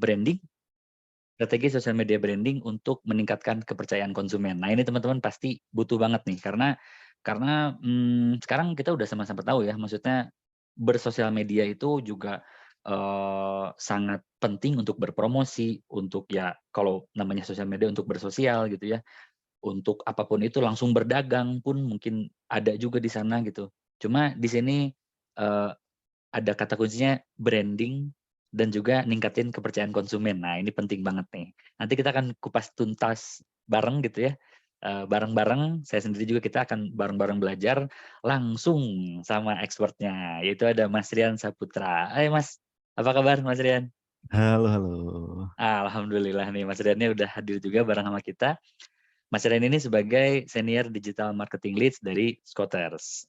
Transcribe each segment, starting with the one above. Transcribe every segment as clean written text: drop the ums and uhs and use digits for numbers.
branding, strategi sosial media branding untuk meningkatkan kepercayaan konsumen. Nah, ini teman-teman pasti butuh banget nih karena sekarang kita udah sama-sama tahu ya, maksudnya bersosial media itu juga sangat penting untuk berpromosi, untuk ya kalau namanya sosial media untuk bersosial gitu ya, untuk apapun itu langsung berdagang pun mungkin ada juga di sana gitu. Cuma di sini eee, ada kata kuncinya branding dan juga ningkatin kepercayaan konsumen. Nah, ini penting banget nih. Nanti kita akan kupas tuntas bareng gitu ya, bareng-bareng, saya sendiri juga kita akan bareng-bareng belajar langsung sama expertnya, yaitu ada Mas Rian Saputra. Hai Mas, apa kabar Mas Rian? Halo halo. Alhamdulillah nih Mas Riannya udah hadir juga bareng sama kita. Mas Rian ini sebagai Senior Digital Marketing Leads dari Scoters.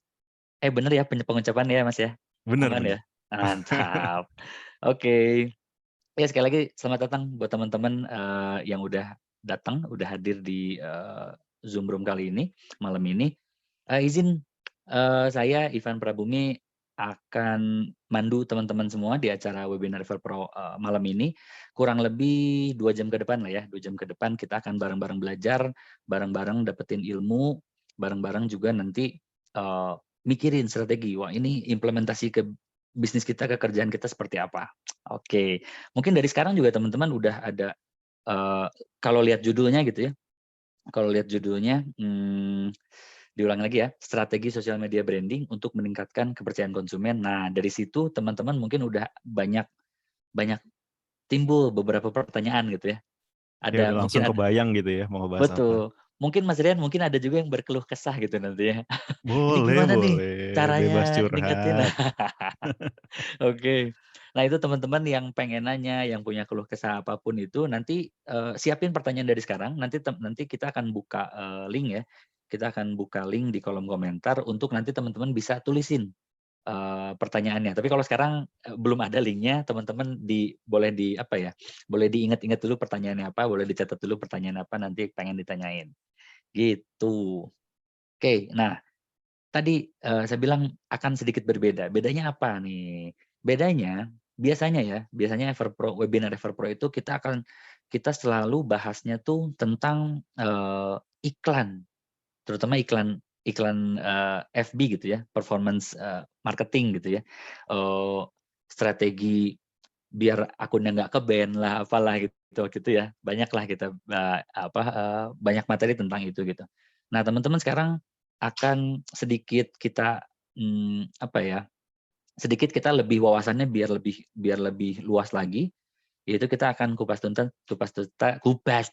Bener ya pengucapannya ya Mas ya? Bener Aman ya? bener. Mantap. Oke. Ya sekali lagi selamat datang buat teman-teman, yang udah datang, udah hadir di, Zoom room kali ini, malam ini. Izin, saya Ivan Prabumi akan mandu teman-teman semua di acara webinar Ever Pro, malam ini. Kurang lebih 2 jam ke depan lah ya, 2 jam ke depan kita akan bareng-bareng belajar, bareng-bareng dapetin ilmu, bareng-bareng juga nanti, eee, mikirin strategi, wah ini implementasi ke bisnis kita, ke kerjaan kita seperti apa. Oke, mungkin dari sekarang juga teman-teman udah ada, kalau lihat judulnya gitu ya, kalau lihat judulnya, diulang lagi ya, strategi sosial media branding untuk meningkatkan kepercayaan konsumen. Nah, dari situ teman-teman mungkin udah banyak banyak timbul beberapa pertanyaan gitu ya. Ya Ada udah mungkin langsung ada kebayang gitu ya mau ngebahas apa. betul, mungkin Mas Rian mungkin ada juga yang berkeluh kesah gitu nanti ya. Ini Boleh gimana nih boleh, bebas caranya ningkatin curhat. oke. Nah, itu teman-teman yang pengen nanya, yang punya keluh kesah apapun itu nanti, siapin pertanyaan dari sekarang, nanti kita akan buka, link ya, kita akan buka link di kolom komentar untuk nanti teman-teman bisa tulisin, pertanyaannya. Tapi kalau sekarang, belum ada linknya, teman-teman boleh di apa ya, boleh diingat-ingat dulu pertanyaannya apa, boleh dicatat dulu pertanyaan apa nanti pengen ditanyain, gitu. Oke, nah tadi, saya bilang akan sedikit berbeda. Bedanya apa nih? Bedanya, biasanya Everpro webinar Everpro itu kita selalu bahasnya tuh tentang, iklan, terutama iklan iklan, FB gitu ya, performance, marketing gitu ya. Eee, Strategi biar akunnya nggak ke-ban lah, apalah gitu waktu itu ya. Banyaklah kita, banyak materi tentang itu gitu. Nah, teman-teman sekarang akan sedikit kita, apa ya, sedikit kita lebih wawasannya biar lebih luas lagi, yaitu kita akan kupas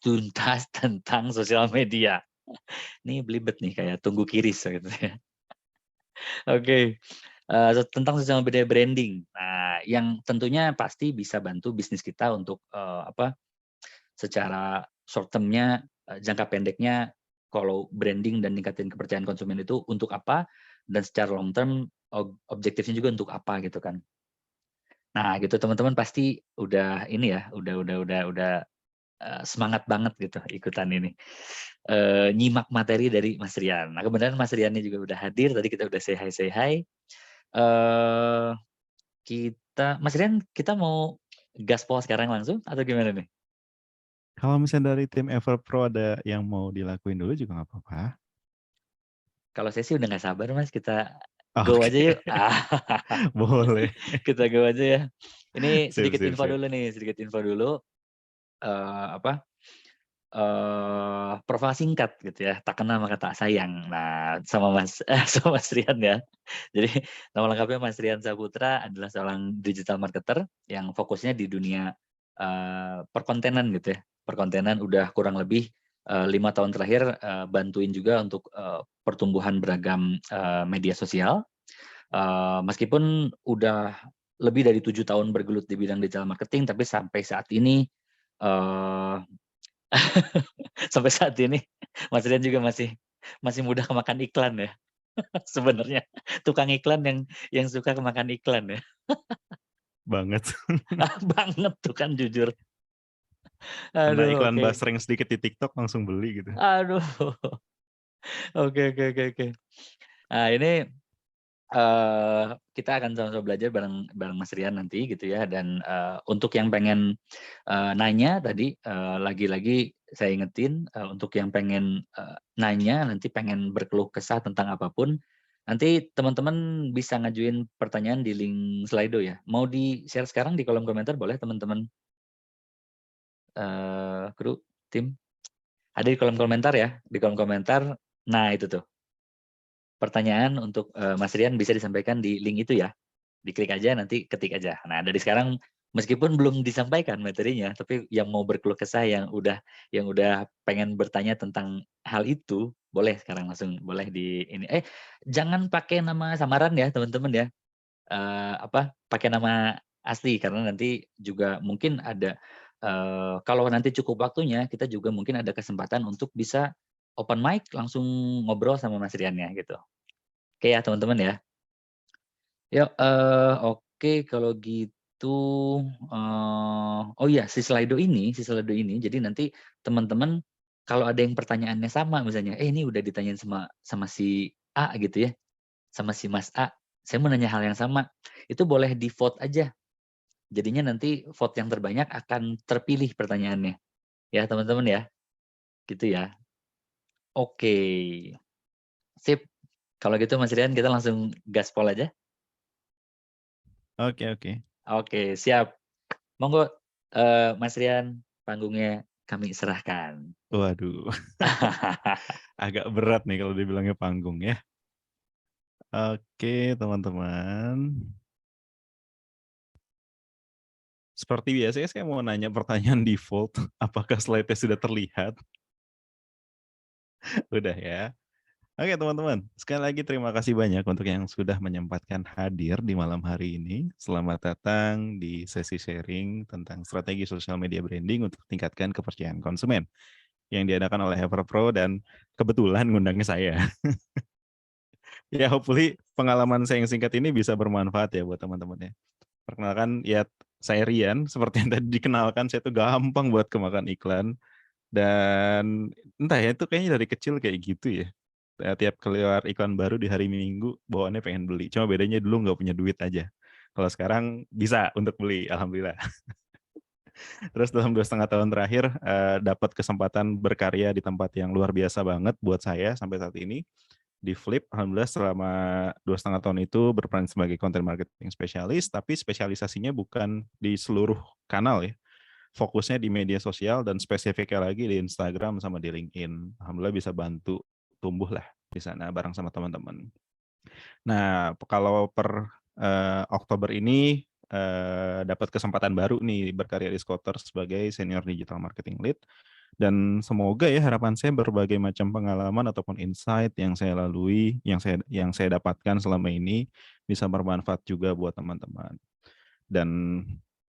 tuntas tentang sosial media. Ini belibet nih kayak tunggu kiris gitu ya. Oke, tentang sosial media branding. Nah, yang tentunya pasti bisa bantu bisnis kita untuk, secara short term-nya, jangka pendeknya kalau branding dan ningkatin kepercayaan konsumen itu untuk apa, dan secara long term objektifnya juga untuk apa gitu kan. Nah gitu teman-teman pasti udah ini ya, udah, semangat banget gitu ikutan ini, nyimak materi dari Mas Rian. Nah kebenaran Mas Riannya juga udah hadir, tadi kita udah say hi, eee, Mas Rian kita mau gaspol sekarang langsung atau gimana nih? Kalau misalnya dari tim Everpro ada yang mau dilakuin dulu juga nggak apa-apa. Kalau saya sih udah nggak sabar Mas, kita go aja Oke, yuk. boleh. Kita go aja ya. Ini Sip sip sip. sedikit info dulu, apa, profil singkat gitu ya, tak kenal maka tak sayang. Nah, sama Mas sama Mas Rian ya. Jadi nama lengkapnya Mas Rian Saputra adalah seorang digital marketer yang fokusnya di dunia, perkontenan gitu ya. Perkontenan udah kurang lebih, 5 tahun terakhir, bantuin juga untuk, pertumbuhan beragam, media sosial. Meskipun udah lebih dari 7 tahun bergelut di bidang digital marketing, tapi sampai saat ini, eee, sampai saat ini Mas Rian juga masih masih mudah kemakan iklan ya, sebenarnya. Tukang iklan yang suka kemakan iklan ya. Banget. Banget tuh kan jujur. Kena Aduh, iklan oke. basreng sedikit di TikTok langsung beli gitu. Aduh. Oke oke oke oke. Nah ini, Kita akan sama-sama belajar bareng bareng Mas Rian nanti gitu ya dan, untuk yang pengen, nanya tadi, lagi-lagi saya ingetin, untuk yang pengen, nanya nanti pengen berkeluh kesah tentang apapun, nanti teman-teman bisa ngajuin pertanyaan di link Slido ya. Mau di-share sekarang di kolom komentar boleh teman-teman, kru, tim? Ada di kolom komentar ya, di kolom komentar. Nah itu tuh, pertanyaan untuk, Mas Rian bisa disampaikan di link itu ya. Diklik aja, nanti ketik aja. Nah, dari sekarang meskipun belum disampaikan materinya, tapi yang mau berkeluh kesah, yang udah pengen bertanya tentang hal itu, boleh sekarang langsung boleh di ini. Jangan pakai nama samaran ya, teman-teman ya. Pakai nama asli karena nanti juga mungkin ada, kalau nanti cukup waktunya, kita juga mungkin ada kesempatan untuk bisa open mic langsung ngobrol sama Mas Riannya gitu. Oke ya, teman-teman ya. Ya, oke kalau gitu, oh iya si Slido ini jadi nanti teman-teman kalau ada yang pertanyaannya sama misalnya, ini udah ditanyain sama sama si A gitu ya, sama si Mas A, saya mau nanya hal yang sama, itu boleh di-vote aja. Jadinya nanti vote yang terbanyak akan terpilih pertanyaannya, ya teman-teman ya, gitu ya. Oke, sip. Kalau gitu Mas Rian kita langsung gaspol aja? Oke, oke. Oke, siap. Monggo, Mas Rian, panggungnya kami serahkan. Waduh, agak berat nih kalau dibilangnya panggung ya. Oke, teman-teman. Seperti biasanya saya mau nanya pertanyaan default, apakah slide-nya sudah terlihat? Udah ya. Oke teman-teman, sekali lagi terima kasih banyak untuk yang sudah menyempatkan hadir di malam hari ini. Selamat datang di sesi sharing tentang strategi sosial media branding untuk tingkatkan kepercayaan konsumen yang diadakan oleh Everpro dan kebetulan ngundangnya saya. Ya hopefully pengalaman saya yang singkat ini bisa bermanfaat ya buat teman-teman ya. Perkenalkan ya saya Rian, seperti yang tadi dikenalkan saya tuh gampang buat kemakan iklan dan entah ya itu kayaknya dari kecil kayak gitu ya. Tiap keluar iklan baru di hari Minggu bawaannya pengen beli. Cuma bedanya dulu nggak punya duit aja. Kalau sekarang bisa untuk beli, alhamdulillah. Terus dalam 2,5 tahun terakhir dapat kesempatan berkarya di tempat yang luar biasa banget buat saya sampai saat ini. Di Flip, alhamdulillah selama 2,5 tahun itu berperan sebagai content marketing spesialis, tapi spesialisasinya bukan di seluruh kanal ya. Fokusnya di media sosial dan spesifiknya lagi di Instagram sama di LinkedIn. Alhamdulillah bisa bantu tumbuh lah di sana bareng sama teman-teman. Nah, kalau per Oktober ini dapat kesempatan baru nih berkarya di Skoter sebagai senior digital marketing lead dan semoga ya harapan saya berbagai macam pengalaman ataupun insight yang saya lalui, yang saya dapatkan selama ini bisa bermanfaat juga buat teman-teman. Dan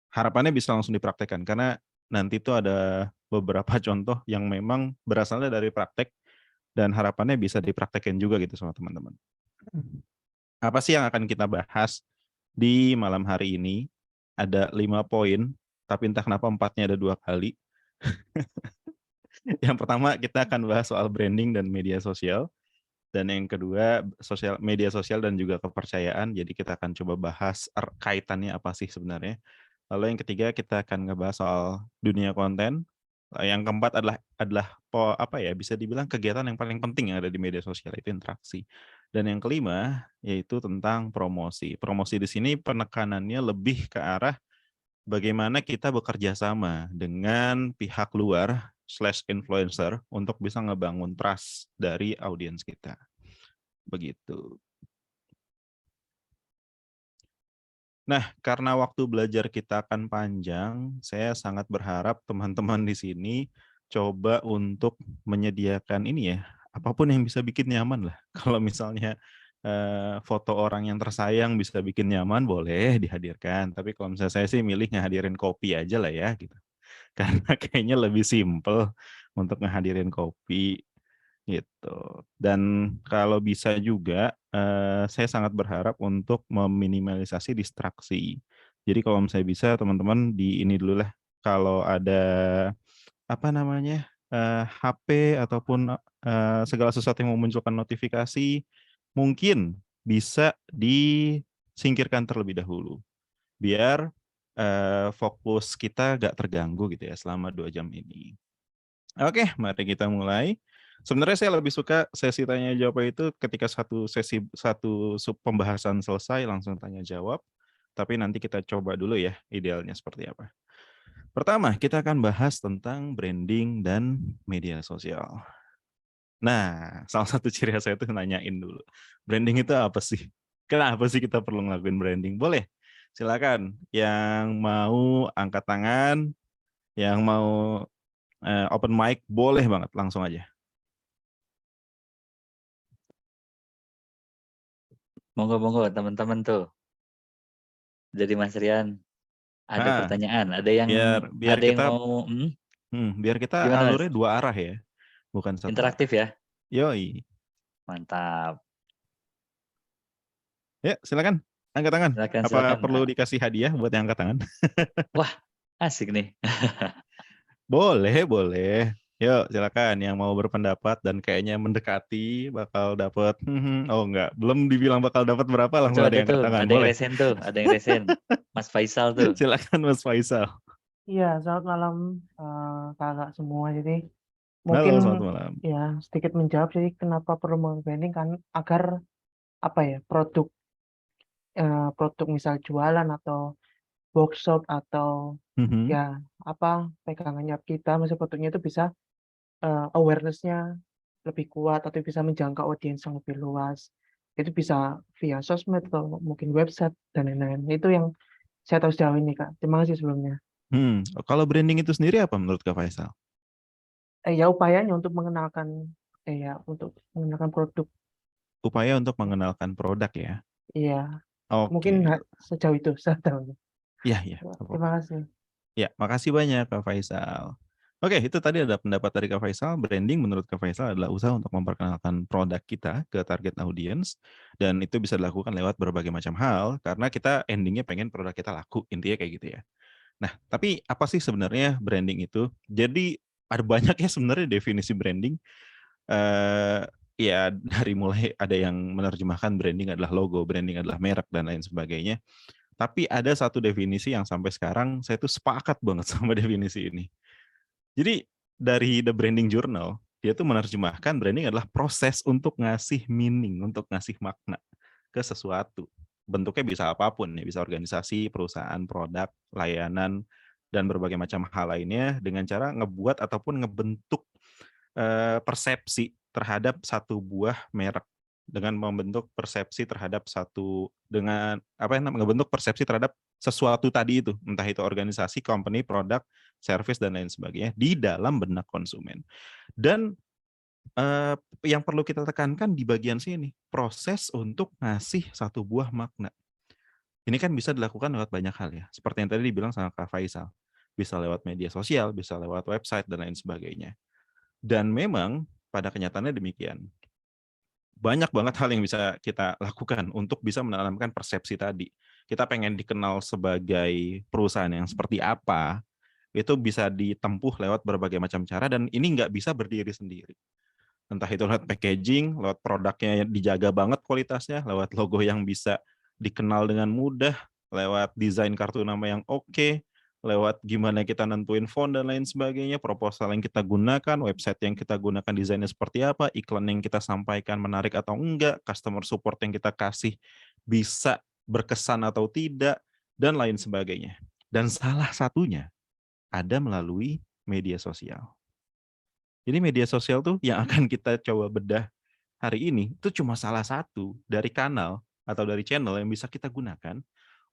harapannya bisa langsung dipraktekkan karena nanti itu ada beberapa contoh yang memang berasalnya dari praktek dan harapannya bisa dipraktekkan juga gitu sama teman-teman. Apa sih yang akan kita bahas di malam hari ini? Ada 5 poin, tapi entah kenapa 4-nya ada 2 kali. Yang pertama kita akan bahas soal branding dan media sosial. Dan yang kedua media sosial dan juga kepercayaan. Jadi kita akan coba bahas kaitannya apa sih sebenarnya. Lalu yang ketiga kita akan ngebahas soal dunia konten. Yang keempat adalah apa ya bisa dibilang kegiatan yang paling penting yang ada di media sosial itu interaksi. Dan yang kelima yaitu tentang promosi. Promosi di sini penekanannya lebih ke arah bagaimana kita bekerja sama dengan pihak luar / influencer untuk bisa ngebangun trust dari audiens kita. Begitu. Nah, karena waktu belajar kita akan panjang, saya sangat berharap teman-teman di sini coba untuk menyediakan ini ya, apapun yang bisa bikin nyaman lah. Kalau misalnya foto orang yang tersayang bisa bikin nyaman, boleh dihadirkan. Tapi kalau misalnya saya sih milih ngehadirin kopi aja lah ya, gitu. Karena kayaknya lebih simple untuk ngehadirin kopi gitu. Dan kalau bisa juga saya sangat berharap untuk meminimalisasi distraksi. Jadi kalau misalnya bisa teman-teman di ini dulu lah, kalau ada apa namanya, HP ataupun segala sesuatu yang memunculkan notifikasi, mungkin bisa disingkirkan terlebih dahulu. Biar fokus kita nggak terganggu gitu ya selama 2 jam ini. Oke, mari kita mulai. Sebenarnya saya lebih suka sesi tanya jawab itu ketika satu sub pembahasan selesai langsung tanya jawab. Tapi nanti kita coba dulu ya idealnya seperti apa. Pertama, kita akan bahas tentang branding dan media sosial. Nah, salah satu ciri khas saya itu nanyain dulu. Branding itu apa sih? Kenapa sih kita perlu ngelakuin branding? Boleh, silakan. Yang mau angkat tangan, yang mau open mic, boleh banget, langsung aja. Monggo teman-teman tuh. Jadi Mas Rian ada Nah, pertanyaan, biar ada yang kita mau biar kita gimana Mas? alurnya 2 arah ya, bukan 1 arah. Interaktif ya? Yoi. Mantap. Ya, silakan angkat tangan. Silakan Apa silakan. perlu dikasih hadiah buat yang angkat tangan? Wah, asik nih. Boleh, boleh. Yuk, silakan yang mau berpendapat dan kayaknya mendekati bakal dapat. Oh enggak, belum dibilang bakal dapat berapa Itu langsung ada ada yang angkat tuh, tangan. ada yang Boleh. resen tuh, ada yang resen. Mas Faisal tuh. Silakan Mas Faisal. Iya, selamat malam kakak semua. Jadi mungkin Halo, selamat malam. ya sedikit menjawab jadi kenapa perlu branding kan agar apa ya produk misal jualan atau workshop atau Mhm. ya apa pegangannya kita masih produknya itu bisa awareness-nya lebih kuat atau bisa menjangkau audiens yang lebih luas. Itu bisa via sosmed atau mungkin website dan lain-lain. Itu yang saya tahu sejauh ini Kak. Terima kasih sebelumnya. Kalau branding itu sendiri apa menurut Kak Faisal? Ya upayanya untuk mengenalkan produk. Upaya untuk mengenalkan produk ya. Iya, mungkin Oke. sejauh itu saya tahu. Iya, iya. Ya, Nggak terima apa-apa. kasih. Ya, makasih banyak Kak Faisal. Oke, itu tadi ada pendapat dari Kak Faisal. Branding menurut Kak Faisal adalah usaha untuk memperkenalkan produk kita ke target audience. Dan itu bisa dilakukan lewat berbagai macam hal, karena kita endingnya pengen produk kita laku, intinya kayak gitu ya. Nah, tapi apa sih sebenarnya branding itu? Jadi ada banyak ya sebenarnya definisi branding. Eh, ya dari mulai ada yang menerjemahkan branding adalah logo, branding adalah merek, dan lain sebagainya. Tapi ada satu definisi yang sampai sekarang saya tuh sepakat banget sama definisi ini. Jadi dari The Branding Journal, dia tuh menerjemahkan branding adalah proses untuk ngasih meaning, untuk ngasih makna ke sesuatu. Bentuknya bisa apapun, ya bisa organisasi, perusahaan, produk, layanan, dan berbagai macam hal lainnya dengan cara ngebuat ataupun ngebentuk persepsi terhadap satu buah merek, dengan membentuk persepsi terhadap ngebentuk persepsi terhadap sesuatu tadi itu, entah itu organisasi, company, produk, service, dan lain sebagainya di dalam benak konsumen. Dan yang perlu kita tekankan di bagian sini, proses untuk ngasih satu buah makna. Ini kan bisa dilakukan lewat banyak hal ya, seperti yang tadi dibilang sama Kak Faisal. Bisa lewat media sosial, bisa lewat website, dan lain sebagainya. Dan memang pada kenyataannya demikian. Banyak banget hal yang bisa kita lakukan untuk bisa menanamkan persepsi tadi. Kita pengen dikenal sebagai perusahaan yang seperti apa, itu bisa ditempuh lewat berbagai macam cara, dan ini nggak bisa berdiri sendiri. Entah itu lewat packaging, lewat produknya yang dijaga banget kualitasnya, lewat logo yang bisa dikenal dengan mudah, lewat desain kartu nama yang oke, lewat gimana kita nentuin font dan lain sebagainya, proposal yang kita gunakan, website yang kita gunakan desainnya seperti apa, iklan yang kita sampaikan menarik atau enggak, customer support yang kita kasih bisa berkesan atau tidak, dan lain sebagainya. Dan salah satunya ada melalui media sosial. Jadi media sosial tuh yang akan kita coba bedah hari ini, itu cuma salah satu dari kanal atau dari channel yang bisa kita gunakan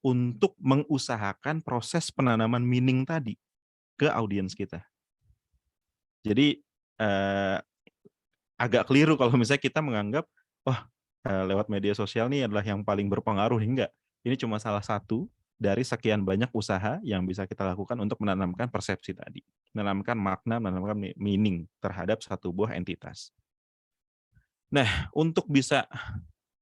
untuk mengusahakan proses penanaman meaning tadi ke audiens kita. Jadi agak keliru kalau misalnya kita menganggap, wah lewat media sosial nih adalah yang paling berpengaruh. Enggak. Ini cuma salah satu dari sekian banyak usaha yang bisa kita lakukan untuk menanamkan persepsi tadi. Menanamkan makna, menanamkan meaning terhadap satu buah entitas. Nah, untuk bisa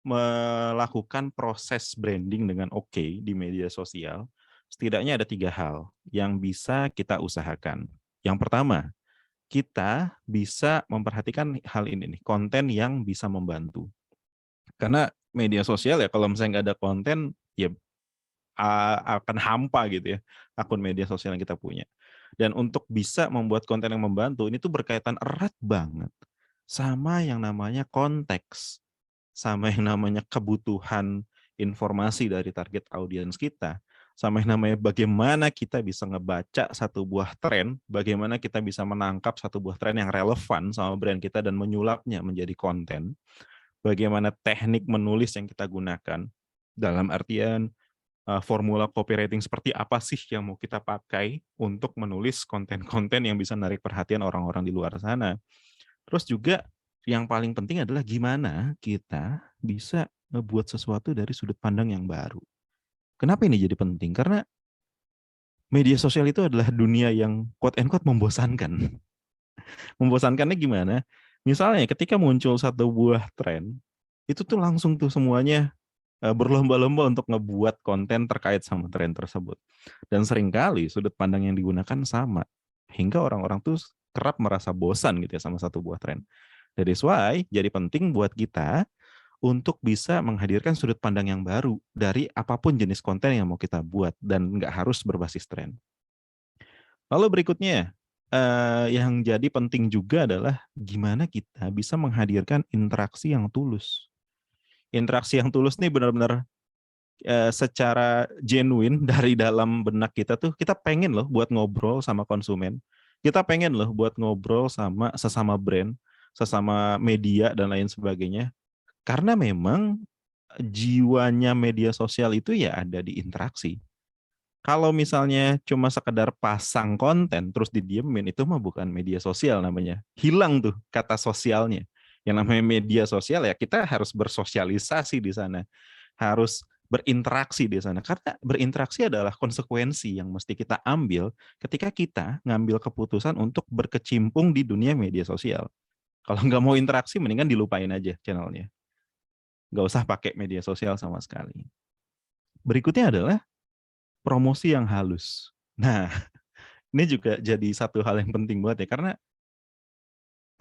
melakukan proses branding dengan oke di media sosial, setidaknya ada 3 hal yang bisa kita usahakan. Yang pertama, kita bisa memperhatikan hal ini nih, konten yang bisa membantu. Karena media sosial ya kalau misalnya nggak ada konten ya akan hampa gitu ya akun media sosial yang kita punya. Dan untuk bisa membuat konten yang membantu ini tuh berkaitan erat banget sama yang namanya konteks, sama yang namanya kebutuhan informasi dari target audiens kita, sama yang namanya bagaimana kita bisa ngebaca satu buah tren, bagaimana kita bisa menangkap satu buah tren yang relevan sama brand kita dan menyulapnya menjadi konten, bagaimana teknik menulis yang kita gunakan, dalam artian formula copywriting seperti apa sih yang mau kita pakai untuk menulis konten-konten yang bisa menarik perhatian orang-orang di luar sana. Terus juga yang paling penting adalah gimana kita bisa ngebuat sesuatu dari sudut pandang yang baru. Kenapa ini jadi penting? Karena media sosial itu adalah dunia yang quote and quote membosankan. Membosankannya gimana? Misalnya ketika muncul satu buah tren, itu tuh langsung tuh semuanya berlomba-lomba untuk ngebuat konten terkait sama tren tersebut. Dan seringkali sudut pandang yang digunakan sama. Hingga orang-orang tuh kerap merasa bosan gitu ya sama satu buah tren. That is why jadi penting buat kita untuk bisa menghadirkan sudut pandang yang baru dari apapun jenis konten yang mau kita buat dan nggak harus berbasis tren. Lalu berikutnya, yang jadi penting juga adalah gimana kita bisa menghadirkan interaksi yang tulus. Interaksi yang tulus nih benar-benar secara genuine dari dalam benak kita tuh kita pengen loh buat ngobrol sama konsumen. Kita pengen loh buat ngobrol sama sesama brand, sesama media dan lain sebagainya. Karena memang jiwanya media sosial itu ya ada di interaksi. Kalau misalnya cuma sekedar pasang konten terus didiemin itu mah bukan media sosial namanya. Hilang tuh kata sosialnya. Yang namanya media sosial ya kita harus bersosialisasi di sana. Harus berinteraksi di sana. Karena berinteraksi adalah konsekuensi yang mesti kita ambil ketika kita ngambil keputusan untuk berkecimpung di dunia media sosial. Kalau nggak mau interaksi mendingan dilupain aja channelnya. Nggak usah pakai media sosial sama sekali. Berikutnya adalah promosi yang halus. Nah, ini juga jadi satu hal yang penting banget ya, karena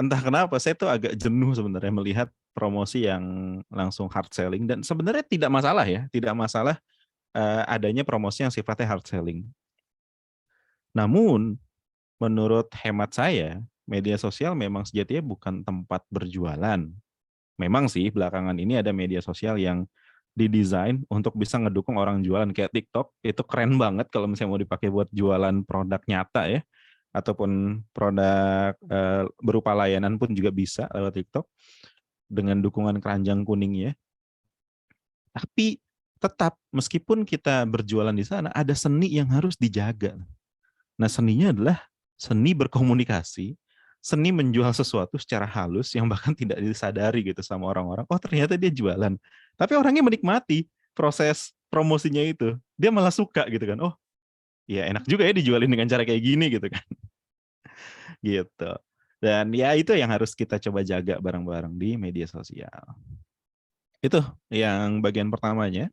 entah kenapa saya tuh agak jenuh sebenarnya melihat promosi yang langsung hard selling dan sebenarnya tidak masalah ya, tidak masalah adanya promosi yang sifatnya hard selling. Namun, menurut hemat saya, media sosial memang sejatinya bukan tempat berjualan. Memang sih belakangan ini ada media sosial yang didesain untuk bisa ngedukung orang jualan kayak TikTok. Itu keren banget kalau misalnya mau dipakai buat jualan produk nyata ya. Ataupun produk berupa layanan pun juga bisa lewat TikTok. Dengan dukungan keranjang kuning ya. Tapi tetap meskipun kita berjualan di sana, ada seni yang harus dijaga. Nah seninya adalah seni berkomunikasi, seni menjual sesuatu secara halus yang bahkan tidak disadari gitu sama orang-orang. Oh ternyata dia jualan. Tapi orangnya menikmati proses promosinya itu. Dia malah suka gitu kan. Oh ya enak juga ya dijualin dengan cara kayak gini gitu kan. Gitu. Dan ya itu yang harus kita coba jaga bareng-bareng di media sosial. Itu yang bagian pertamanya.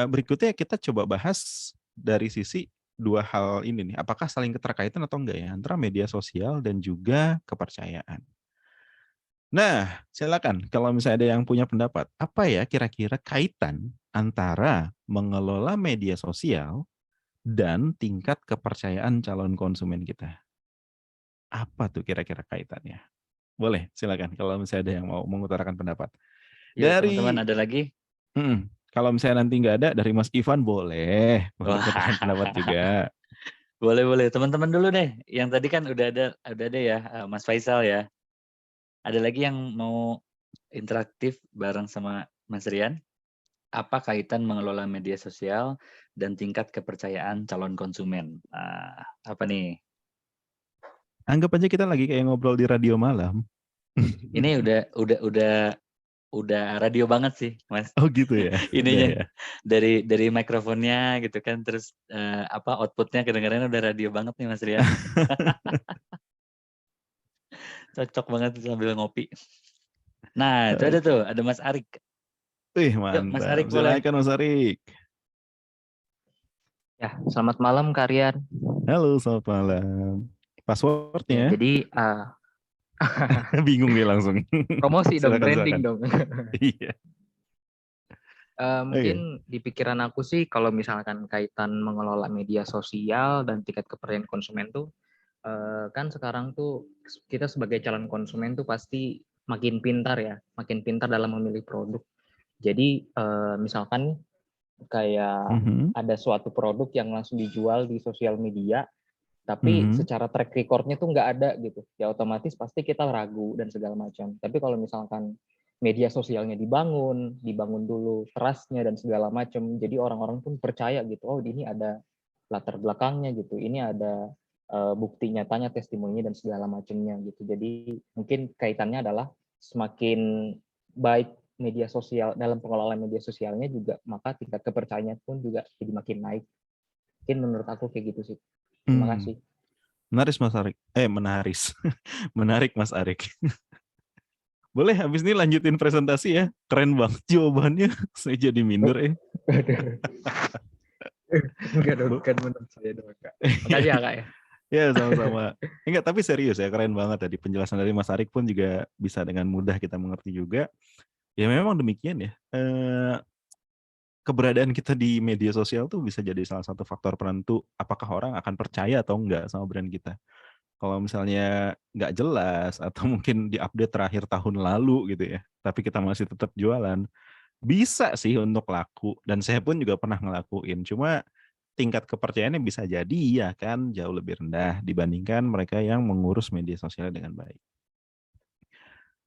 Berikutnya kita coba bahas dari sisi dua hal ini nih, apakah saling keterkaitan atau enggak ya antara media sosial dan juga kepercayaan. Nah, silakan kalau misalnya ada yang punya pendapat, apa ya kira-kira kaitan antara mengelola media sosial dan tingkat kepercayaan calon konsumen kita? Apa tuh kira-kira kaitannya? Boleh, silakan kalau misalnya ada yang mau mengutarakan pendapat. Ya teman-teman Dari ada lagi? kalau misalnya nanti nggak ada dari Mas Ivan boleh mengutarakan pendapat juga. Boleh. Teman-teman dulu deh. Yang tadi kan udah ada ya Mas Faisal ya. Ada lagi yang mau interaktif bareng sama Mas Rian? Apa kaitan mengelola media sosial dan tingkat kepercayaan calon konsumen? Apa nih? Anggap aja kita lagi kayak ngobrol di radio malam. Ini udah radio banget sih, Mas. Oh gitu ya. Ininya dari mikrofonnya gitu kan, terus outputnya kedengarannya udah radio banget nih Mas Rian. Cocok banget sambil ngopi. Nah itu ada tuh, ada Mas Arik. Wih Yuk, Mas mantap. Arik boleh. Silakan Mas Arik. Ya, selamat malam Kak Rian. Halo, selamat malam. Passwordnya? Ya, jadi bingung nih langsung. promosi dong, Silakan, branding silakan. dong. Iya. Mungkin di pikiran aku sih kalau misalkan kaitan mengelola media sosial dan tingkat kepercayaan konsumen tuh, kan sekarang tuh kita sebagai calon konsumen tuh pasti makin pintar ya, makin pintar dalam memilih produk. Jadi, misalkan kayak Mhm, ada suatu produk yang langsung dijual di sosial media, tapi mhm, secara track record-nya tuh nggak ada gitu. Ya otomatis pasti kita ragu dan segala macam. Tapi kalau misalkan media sosialnya dibangun dulu trust-nya dan segala macam, jadi orang-orang pun percaya gitu, oh ini ada latar belakangnya gitu, ini ada bukti nyatanya, testimoninya dan segala macamnya gitu. Jadi mungkin kaitannya adalah semakin baik media sosial dalam pengelolaan media sosialnya juga, maka tingkat kepercayaannya pun juga jadi makin naik. Mungkin menurut aku kayak gitu sih. Terima mmm, kasih. menarik Mas Arik menaris, menarik Mas Arik. Boleh habis ini lanjutin presentasi ya, keren banget jawabannya, saya jadi minder ya. Enggak dong, Bo kan menurut saya dong, Kak. Makasih ya, Kak, ya. Ya, sama-sama. Enggak, tapi serius ya, keren banget tadi penjelasan dari Mas Arik pun juga bisa dengan mudah kita mengerti juga. Ya memang demikian ya, keberadaan kita di media sosial tuh bisa jadi salah satu faktor penentu apakah orang akan percaya atau enggak sama brand kita. Kalau misalnya nggak jelas atau mungkin di-update terakhir tahun lalu gitu ya, tapi kita masih tetap jualan, bisa sih untuk laku dan saya pun juga pernah ngelakuin. Cuma tingkat kepercayaannya bisa jadi ya kan jauh lebih rendah dibandingkan mereka yang mengurus media sosial dengan baik.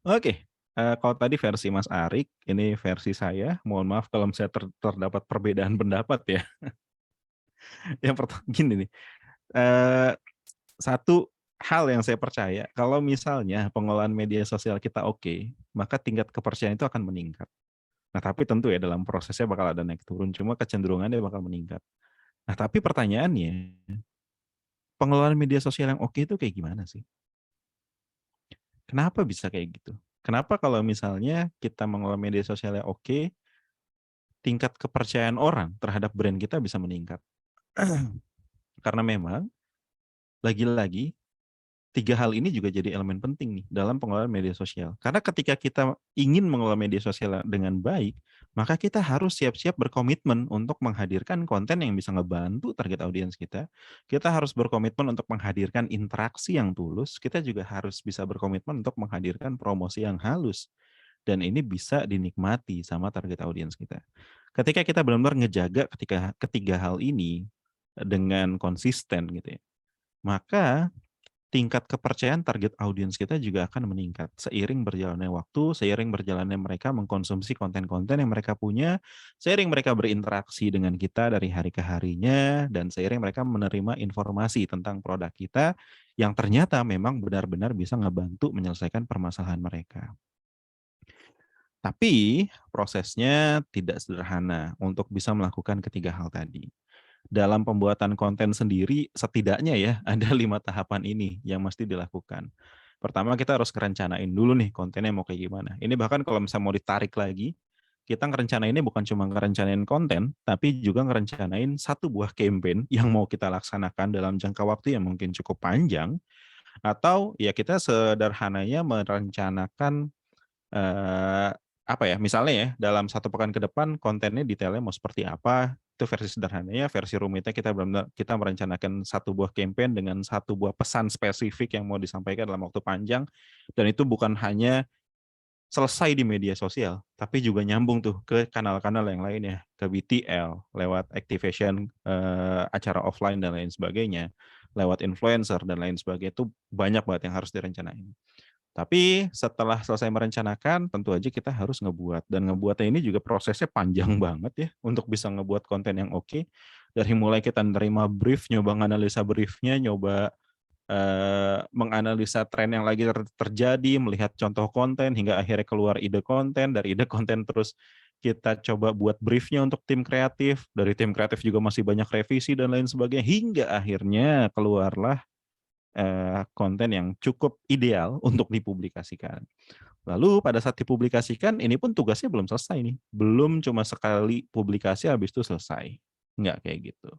Oke, kalau tadi versi Mas Arik, ini versi saya. Mohon maaf kalau misalnya terdapat perbedaan pendapat ya. Yang pertama gini nih, eee, satu hal yang saya percaya, kalau misalnya pengelolaan media sosial kita oke, maka tingkat kepercayaan itu akan meningkat. Nah, tapi tentu ya dalam prosesnya bakal ada naik turun, cuma kecenderungannya bakal meningkat. Nah, tapi pertanyaannya, pengelolaan media sosial yang oke itu kayak gimana sih? Kenapa bisa kayak gitu? Kenapa kalau misalnya kita mengelola media sosial yang oke, tingkat kepercayaan orang terhadap brand kita bisa meningkat? Karena memang lagi-lagi 3 hal ini juga jadi elemen penting nih dalam pengelolaan media sosial. Karena ketika kita ingin mengelola media sosial dengan baik, maka kita harus siap-siap berkomitmen untuk menghadirkan konten yang bisa ngebantu target audiens kita. Kita harus berkomitmen untuk menghadirkan interaksi yang tulus. Kita juga harus bisa berkomitmen untuk menghadirkan promosi yang halus. Dan ini bisa dinikmati sama target audiens kita. Ketika kita benar-benar ngejaga ketika ketiga hal ini dengan konsisten gitu ya, maka tingkat kepercayaan target audiens kita juga akan meningkat seiring berjalannya waktu, seiring berjalannya mereka mengkonsumsi konten-konten yang mereka punya, seiring mereka berinteraksi dengan kita dari hari ke harinya, dan seiring mereka menerima informasi tentang produk kita yang ternyata memang benar-benar bisa ngebantu menyelesaikan permasalahan mereka. Tapi prosesnya tidak sederhana untuk bisa melakukan ketiga hal tadi. Dalam pembuatan konten sendiri setidaknya ya ada 5 tahapan ini yang mesti dilakukan. Pertama kita harus ngerencanain dulu nih kontennya mau kayak gimana. Ini bahkan kalau misalnya mau ditarik lagi, kita ngerencanainnya bukan cuma ngerencanain konten, tapi juga ngerencanain satu buah campaign yang mau kita laksanakan dalam jangka waktu yang mungkin cukup panjang, atau ya kita sederhananya merencanakan apa ya, misalnya ya, dalam satu pekan ke depan kontennya detailnya mau seperti apa, itu versi sederhananya, versi rumitnya kita benar-benar kita merencanakan satu buah campaign dengan satu buah pesan spesifik yang mau disampaikan dalam waktu panjang, dan itu bukan hanya selesai di media sosial, tapi juga nyambung tuh ke kanal-kanal yang lainnya, ke BTL, lewat activation, acara offline dan lain sebagainya, lewat influencer dan lain sebagainya, itu banyak banget yang harus direncanain. Tapi setelah selesai merencanakan, tentu aja kita harus ngebuat, dan ngebuatnya ini juga prosesnya panjang banget ya, untuk bisa ngebuat konten yang oke. Dari mulai kita nerima brief, nyoba nganalisa briefnya, nyoba, menganalisa tren yang lagi terjadi, melihat contoh konten, hingga akhirnya keluar ide konten, dari ide konten terus kita coba buat briefnya untuk tim kreatif, dari tim kreatif juga masih banyak revisi dan lain sebagainya, hingga akhirnya keluarlah konten yang cukup ideal untuk dipublikasikan. Lalu pada saat dipublikasikan, ini pun tugasnya belum selesai nih. Belum cuma sekali publikasi habis itu selesai. Enggak kayak gitu.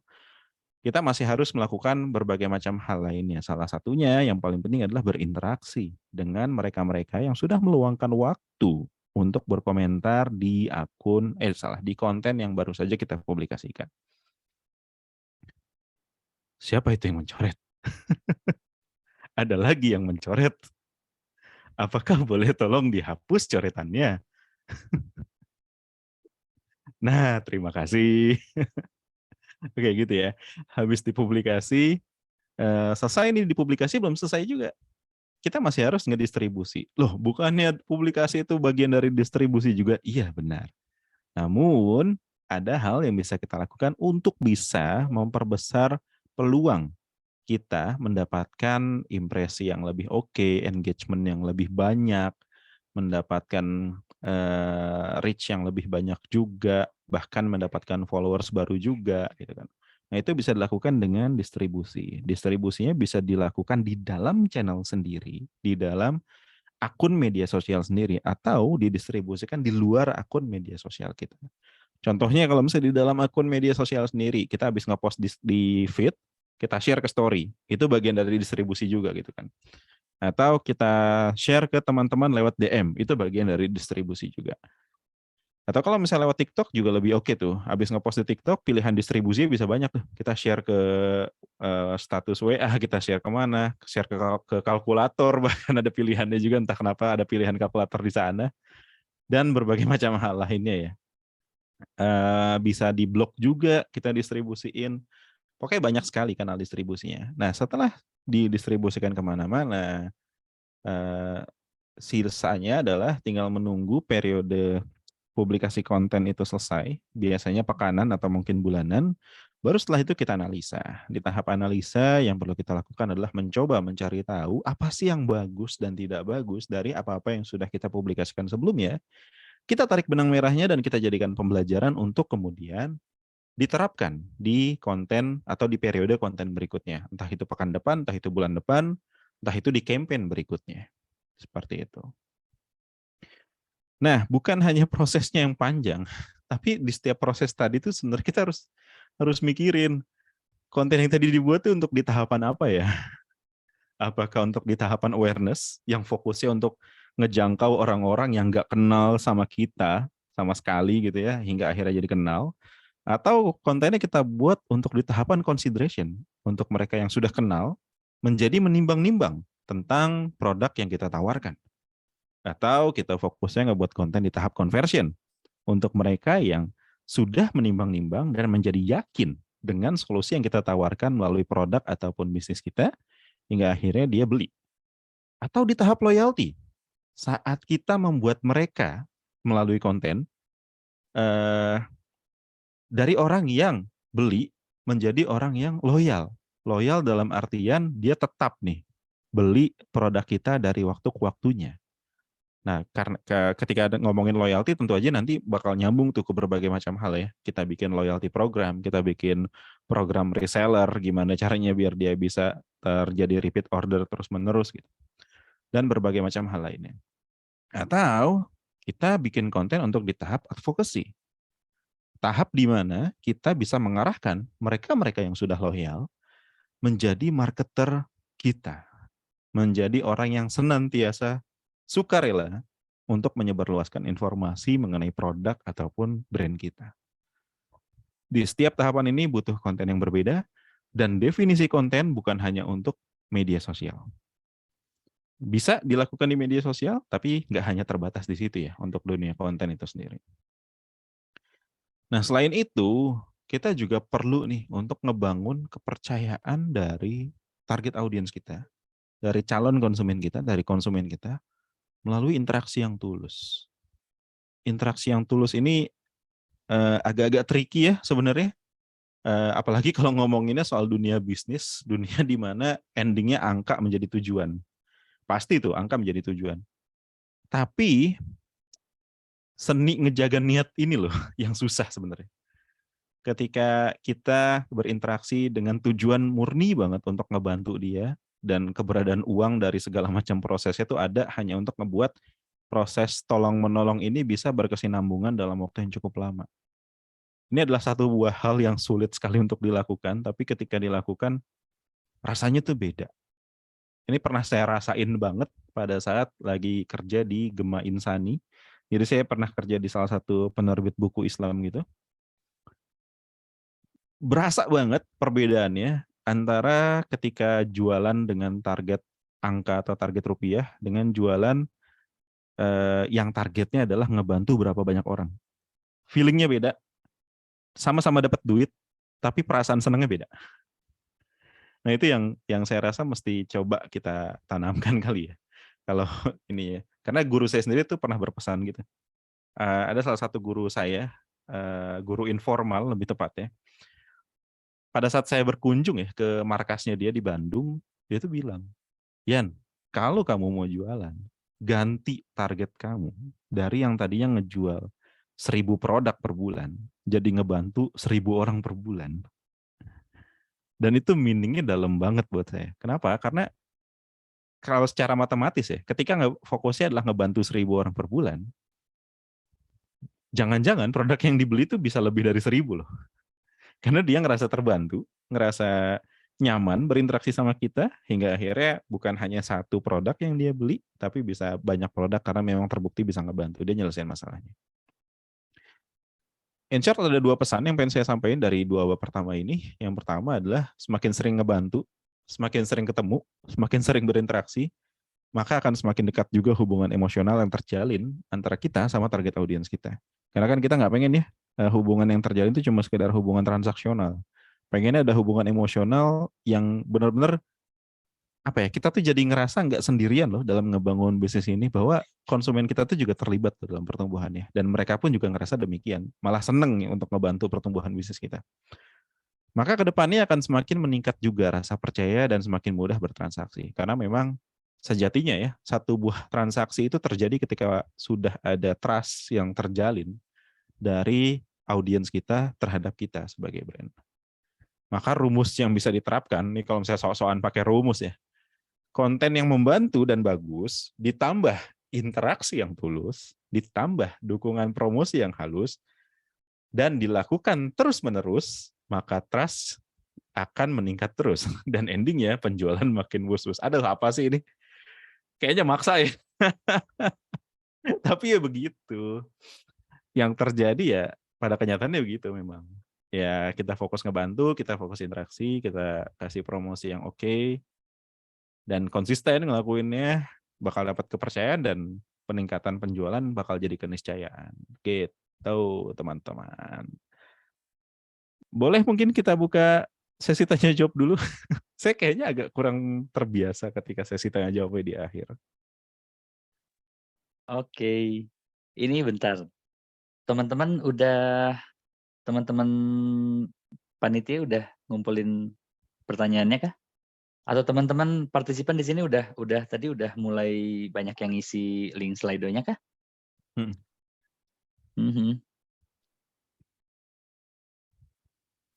Kita masih harus melakukan berbagai macam hal lainnya. Salah satunya yang paling penting adalah berinteraksi dengan mereka-mereka yang sudah meluangkan waktu untuk berkomentar di di konten yang baru saja kita publikasikan. Siapa itu yang mencoret? Ada lagi yang mencoret. Apakah boleh tolong dihapus coretannya? Nah, terima kasih. Oke gitu ya. Habis dipublikasi, selesai nih dipublikasi belum selesai juga. Kita masih harus ngedistribusi. Loh, bukannya publikasi itu bagian dari distribusi juga? Iya, benar. Namun, ada hal yang bisa kita lakukan untuk bisa memperbesar peluang kita mendapatkan impresi yang lebih oke, engagement yang lebih banyak, mendapatkan reach yang lebih banyak juga, bahkan mendapatkan followers baru juga, gitu kan. Nah, itu bisa dilakukan dengan distribusi. Distribusinya bisa dilakukan di dalam channel sendiri, di dalam akun media sosial sendiri, atau didistribusikan di luar akun media sosial kita. Contohnya kalau misalnya di dalam akun media sosial sendiri, kita habis ngepost di feed, kita share ke story, itu bagian dari distribusi juga gitu kan. Atau kita share ke teman-teman lewat DM, itu bagian dari distribusi juga. Atau kalau misalnya lewat TikTok juga lebih oke tuh. Habis ngepost di TikTok, pilihan distribusi bisa banyak tuh. Kita share ke status WA, kita share kemana, share ke kalkulator, bahkan ada pilihannya juga, entah kenapa ada pilihan kalkulator di sana. Dan berbagai macam hal lainnya ya. Bisa di blog juga kita distribusiin. Pokoknya banyak sekali kanal distribusinya. Nah, setelah didistribusikan kemana-mana, sisanya adalah tinggal menunggu periode publikasi konten itu selesai, biasanya pekanan atau mungkin bulanan, baru setelah itu kita analisa. Di tahap analisa yang perlu kita lakukan adalah mencoba mencari tahu apa sih yang bagus dan tidak bagus dari apa-apa yang sudah kita publikasikan sebelumnya. Kita tarik benang merahnya dan kita jadikan pembelajaran untuk kemudian diterapkan di konten atau di periode konten berikutnya. Entah itu pekan depan, entah itu bulan depan, entah itu di campaign berikutnya. Seperti itu. Nah, bukan hanya prosesnya yang panjang, tapi di setiap proses tadi itu sebenarnya kita harus mikirin konten yang tadi dibuat itu untuk di tahapan apa ya? Apakah untuk di tahapan awareness yang fokusnya untuk ngejangkau orang-orang yang nggak kenal sama kita sama sekali gitu ya, hingga akhirnya jadi kenal, atau kontennya kita buat untuk di tahapan consideration untuk mereka yang sudah kenal menjadi menimbang-nimbang tentang produk yang kita tawarkan. Atau kita fokusnya ngebuat konten di tahap conversion untuk mereka yang sudah menimbang-nimbang dan menjadi yakin dengan solusi yang kita tawarkan melalui produk ataupun bisnis kita, hingga akhirnya dia beli. Atau di tahap loyalty, saat kita membuat mereka melalui konten, dari orang yang beli menjadi orang yang loyal. Loyal dalam artian dia tetap nih beli produk kita dari waktu ke waktunya. Nah, karena ketika ngomongin loyalty tentu aja nanti bakal nyambung tuh ke berbagai macam hal ya. Kita bikin loyalty program, kita bikin program reseller, gimana caranya biar dia bisa terjadi repeat order terus-menerus gitu. Dan berbagai macam hal lainnya. Atau kita bikin konten untuk di tahap advocacy. Tahap di mana kita bisa mengarahkan mereka-mereka yang sudah loyal menjadi marketer kita. Menjadi orang yang senantiasa sukarela untuk menyebarluaskan informasi mengenai produk ataupun brand kita. Di setiap tahapan ini butuh konten yang berbeda, dan definisi konten bukan hanya untuk media sosial. Bisa dilakukan di media sosial, tapi nggak hanya terbatas di situ ya, untuk dunia konten itu sendiri. Nah, selain itu, kita juga perlu nih untuk ngebangun kepercayaan dari target audiens kita, dari calon konsumen kita, dari konsumen kita, melalui interaksi yang tulus. Interaksi yang tulus ini agak-agak tricky ya sebenarnya, apalagi kalau ngomonginnya soal dunia bisnis, dunia di mana endingnya angka menjadi tujuan. Pasti tuh angka menjadi tujuan. Tapi seni ngejaga niat ini loh yang susah sebenarnya. Ketika kita berinteraksi dengan tujuan murni banget untuk ngebantu dia, dan keberadaan uang dari segala macam prosesnya itu ada hanya untuk ngebuat proses tolong-menolong ini bisa berkesinambungan dalam waktu yang cukup lama. Ini adalah satu buah hal yang sulit sekali untuk dilakukan, tapi ketika dilakukan, rasanya tuh beda. Ini pernah saya rasain banget pada saat lagi kerja di Gema Insani, Jadi saya pernah kerja di salah satu penerbit buku Islam gitu. Berasa banget perbedaannya antara ketika jualan dengan target angka atau target rupiah dengan jualan yang targetnya adalah ngebantu berapa banyak orang. Feelingnya beda, sama-sama dapat duit, tapi perasaan senangnya beda. Nah itu yang saya rasa mesti coba kita tanamkan kali ya. Kalau ini ya, karena guru saya sendiri tuh pernah berpesan gitu. Ada salah satu guru saya, guru informal lebih tepatnya. Pada saat saya berkunjung ya ke markasnya dia di Bandung, dia tuh bilang, Yan, kalau kamu mau jualan, ganti target kamu dari yang tadinya ngejual 1.000 produk per bulan, jadi ngebantu 1.000 orang per bulan. Dan itu meaningnya dalam banget buat saya. Kenapa? Karena kalau secara matematis ya, ketika fokusnya adalah ngebantu 1.000 orang per bulan, jangan-jangan produk yang dibeli itu bisa lebih dari 1.000 loh. Karena dia ngerasa terbantu, ngerasa nyaman berinteraksi sama kita, hingga akhirnya bukan hanya satu produk yang dia beli, tapi bisa banyak produk karena memang terbukti bisa ngebantu dia nyelesain masalahnya. In short, ada 2 pesan yang pengen saya sampaikan dari 2 bab pertama ini. Yang pertama adalah semakin sering ngebantu, semakin sering ketemu, semakin sering berinteraksi, maka akan semakin dekat juga hubungan emosional yang terjalin antara kita sama target audiens kita. Karena kan kita nggak pengen ya hubungan yang terjalin itu cuma sekedar hubungan transaksional. Pengennya ada hubungan emosional yang benar-benar apa ya, kita tuh jadi ngerasa nggak sendirian loh dalam ngebangun bisnis ini, bahwa konsumen kita tuh juga terlibat dalam pertumbuhannya, dan mereka pun juga ngerasa demikian, malah seneng nih untuk ngebantu pertumbuhan bisnis kita. Maka kedepannya akan semakin meningkat juga rasa percaya dan semakin mudah bertransaksi, karena memang sejatinya ya, satu buah transaksi itu terjadi ketika sudah ada trust yang terjalin dari audiens kita terhadap kita sebagai brand. Maka rumus yang bisa diterapkan, nih kalau misalnya sok-sokan pakai rumus ya, konten yang membantu dan bagus, ditambah interaksi yang tulus, ditambah dukungan promosi yang halus, dan dilakukan terus-menerus, maka trust akan meningkat terus. Dan endingnya penjualan makin wus-wus. Aduh, apa sih ini? Kayaknya maksa ya. Tapi ya begitu. Yang terjadi ya pada kenyataannya begitu memang. Ya kita fokus ngebantu, kita fokus interaksi, kita kasih promosi yang oke, dan konsisten ngelakuinnya, bakal dapat kepercayaan dan peningkatan penjualan bakal jadi keniscayaan. Gitu teman-teman. Boleh mungkin kita buka sesi tanya jawab dulu. Saya kayaknya agak kurang terbiasa ketika sesi tanya jawabnya di akhir. Oke. Ini bentar. Teman-teman panitia udah ngumpulin pertanyaannya kah? Atau teman-teman partisipan di sini udah mulai banyak yang ngisi link Slido-nya kah? Mhm.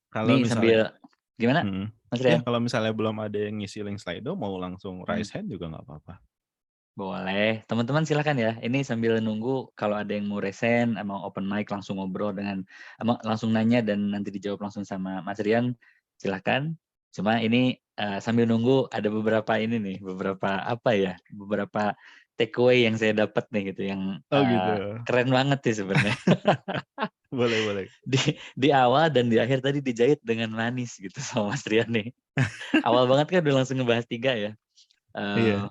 Kalau Nih sambil misalnya, gimana, Mas ya Rian? kalau misalnya belum ada yang ngisi link Slido, mau langsung raise hand juga nggak apa-apa. Boleh, teman-teman silakan ya. Ini sambil nunggu kalau ada yang mau resen, mau open mic langsung ngobrol dengan, langsung nanya dan nanti dijawab langsung sama Mas Rian, silakan. Cuma ini sambil nunggu ada beberapa ini nih, beberapa takeaway yang saya dapat nih gitu, yang Oh gitu. keren banget sih sebenarnya. Boleh. Di awal dan di akhir tadi dijahit dengan manis gitu sama Mas Rian nih. Awal banget kan udah langsung ngebahas 3 ya. Iya.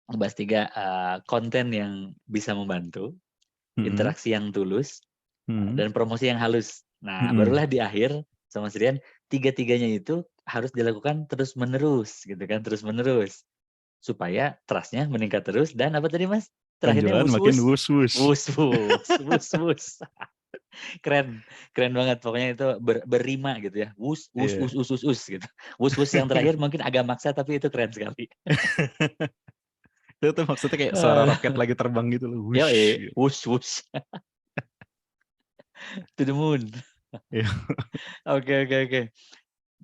Ngebahas 3 konten yang bisa membantu, interaksi yang tulus, dan promosi yang halus. Nah, barulah di akhir sama Mas Rian, 3-tiganya itu harus dilakukan terus-menerus gitu kan, terus-menerus. Supaya trust-nya meningkat terus dan apa tadi Mas? Terakhirnya Penjualan makin wus-wus. wus-wus. Wus-wus, wus-wus. Keren banget pokoknya itu berrima gitu ya. Wus, wus, Iya. wus, wus, wus, wus gitu. Wus-wus yang terakhir mungkin agak maksa tapi itu keren sekali. Itu tuh maksudnya kayak suara roket lagi terbang gitu loh. Wush. Wus, wus. To the moon. Iya. Oke.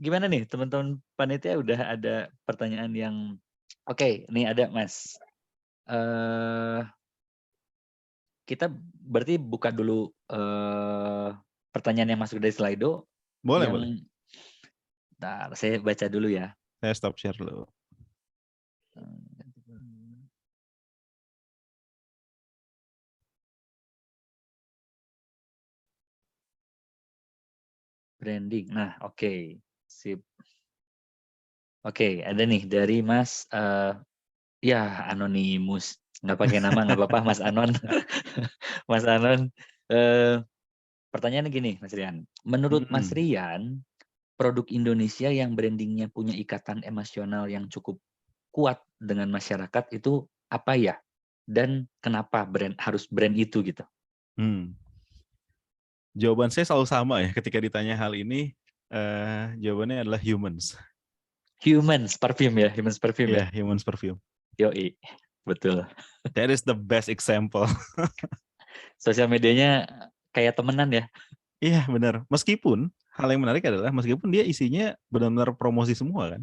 Gimana nih teman-teman panitia, udah ada pertanyaan yang oke, nih ada Mas. Kita berarti buka dulu pertanyaan yang masuk dari Slido. Boleh. Nah, saya baca dulu ya. Saya stop share dulu. Branding. Nah, oke. Sip. Oke, ada nih dari Mas ya anonimus. Nggak pakai nama nggak apa-apa Mas Anon. Mas Anon. Pertanyaannya gini, Mas Rian. Menurut Mas Hmm. Rian, produk Indonesia yang brandingnya punya ikatan emosional yang cukup kuat dengan masyarakat itu apa ya? Dan kenapa harus brand itu gitu? Hmm. Jawaban saya selalu sama ya ketika ditanya hal ini. Jawabannya adalah humans. Humans perfume ya, humans perfume ya. Ya, humans perfume. Yoi, betul. That is the best example. Sosial medianya kayak temenan ya. Iya, benar. Meskipun hal yang menarik adalah meskipun dia isinya benar-benar promosi semua kan.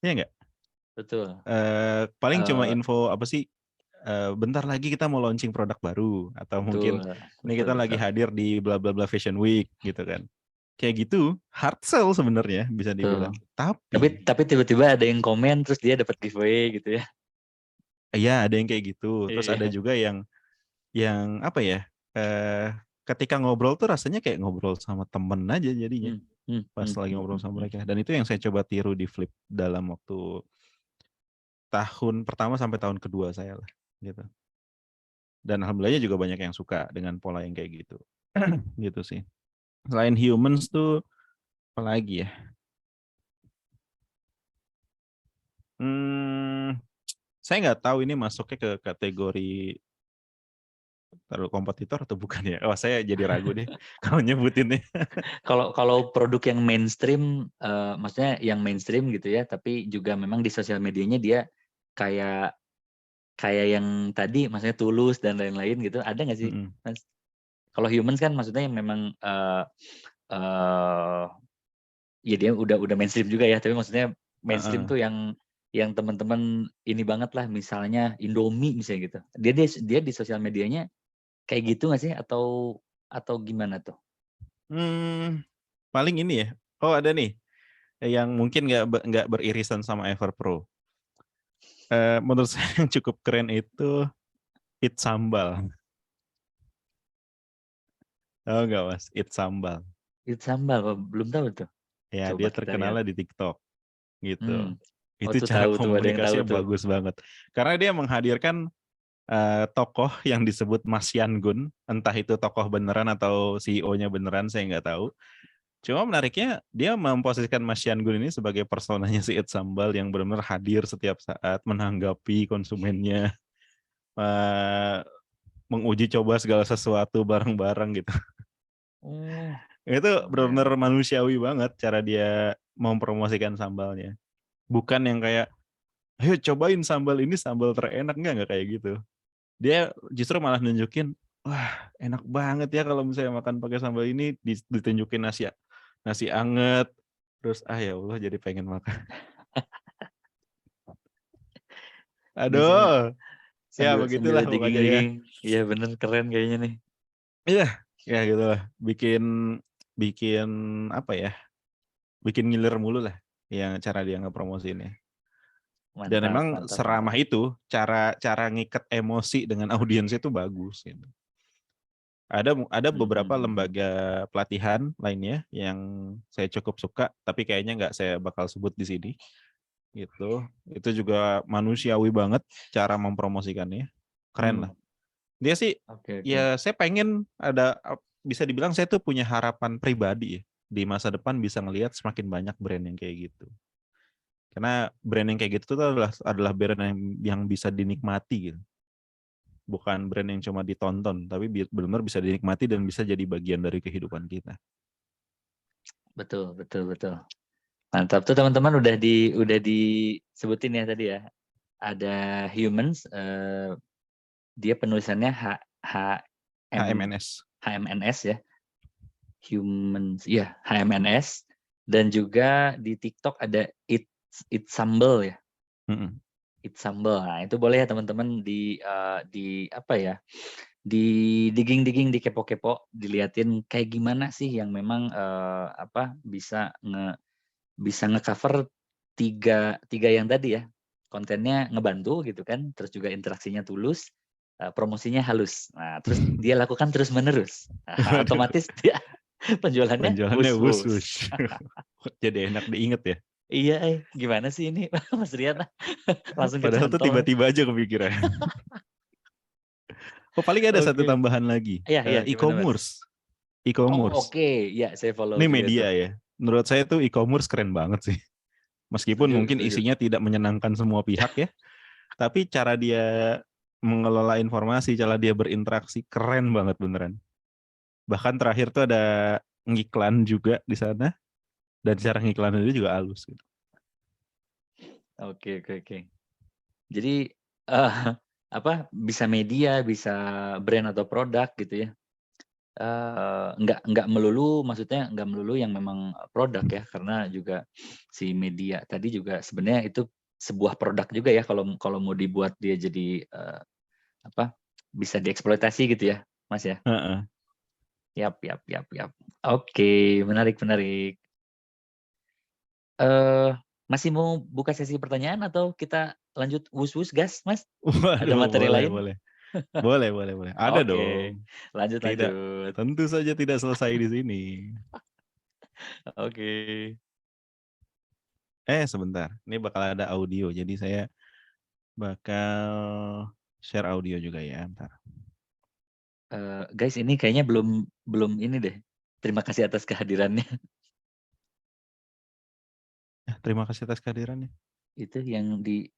Iya nggak? Betul. Paling cuma Eh, info apa sih? Bentar lagi kita mau launching produk baru atau mungkin betul, ini betul, kita lagi betul. hadir di bla bla bla Fashion Week gitu kan. Kayak gitu, hard sell sebenarnya bisa Betul. dibilang. Tapi Tapi tiba-tiba ada yang komen terus dia dapat giveaway gitu ya. iya ada yang kayak gitu. Terus ada Iya. juga yang apa ya? Ketika ngobrol tuh rasanya kayak ngobrol sama temen aja jadinya. Hmm, hmm, Pas hmm, lagi hmm, ngobrol hmm, sama hmm. mereka. Dan itu yang saya coba tiru di Flip dalam waktu tahun pertama sampai tahun kedua saya lah gitu. Dan alhamdulillahnya juga banyak yang suka dengan pola yang kayak gitu. Gitu sih. Selain humans tuh apa lagi ya? Saya nggak tahu ini masuknya ke kategori terlalu kompetitor atau bukan ya. Oh, saya jadi ragu deh kalau nyebutinnya. Kalau produk yang mainstream, maksudnya yang mainstream gitu ya, tapi juga memang di sosial medianya dia kayak kayak yang tadi, maksudnya Tulus dan lain-lain gitu, ada nggak sih, Mm-mm. Mas? Kalau humans kan maksudnya yang memang eh ya dia udah mainstream juga ya, tapi maksudnya mainstream Uh-uh. tuh yang teman-teman ini banget lah, misalnya Indomie misalnya gitu. Dia di sosial medianya kayak gitu nggak sih atau gimana tuh? Paling ini ya. Oh ada nih yang mungkin nggak beririsan sama Everpro. Menurut saya yang cukup keren itu Eat Sambal. Tahu nggak Mas? Eat Sambal. Itu sambal, belum tahu tuh. Ya Coba dia kita lihat. terkenalnya di TikTok gitu. Oh Itu tuh cara tahu tuh, ada yang tahu komunikasinya tuh. bagus banget. Karena dia menghadirkan tokoh yang disebut Mas Yangun, entah itu tokoh beneran atau CEO-nya beneran, saya nggak tahu. Cuma menariknya dia memposisikan Mas Yangun ini sebagai personanya si Eat Sambal yang benar-benar hadir setiap saat, menanggapi konsumennya, menguji coba segala sesuatu bareng-bareng gitu. Oh, Itu keren. benar-benar manusiawi banget cara dia mempromosikan sambalnya. Bukan yang kayak, ayo cobain sambal ini sambal terenak, enggak kayak gitu. Dia justru malah nunjukin, wah enak banget ya kalau misalnya makan pakai sambal ini, ditunjukin nasi anget, terus ya Allah jadi pengen makan. Bisa Aduh, ya sambil begitulah pokoknya ya. digging-digging. Iya bener, keren kayaknya nih. Iya, ya gitu lah. Bikin bikin apa ya? Bikin ngiler mulu lah yang cara dia ngepromosiinnya. Dan Mantap, emang mantap, seramah mantap. itu cara ngikat emosi dengan audiens itu bagus gitu. Ada Hmm, hmm, beberapa hmm, hmm. lembaga pelatihan lainnya yang saya cukup suka, tapi kayaknya nggak saya bakal sebut di sini. Gitu. Itu juga manusiawi banget cara mempromosikannya. Keren lah. Hmm, Dia sih, oke, oke. ya saya pengen bisa dibilang saya tuh punya harapan pribadi ya. Di masa depan bisa ngelihat semakin banyak brand yang kayak gitu. Karena brand yang kayak gitu tuh adalah brand yang bisa dinikmati gitu. Bukan brand yang cuma ditonton, tapi benar-benar bisa dinikmati dan bisa jadi bagian dari kehidupan kita. Betul, betul, betul. Mantap tuh teman-teman, udah disebutin ya tadi ya. Ada humans, dia penulisannya HMNS. HMNS ya. Humans, ya HMNS. Dan juga di TikTok ada Eat Sambal ya. Mm-mm. Eat Sambal. Nah, itu boleh ya teman-teman di apa ya? Di digging-digging, di kepo-kepo, diliatin kayak gimana sih yang memang bisa nge-cover tiga yang tadi ya. Kontennya ngebantu gitu kan, terus juga interaksinya tulus, promosinya halus. Nah, terus dia lakukan terus-menerus. Nah, Waduh. otomatis dia Penjualannya Penjualannya wus-wus. wus-wus. Jadi enak diinget ya. Iya, gimana sih ini Mas Rian? Langsung Padahal tuh kecantol. tiba-tiba aja kepikiran. Oh, paling ada satu Oke. tambahan lagi. Iya, gimana Mas? E-commerce. Oh, E-commerce. oke. Ya, saya follow Ini juga media tuh. ya. Menurut saya tuh e-commerce keren banget sih. Meskipun mungkin Setuju. isinya tidak menyenangkan semua pihak ya. Tapi cara dia mengelola informasi, cara dia berinteraksi keren banget beneran. Bahkan terakhir tuh ada ngiklan juga di sana. Dan cara ngiklan itu juga halus gitu. Oke. Jadi bisa media, bisa brand atau produk gitu ya. Nggak melulu, maksudnya nggak melulu yang memang produk ya, karena juga si media tadi juga sebenarnya itu sebuah produk juga ya, kalau mau dibuat dia jadi bisa dieksploitasi gitu ya, Mas ya. Heeh. Yap. Oke, menarik. Masih mau buka sesi pertanyaan atau kita lanjut wus-wus gas, Mas? Ada Waduh, materi lain? boleh. Ada Oke, dong. lanjut. Tentu saja tidak selesai di sini. Oke. Sebentar. Ini bakal ada audio. Jadi saya bakal share audio juga ya. Bentar. Guys, ini kayaknya belum ini deh. Terima kasih atas kehadirannya. Terima kasih atas kehadirannya. Itu yang di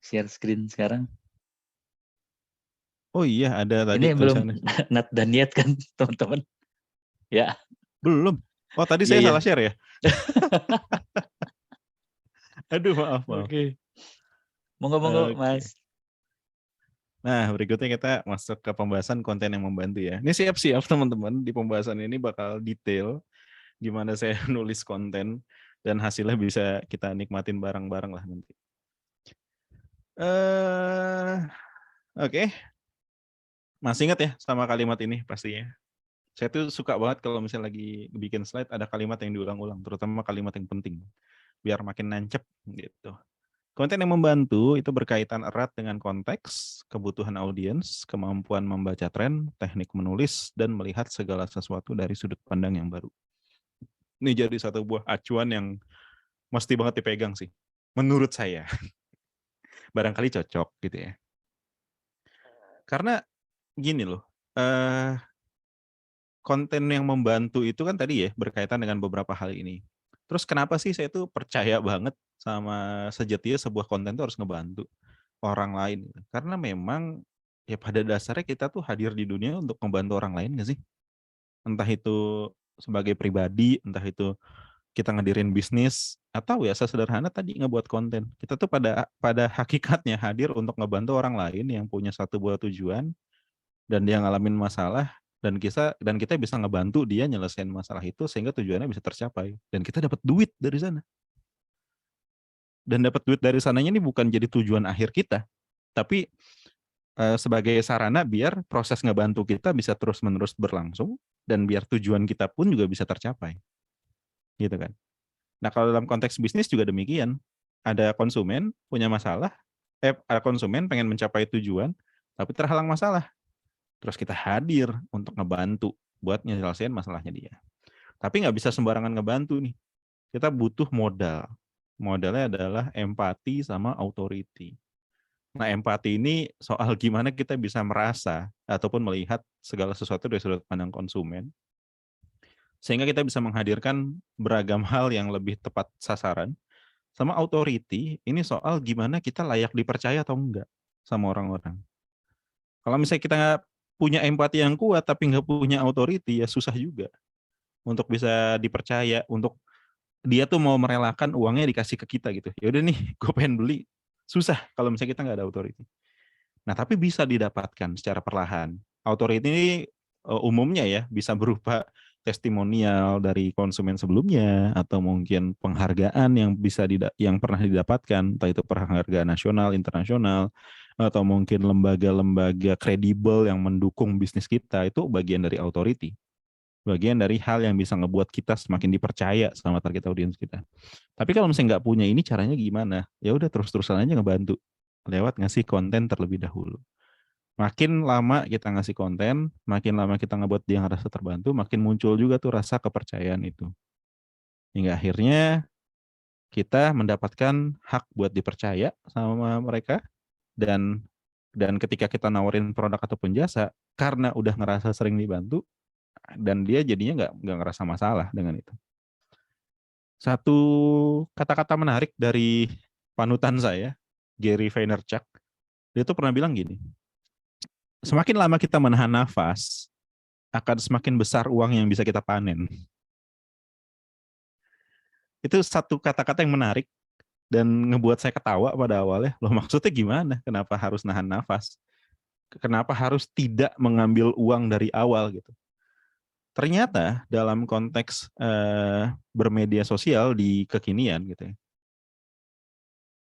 share screen sekarang. Oh iya, ada tadi Ini belum tulisannya. Nat dan Niat kan, teman-teman? Ya. Belum. Oh, tadi Iya, saya iya. salah share ya? Aduh, maaf. Oke. Monggo, Oke. Mas. Nah, berikutnya kita masuk ke pembahasan konten yang membantu ya. Ini siap-siap teman-teman, di pembahasan ini bakal detail gimana saya nulis konten dan hasilnya bisa kita nikmatin bareng-bareng lah nanti. Oke. Masih ingat ya sama kalimat ini pastinya. Saya tuh suka banget kalau misalnya lagi bikin slide ada kalimat yang diulang-ulang, terutama kalimat yang penting, biar makin nancep gitu. Konten yang membantu itu berkaitan erat dengan konteks, kebutuhan audiens, kemampuan membaca tren, teknik menulis, dan melihat segala sesuatu dari sudut pandang yang baru. Ini jadi satu buah acuan yang mesti banget dipegang sih, menurut saya. Barangkali cocok gitu ya. Karena gini loh, konten yang membantu itu kan tadi ya berkaitan dengan beberapa hal ini. Terus kenapa sih saya tuh percaya banget sama sejatinya sebuah konten itu harus ngebantu orang lain? Karena memang ya pada dasarnya kita tuh hadir di dunia untuk membantu orang lain nggak sih? Entah itu sebagai pribadi, entah itu kita ngedirin bisnis, atau ya sesederhana tadi ngebuat konten. Kita tuh pada hakikatnya hadir untuk ngebantu orang lain yang punya satu buah tujuan dan dia ngalamin masalah dan kita bisa ngebantu dia nyelesain masalah itu sehingga tujuannya bisa tercapai dan kita dapat duit dari sana. Dan dapat duit dari sananya ini bukan jadi tujuan akhir kita, tapi sebagai sarana biar proses ngebantu kita bisa terus-menerus berlangsung dan biar tujuan kita pun juga bisa tercapai. Gitu kan. Nah, kalau dalam konteks bisnis juga demikian. Ada konsumen punya masalah, ada konsumen pengen mencapai tujuan tapi terhalang masalah. Terus kita hadir untuk ngebantu buat nyelesain masalahnya dia. Tapi nggak bisa sembarangan ngebantu nih. Kita butuh modal. Modalnya adalah empati sama authority. Nah, empati ini soal gimana kita bisa merasa ataupun melihat segala sesuatu dari sudut pandang konsumen. Sehingga kita bisa menghadirkan beragam hal yang lebih tepat sasaran. Sama authority, ini soal gimana kita layak dipercaya atau enggak sama orang-orang. Kalau misalnya kita nggak punya empati yang kuat tapi nggak punya authority, ya susah juga untuk bisa dipercaya, untuk dia tuh mau merelakan uangnya dikasih ke kita gitu. Ya udah nih, gue pengen beli. Susah kalau misalnya kita nggak ada authority. Nah, tapi bisa didapatkan secara perlahan. Authority ini umumnya ya bisa berupa testimonial dari konsumen sebelumnya atau mungkin penghargaan yang pernah didapatkan, entah itu penghargaan nasional, internasional, atau mungkin lembaga-lembaga kredibel yang mendukung bisnis kita, itu bagian dari authority. Bagian dari hal yang bisa ngebuat kita semakin dipercaya sama target audiens kita. Tapi kalau misalnya nggak punya ini, caranya gimana? Ya udah terus-terusan aja ngebantu lewat ngasih konten terlebih dahulu. Makin lama kita ngasih konten, makin lama kita ngebuat dia ngerasa terbantu, makin muncul juga tuh rasa kepercayaan itu. Hingga akhirnya kita mendapatkan hak buat dipercaya sama mereka, dan ketika kita nawarin produk ataupun jasa, karena udah ngerasa sering dibantu, dan dia jadinya nggak ngerasa masalah dengan itu. Satu kata-kata menarik dari panutan saya, Gary Vaynerchuk, dia tuh pernah bilang gini, semakin lama kita menahan nafas, akan semakin besar uang yang bisa kita panen. Itu satu kata-kata yang menarik dan ngebuat saya ketawa pada awalnya. Loh, maksudnya gimana? Kenapa harus nahan nafas? Kenapa harus tidak mengambil uang dari awal gitu? Ternyata dalam konteks bermedia sosial di kekinian gitu ya,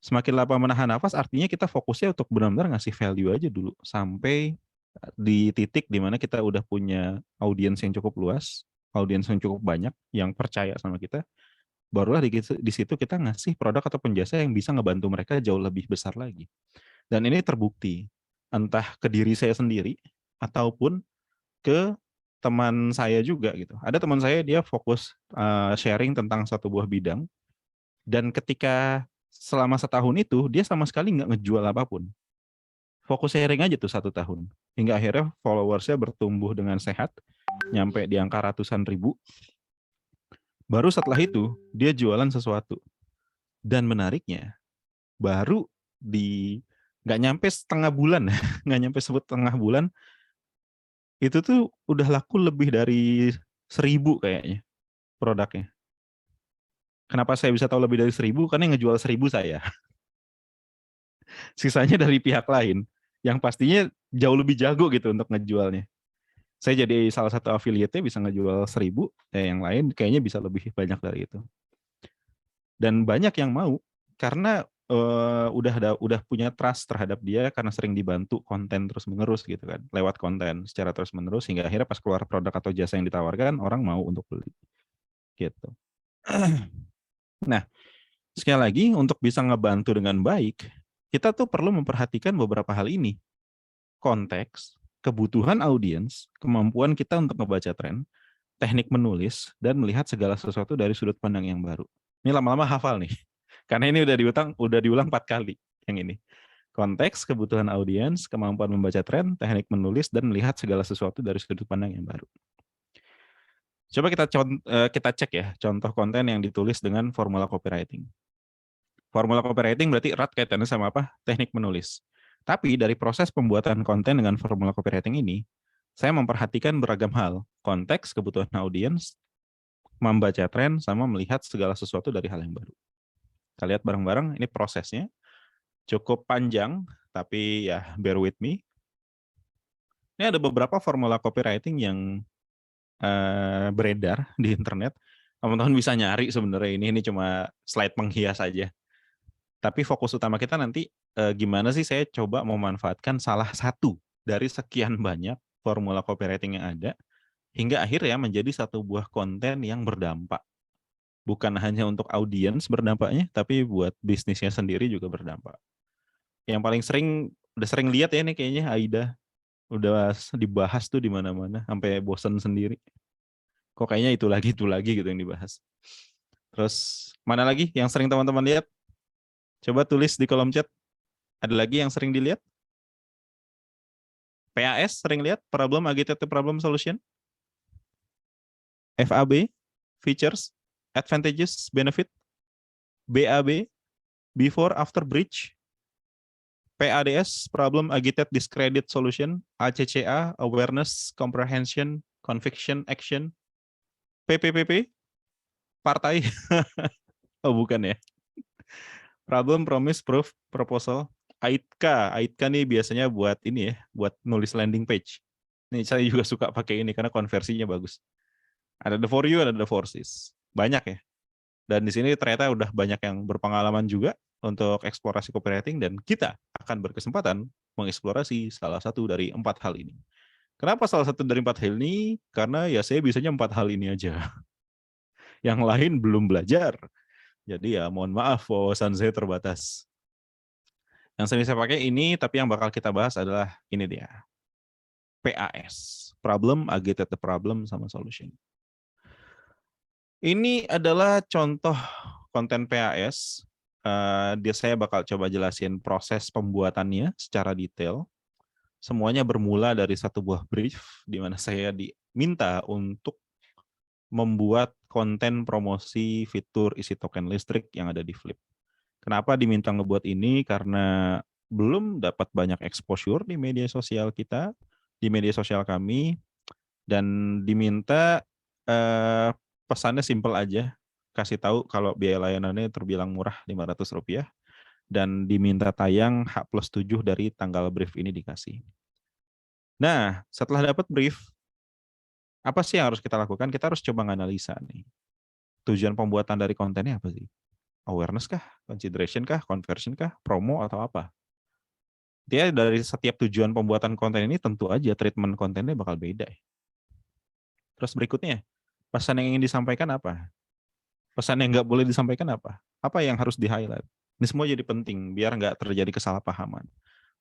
semakin lama menahan nafas artinya kita fokusnya untuk benar-benar ngasih value aja dulu sampai di titik dimana kita udah punya audiens yang cukup luas, audiens yang cukup banyak yang percaya sama kita, barulah di situ kita ngasih produk ataupun jasa yang bisa ngebantu mereka jauh lebih besar lagi. Dan ini terbukti entah ke diri saya sendiri ataupun ke teman saya juga gitu. Ada teman saya, dia fokus sharing tentang satu buah bidang, dan ketika selama setahun itu dia sama sekali nggak ngejual apapun. Fokus sharing aja tuh 1 tahun. Hingga akhirnya followersnya bertumbuh dengan sehat, nyampe di angka ratusan ribu. Baru setelah itu dia jualan sesuatu. Dan menariknya, baru di nggak nyampe setengah bulan, nggak nyampe setengah bulan, itu tuh udah laku lebih dari 1.000 kayaknya produknya. Kenapa saya bisa tahu lebih dari 1.000? Karena yang ngejual 1.000 saya. Sisanya dari pihak lain, yang pastinya jauh lebih jago gitu untuk ngejualnya. Saya jadi salah satu affiliate-nya bisa ngejual 1.000, yang lain kayaknya bisa lebih banyak dari itu. Dan banyak yang mau, karena udah punya trust terhadap dia karena sering dibantu konten terus-menerus gitu kan, lewat konten secara terus-menerus, hingga akhirnya pas keluar produk atau jasa yang ditawarkan, orang mau untuk beli. Gitu. Nah, sekali lagi, untuk bisa ngebantu dengan baik, kita tuh perlu memperhatikan beberapa hal ini. Konteks, kebutuhan audiens, kemampuan kita untuk membaca tren, teknik menulis, dan melihat segala sesuatu dari sudut pandang yang baru. Ini lama-lama hafal nih. Karena ini udah diulang 4 kali yang ini. Konteks, kebutuhan audiens, kemampuan membaca tren, teknik menulis, dan melihat segala sesuatu dari sudut pandang yang baru. Coba kita cek ya contoh konten yang ditulis dengan formula copywriting. Formula copywriting berarti erat kaitannya sama apa? Teknik menulis. Tapi dari proses pembuatan konten dengan formula copywriting ini, saya memperhatikan beragam hal. Konteks, kebutuhan audiens, membaca tren, sama melihat segala sesuatu dari hal yang baru. Kita lihat bareng-bareng, ini prosesnya. Cukup panjang, tapi ya bear with me. Ini ada beberapa formula copywriting yang beredar di internet. Teman-teman bisa nyari sebenarnya ini cuma slide penghias aja. Tapi fokus utama kita nanti gimana sih saya coba memanfaatkan salah satu dari sekian banyak formula copywriting yang ada, hingga akhirnya menjadi satu buah konten yang berdampak. Bukan hanya untuk audiens berdampaknya, tapi buat bisnisnya sendiri juga berdampak. Yang paling udah sering lihat ya nih kayaknya Aida, udah dibahas tuh di mana-mana, sampai bosan sendiri. Kok kayaknya itu lagi gitu yang dibahas. Terus mana lagi yang sering teman-teman lihat? Coba tulis di kolom chat. Ada lagi yang sering dilihat? PAS sering lihat? Problem Agitated Problem Solution? FAB? Features? Advantages? Benefit? BAB? Before After Breach? PADS? Problem Agitated Discredit Solution? ACCA? Awareness, Comprehension, Conviction, Action? PPPP? Partai? Oh bukan ya. Problem, Promise, Proof, Proposal. AITKA nih biasanya buat ini ya, buat nulis landing page. Ini saya juga suka pakai ini karena konversinya bagus. Ada the for you, ada the forces. Banyak ya. Dan di sini ternyata udah banyak yang berpengalaman juga untuk eksplorasi copywriting, dan kita akan berkesempatan mengeksplorasi salah satu dari 4 hal ini. Kenapa salah satu dari 4 hal ini? Karena ya saya bisanya 4 hal ini aja. Yang lain belum belajar. Jadi ya mohon maaf, wawasan saya terbatas. Yang sering saya pakai ini, tapi yang bakal kita bahas adalah ini dia. PAS. Problem, agitated problem, sama solution. Ini adalah contoh konten PAS. Saya bakal coba jelasin proses pembuatannya secara detail. Semuanya bermula dari satu buah brief, di mana saya diminta untuk membuat konten promosi fitur isi token listrik yang ada di Flip. Kenapa diminta ngebuat ini? Karena belum dapat banyak exposure di media sosial kita, di media sosial kami, dan diminta pesannya simple aja, kasih tahu kalau biaya layanannya terbilang murah Rp500, dan diminta tayang H+7 dari tanggal brief ini dikasih. Nah, setelah dapat brief, apa sih yang harus kita lakukan? Kita harus coba nganalisa nih. Tujuan pembuatan dari kontennya apa sih? Awareness kah? Consideration kah? Conversion kah? Promo atau apa? Dia dari setiap tujuan pembuatan konten ini tentu aja treatment kontennya bakal beda. Terus berikutnya, pesan yang ingin disampaikan apa? Pesan yang nggak boleh disampaikan apa? Apa yang harus di-highlight? Ini semua jadi penting biar nggak terjadi kesalahpahaman.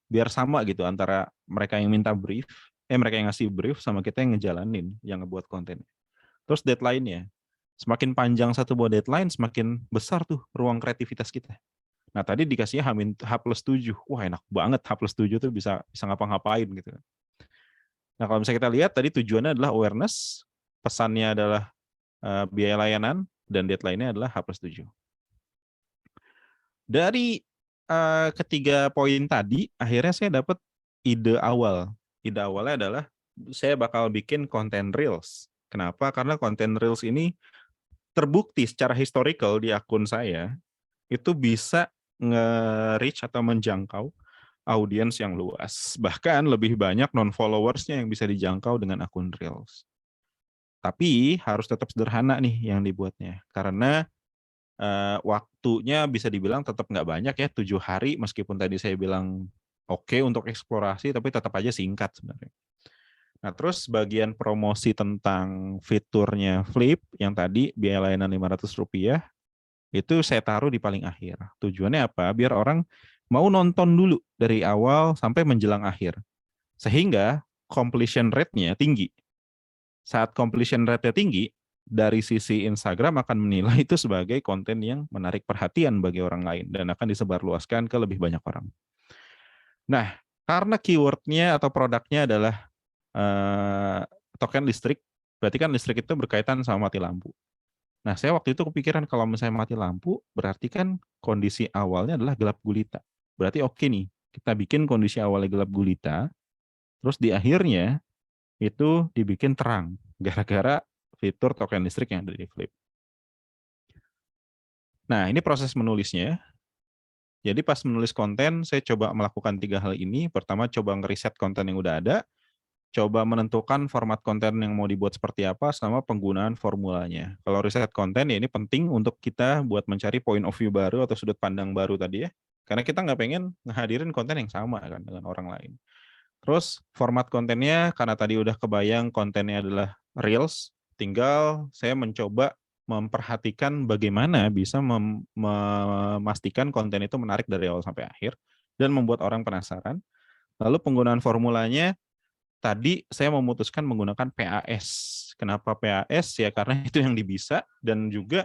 Biar sama gitu antara mereka yang minta brief, mereka yang ngasih brief sama kita yang ngejalanin, yang ngebuat konten. Terus deadline-nya. Semakin panjang satu buah deadline, semakin besar tuh ruang kreativitas kita. Nah, tadi dikasihnya H+7. Wah, enak banget H+7 tuh bisa ngapa-ngapain gitu. Nah, kalau misalnya kita lihat tadi tujuannya adalah awareness, pesannya adalah biaya layanan, dan deadline-nya adalah H+7. Dari ketiga poin tadi, akhirnya saya dapat ide awal. Ide awalnya adalah saya bakal bikin konten Reels. Kenapa? Karena konten Reels ini terbukti secara historical di akun saya, itu bisa nge-reach atau menjangkau audiens yang luas. Bahkan lebih banyak non-followersnya yang bisa dijangkau dengan akun Reels. Tapi harus tetap sederhana nih yang dibuatnya. Karena waktunya bisa dibilang tetap nggak banyak ya, 7 hari, meskipun tadi saya bilang oke untuk eksplorasi, tapi tetap aja singkat sebenarnya. Nah, terus bagian promosi tentang fiturnya Flip, yang tadi biaya layanan Rp500, itu saya taruh di paling akhir. Tujuannya apa? Biar orang mau nonton dulu dari awal sampai menjelang akhir. Sehingga completion rate-nya tinggi. Saat completion rate-nya tinggi, dari sisi Instagram akan menilai itu sebagai konten yang menarik perhatian bagi orang lain dan akan disebarluaskan ke lebih banyak orang. Nah, karena keyword-nya atau produknya adalah token listrik, berarti kan listrik itu berkaitan sama mati lampu. Nah, saya waktu itu kepikiran kalau misalnya mati lampu, berarti kan kondisi awalnya adalah gelap gulita. Berarti oke nih, kita bikin kondisi awalnya gelap gulita, terus di akhirnya itu dibikin terang, gara-gara fitur token listrik yang ada di Flip. Nah, ini proses menulisnya. Jadi pas menulis konten, saya coba melakukan 3 hal ini. Pertama, coba ngeriset konten yang udah ada, coba menentukan format konten yang mau dibuat seperti apa, sama penggunaan formulanya. Kalau riset konten, ya ini penting untuk kita buat mencari point of view baru atau sudut pandang baru tadi ya. Karena kita nggak pengen ngehadirin konten yang sama kan dengan orang lain. Terus format kontennya, karena tadi udah kebayang kontennya adalah Reels, tinggal saya mencoba memperhatikan bagaimana bisa memastikan konten itu menarik dari awal sampai akhir dan membuat orang penasaran. Lalu penggunaan formulanya, tadi saya memutuskan menggunakan PAS. Kenapa PAS? Ya karena itu yang bisa, dan juga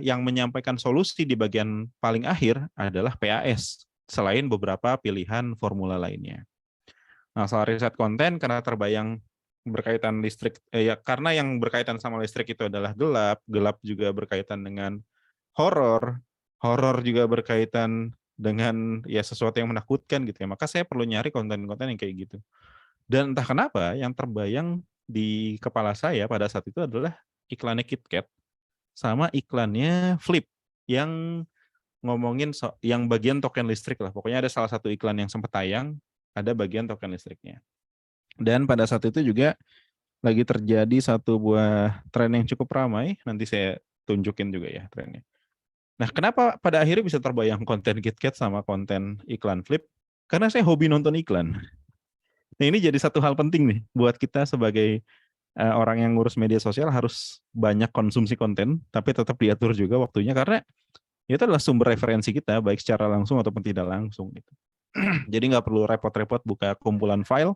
yang menyampaikan solusi di bagian paling akhir adalah PAS, selain beberapa pilihan formula lainnya. Nah, soal riset konten, karena terbayang berkaitan listrik, karena yang berkaitan sama listrik itu adalah gelap, gelap juga berkaitan dengan horor, horor juga berkaitan dengan ya sesuatu yang menakutkan gitu ya. Maka saya perlu nyari konten-konten yang kayak gitu. Dan entah kenapa yang terbayang di kepala saya pada saat itu adalah iklannya KitKat sama iklannya Flip yang ngomongin yang bagian token listrik lah. Pokoknya ada salah satu iklan yang sempat tayang, ada bagian token listriknya. Dan pada saat itu juga lagi terjadi satu buah tren yang cukup ramai, nanti saya tunjukin juga ya trennya. Nah, kenapa pada akhirnya bisa terbayang konten KitKat sama konten iklan Flip? Karena saya hobi nonton iklan. Nah, ini jadi satu hal penting nih buat kita sebagai orang yang ngurus media sosial, harus banyak konsumsi konten, tapi tetap diatur juga waktunya, karena Itu adalah sumber referensi kita, baik secara langsung ataupun tidak langsung. Gitu. Jadi nggak perlu repot-repot buka kumpulan file,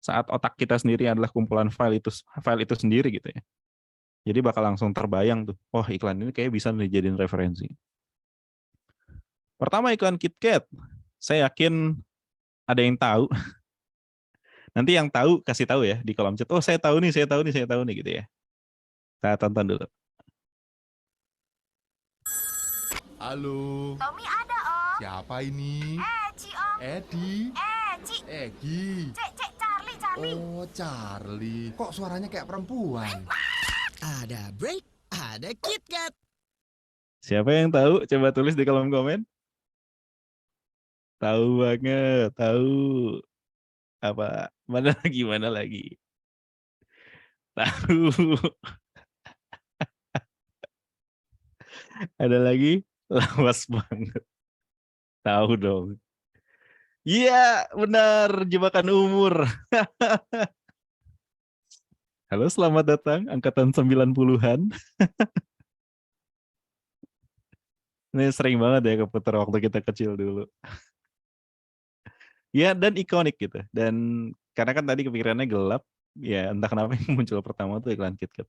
saat otak kita sendiri adalah kumpulan file itu sendiri gitu ya. Jadi bakal langsung terbayang tuh, oh iklan ini kayak bisa dijadiin referensi. Pertama iklan KitKat, saya yakin ada yang tahu. Nanti yang tahu kasih tahu ya di kolom chat. Oh saya tahu nih gitu ya. Kita tonton dulu. Halo. Tommy ada, Om. Siapa ini? Ci, Om. Edi. Ci. Egi. Cek, Charlie. Oh, Charlie. Kok suaranya kayak perempuan? Ada break, ada KitKat. Siapa yang tahu? Coba tulis di kolom komen. Tahu banget, tahu. Apa? Mana lagi? Tahu. Ada lagi? Lawas banget. Tahu dong. Iya, benar. Jebakan umur. Halo, selamat datang. Angkatan 90-an. Ini sering banget ya keputar waktu kita kecil dulu. Ya, dan ikonik gitu. Dan karena kan tadi kepikirannya gelap, ya entah kenapa yang muncul pertama tuh iklan KitKat.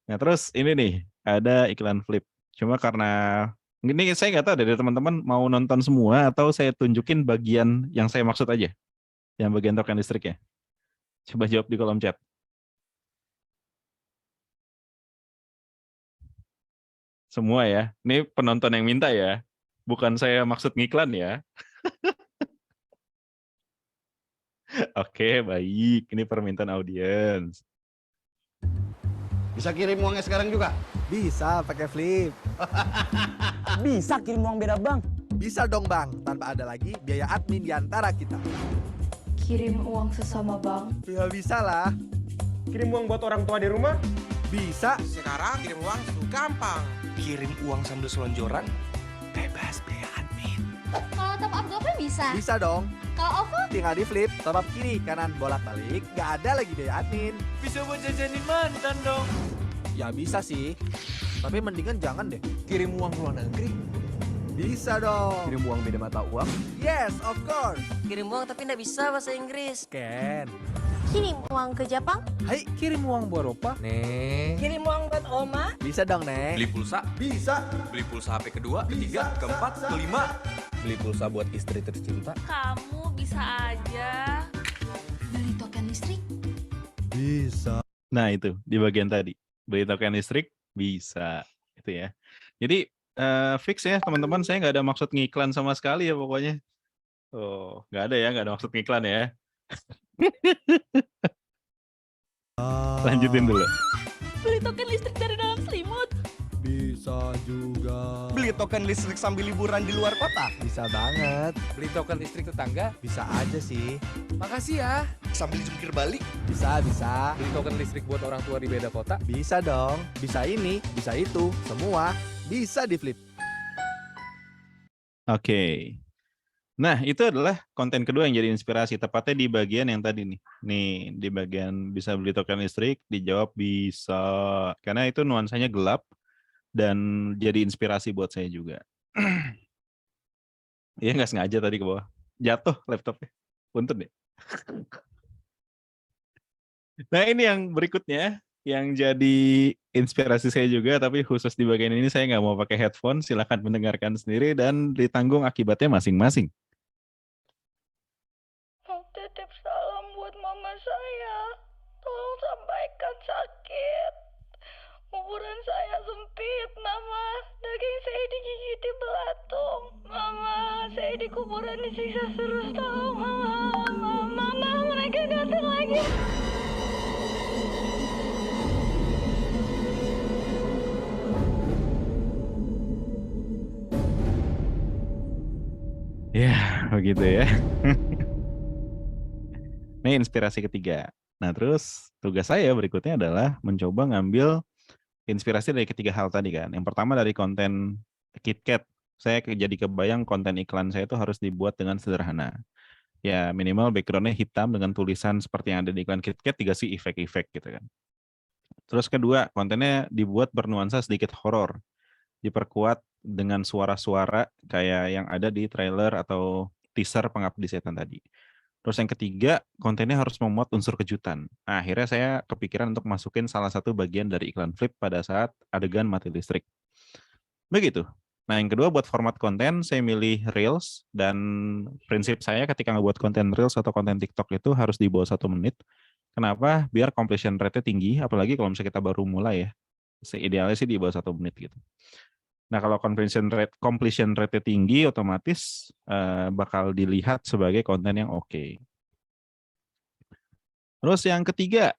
Nah terus ini nih, ada iklan Flip. Cuma karena, ini saya nggak tahu dari teman-teman mau nonton semua atau saya tunjukin bagian yang saya maksud aja. Yang bagian token listriknya. Coba jawab di kolom chat. Semua ya. Ini penonton yang minta ya. Bukan saya maksud ngiklan ya. Oke, baik. Ini permintaan audiens. Bisa kirim uangnya sekarang juga? Bisa pakai Flip. Bisa kirim uang beda bank? Bisa dong bang, tanpa ada lagi biaya admin di antara kita. Kirim uang sesama bank? Ya bisa lah. Kirim uang buat orang tua di rumah? Bisa. Sekarang kirim uang gampang. Kirim uang sambil selonjoran? Bebas biaya admin. Kalau top up GoPay bisa? Bisa dong. Kalau OVO? Tinggal di Flip, top up kiri, kanan, bolak-balik, gak ada lagi biaya admin. Bisa buat jajanin mantan dong. Ya bisa sih, tapi mendingan jangan deh. Kirim uang ke luar negeri? Bisa dong. Kirim uang beda mata uang? Yes, of course. Kirim uang tapi nggak bisa bahasa Inggris. Ken. Kirim uang ke Jepang? Hai, Kirim uang buat opa? Nih. Kirim uang buat oma? bisa dong, Neng. Beli pulsa? Bisa. Beli pulsa HP kedua, ketiga, keempat, kelima. Beli pulsa buat istri tercinta? Kamu bisa aja. Beli token listrik? Bisa. Nah itu, di bagian tadi. Beli token listrik, bisa. Itu ya. Jadi, fix ya teman-teman. Saya nggak ada maksud ngiklan sama sekali ya pokoknya. Oh, nggak ada ya, nggak ada maksud ngiklan ya. Lanjutin dulu. Beli token listrik dari dalam selimut? Bisa juga. Beli token listrik sambil liburan di luar kota? Bisa banget. Beli token listrik tetangga? Bisa aja sih. Makasih ya. Sambil jungkir balik? Bisa. Beli token listrik buat orang tua di beda kota? Bisa dong. Bisa ini, bisa itu. Semua bisa di Flip. Oke. Nah, itu adalah konten kedua yang jadi inspirasi. Tepatnya di bagian yang tadi nih. Nih, di bagian bisa beli token listrik, dijawab bisa. Karena itu nuansanya gelap dan jadi inspirasi buat saya juga. Iya, nggak sengaja tadi ke bawah. Jatuh laptopnya. Punten deh. Nah, ini yang berikutnya. Yang jadi inspirasi saya juga, tapi khusus di bagian ini saya nggak mau pakai headphone. Silakan mendengarkan sendiri dan ditanggung akibatnya masing-masing. Titip salam buat mama saya. Tolong sampaikan sakit. Kuburan saya sempit, Mama. Daging saya digigiti belatung. Mama, saya di kuburan disiksa terus. Tolong, Mama. Mama, mereka datang lagi. Ya, begitu ya. Ini inspirasi ketiga. Nah, terus tugas saya berikutnya adalah mencoba ngambil inspirasi dari ketiga hal tadi kan. Yang pertama dari konten KitKat. Saya jadi kebayang konten iklan saya itu harus dibuat dengan sederhana. Ya, minimal background-nya hitam dengan tulisan seperti yang ada di iklan KitKat, dikasih efek-efek gitu kan. Terus kedua, kontennya dibuat bernuansa sedikit horor. Diperkuat dengan suara-suara kayak yang ada di trailer atau teaser Pengabdi Setan tadi. Terus yang ketiga, kontennya harus memuat unsur kejutan. Nah, akhirnya saya kepikiran untuk masukin salah satu bagian dari iklan Flip pada saat adegan mati listrik. Begitu. Nah, yang kedua buat format konten, saya milih Reels, dan prinsip saya ketika ngebuat konten Reels atau konten TikTok itu harus di bawah 1 menit. Kenapa? Biar completion rate-nya tinggi, apalagi kalau misalnya kita baru mulai ya. Idealnya sih di bawah 1 menit gitu. Nah, kalau completion rate-nya tinggi, otomatis bakal dilihat sebagai konten yang oke. Terus yang ketiga,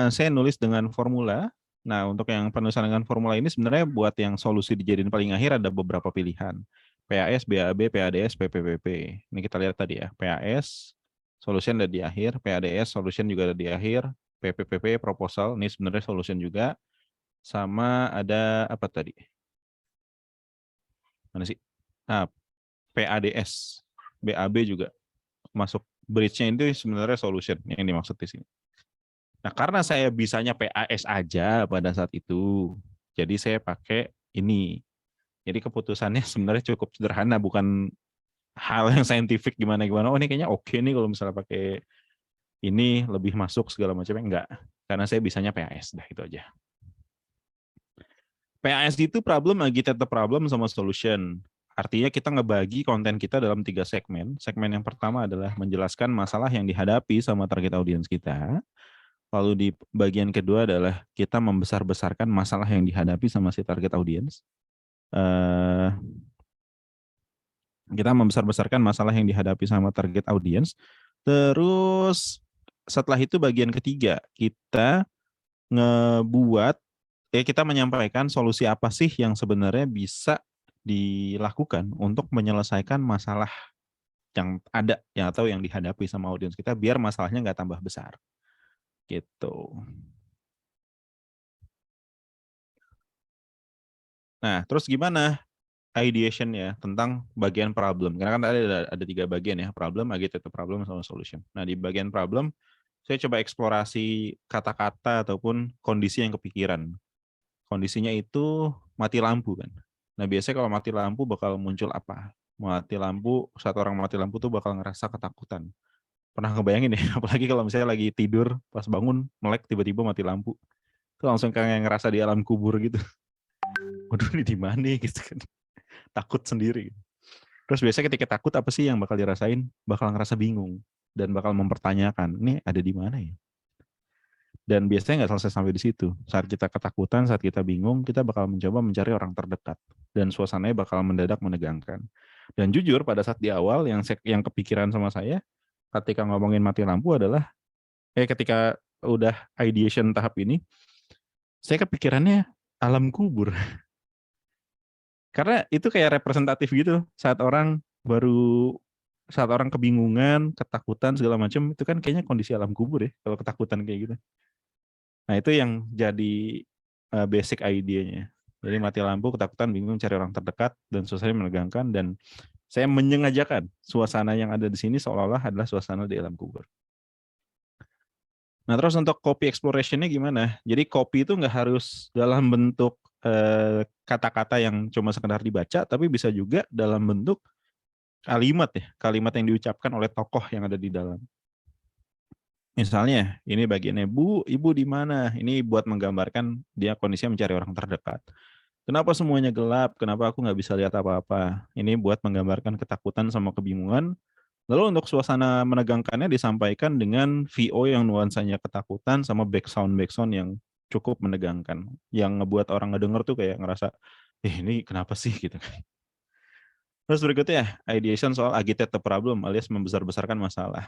saya nulis dengan formula. Nah, untuk yang penulisan dengan formula ini sebenarnya buat yang solusi dijadiin paling akhir ada beberapa pilihan. PAS, BAB, PADS, PPPP. Ini kita lihat tadi ya. PAS, solution ada di akhir. PADS, solution juga ada di akhir. PPPP, proposal, ini sebenarnya solution juga. Sama ada apa tadi? Mana sih? Nah, PADS, BAB juga masuk. Bridge-nya itu sebenarnya solution yang dimaksud di sini. Nah, karena saya bisanya PAS aja pada saat itu, jadi saya pakai ini. Jadi keputusannya sebenarnya cukup sederhana, bukan hal yang saintifik gimana-gimana. Oh, ini kayaknya oke nih kalau misalnya pakai ini lebih masuk segala macamnya. Enggak, karena saya bisanya PAS. Dah, itu aja. PAS itu problem, agitate problem, sama solution. Artinya kita ngebagi konten kita dalam 3 segmen. Segmen yang pertama adalah menjelaskan masalah yang dihadapi sama target audiens kita. Lalu di bagian kedua adalah kita membesar-besarkan masalah yang dihadapi sama si target audiens. Kita membesar-besarkan masalah yang dihadapi sama target audiens. Terus setelah itu bagian ketiga, kita kita menyampaikan solusi apa sih yang sebenarnya bisa dilakukan untuk menyelesaikan masalah yang ada atau yang dihadapi sama audiens kita biar masalahnya nggak tambah besar. Gitu. Nah, terus gimana ideation ya tentang bagian problem? Karena kan tadi ada 3 bagian ya, problem, agitate problem, sama solution. Nah, di bagian problem, saya coba eksplorasi kata-kata ataupun kondisi yang kepikiran. Kondisinya itu mati lampu kan. Nah, biasanya kalau mati lampu bakal muncul apa? Saat orang mati lampu tuh bakal ngerasa ketakutan. Pernah ngebayangin ya, apalagi kalau misalnya lagi tidur, pas bangun, melek, tiba-tiba mati lampu. Itu langsung kayak ngerasa di alam kubur gitu. Waduh, ini di mana gitu kan. Takut sendiri. Terus biasanya ketika takut, apa sih yang bakal dirasain? Bakal ngerasa bingung. Dan bakal mempertanyakan, ini ada di mana ya? Dan biasanya nggak selesai sampai di situ. Saat kita ketakutan, saat kita bingung, kita bakal mencoba mencari orang terdekat. Dan suasananya bakal mendadak menegangkan. Dan jujur, pada saat di awal, yang kepikiran sama saya, ketika ngomongin mati lampu adalah ketika udah ideation tahap ini, saya kepikirannya alam kubur. Karena itu kayak representatif gitu. Saat orang kebingungan, ketakutan segala macam, itu kan kayaknya kondisi alam kubur ya kalau ketakutan kayak gitu. Nah, itu yang jadi basic idenya. Jadi mati lampu, ketakutan, bingung, cari orang terdekat, dan suasananya menegangkan, dan saya menyengajakan suasana yang ada di sini seolah-olah adalah suasana di alam kubur. Nah, terus untuk copy exploration-nya gimana? Jadi copy itu nggak harus dalam bentuk kata-kata yang cuma sekedar dibaca, tapi bisa juga dalam bentuk kalimat ya, kalimat yang diucapkan oleh tokoh yang ada di dalam. Misalnya, ini bagiannya, Bu, Ibu di mana? Ini buat menggambarkan dia kondisinya mencari orang terdekat. Kenapa semuanya gelap? Kenapa aku nggak bisa lihat apa-apa? Ini buat menggambarkan ketakutan sama kebingungan. Lalu untuk suasana menegangkannya disampaikan dengan VO yang nuansanya ketakutan sama backsound yang cukup menegangkan. Yang ngebuat orang ngedenger tuh kayak ngerasa, ini kenapa sih gitu. Terus berikutnya, ideation soal agitate the problem alias membesar-besarkan masalah.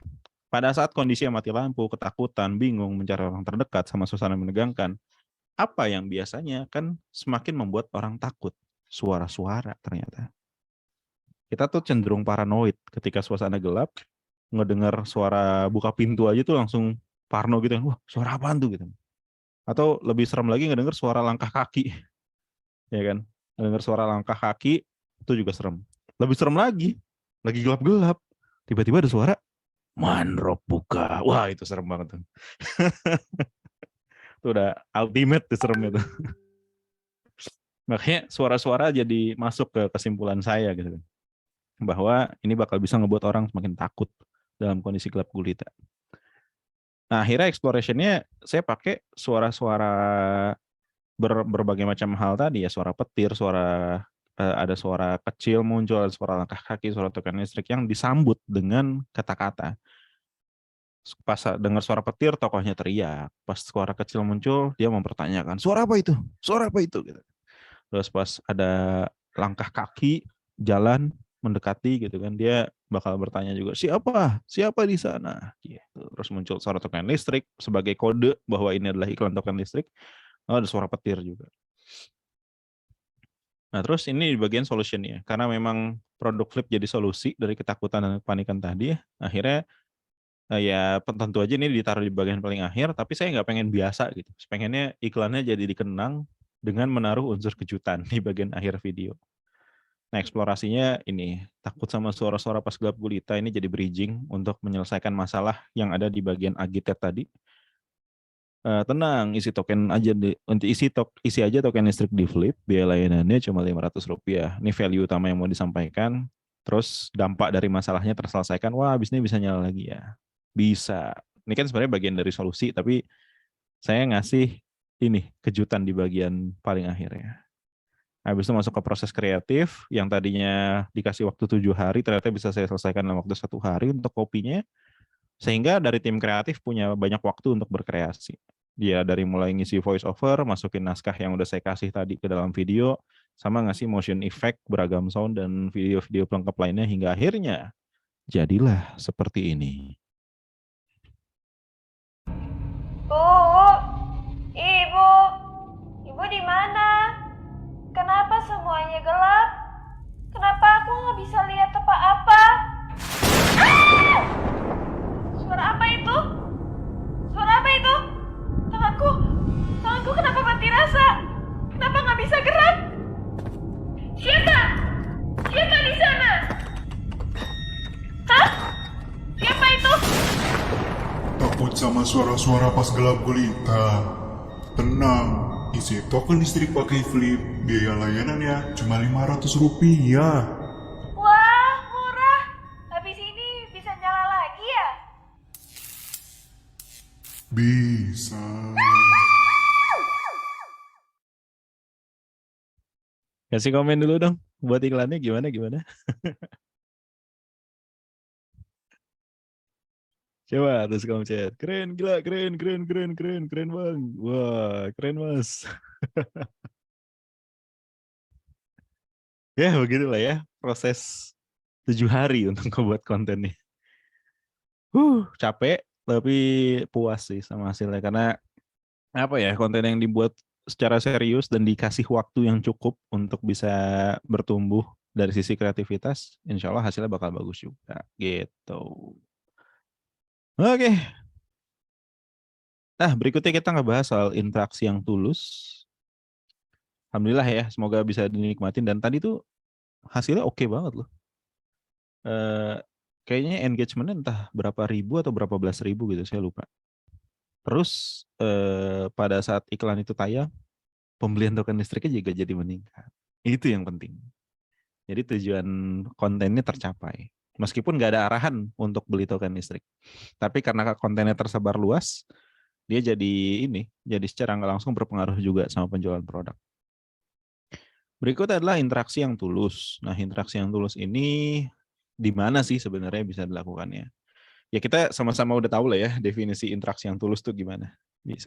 Pada saat kondisinya mati lampu, ketakutan, bingung, mencari orang terdekat sama suasana menegangkan, apa yang biasanya kan semakin membuat orang takut? Suara-suara ternyata. Kita tuh cenderung paranoid ketika suasana gelap, ngedengar suara buka pintu aja tuh langsung parno gitu. Wah, suara apaan tuh gitu. Atau lebih serem lagi ngedengar suara langkah kaki. Ya kan? Ngedengar suara langkah kaki itu juga serem. Lebih serem lagi gelap-gelap, tiba-tiba ada suara Manrop buka. Wah, itu serem banget tuh. Itu udah ultimate tuh seremnya tuh. Makanya suara-suara jadi masuk ke kesimpulan saya gitu, bahwa ini bakal bisa ngebuat orang semakin takut dalam kondisi gelap gulita. Nah, akhirnya exploration-nya saya pakai suara-suara berbagai macam hal tadi ya, suara petir, ada suara kecil muncul, ada suara langkah kaki, suara token listrik yang disambut dengan kata-kata. Pas dengar suara petir, tokohnya teriak. Pas suara kecil muncul, dia mempertanyakan, suara apa itu? Suara apa itu? Gitu. Terus pas ada langkah kaki jalan mendekati gitu kan, dia bakal bertanya juga, siapa di sana gitu. Terus muncul suara token listrik sebagai kode bahwa ini adalah iklan token listrik. Ada suara petir juga. Nah, terus ini di bagian solution-nya, karena memang produk Flip jadi solusi dari ketakutan dan kepanikan tadi ya, akhirnya ya tentu aja ini ditaruh di bagian paling akhir, tapi saya nggak pengen biasa gitu. Pengennya iklannya jadi dikenang dengan menaruh unsur kejutan di bagian akhir video. Nah, eksplorasinya ini, takut sama suara-suara pas gelap gulita ini jadi bridging untuk menyelesaikan masalah yang ada di bagian agitate tadi. Tenang, isi aja token listrik di Flip, biaya layanannya cuma Rp500. Ini value utama yang mau disampaikan. Terus dampak dari masalahnya terselesaikan, wah habis ini bisa nyala lagi ya. Bisa. Ini kan sebenarnya bagian dari solusi, tapi saya ngasih ini kejutan di bagian paling akhir ya. Habis itu masuk ke proses kreatif, yang tadinya dikasih waktu 7 hari, ternyata bisa saya selesaikan dalam waktu 1 hari untuk kopinya. Sehingga dari tim kreatif punya banyak waktu untuk berkreasi. Dia dari mulai ngisi voice over, masukin naskah yang udah saya kasih tadi ke dalam video, sama ngasih motion effect, beragam sound, dan video-video pelengkap lainnya, hingga akhirnya jadilah seperti ini. Ibu di mana? Kenapa semuanya gelap? Kenapa aku nggak bisa lihat apa-apa? Suara apa itu? Suara apa itu? Tanganku kenapa mati rasa? Kenapa nggak bisa gerak? Siapa di sana? Hah? Siapa itu? Takut sama suara-suara pas gelap gulita? Tenang, isi token listrik pakai Flip, biaya layanannya cuma Rp500. Wah, murah. Habis ini bisa nyala lagi ya? Bisa. Kasih komen dulu dong, buat iklannya gimana? Coba terus kamu chat, keren gila, keren bang, wah keren mas. Ya begitulah ya proses 7 hari untuk membuat kontennya. Capek tapi puas sih sama hasilnya, karena apa ya, konten yang dibuat secara serius dan dikasih waktu yang cukup untuk bisa bertumbuh dari sisi kreativitas, insya Allah hasilnya bakal bagus juga gitu. Oke. Nah, berikutnya kita ngebahas soal interaksi yang tulus. Alhamdulillah ya, semoga bisa dinikmatin, dan tadi tuh hasilnya oke banget loh. Kayaknya engagementnya entah berapa ribu atau berapa belas ribu gitu, saya lupa. Terus pada saat iklan itu tayang, pembelian token listriknya juga jadi meningkat. Itu yang penting. Jadi tujuan kontennya tercapai. Meskipun nggak ada arahan untuk beli token listrik. Tapi karena kontennya tersebar luas, dia jadi secara nggak langsung berpengaruh juga sama penjualan produk. Berikut adalah interaksi yang tulus. Nah, interaksi yang tulus ini di mana sih sebenarnya bisa dilakukannya? Ya kita sama-sama udah tahu lah ya definisi interaksi yang tulus itu gimana.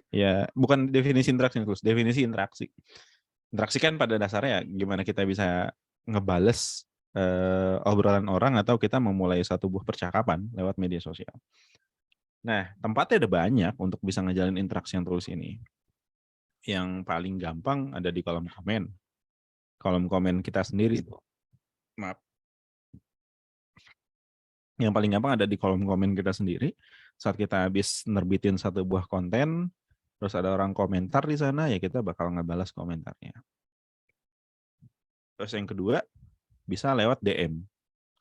Ya bukan definisi interaksi yang tulus, definisi interaksi. Interaksi kan pada dasarnya gimana kita bisa ngebales obrolan orang atau kita memulai satu buah percakapan lewat media sosial. Nah, tempatnya ada banyak untuk bisa ngejalin interaksi yang tulus ini. Yang paling gampang ada di kolom komen. Kolom komen kita sendiri. Maaf. Yang paling gampang ada di kolom komen kita sendiri. Saat kita habis nerbitin satu buah konten, terus ada orang komentar di sana, ya kita bakal ngebalas komentarnya. Terus yang kedua, bisa lewat DM.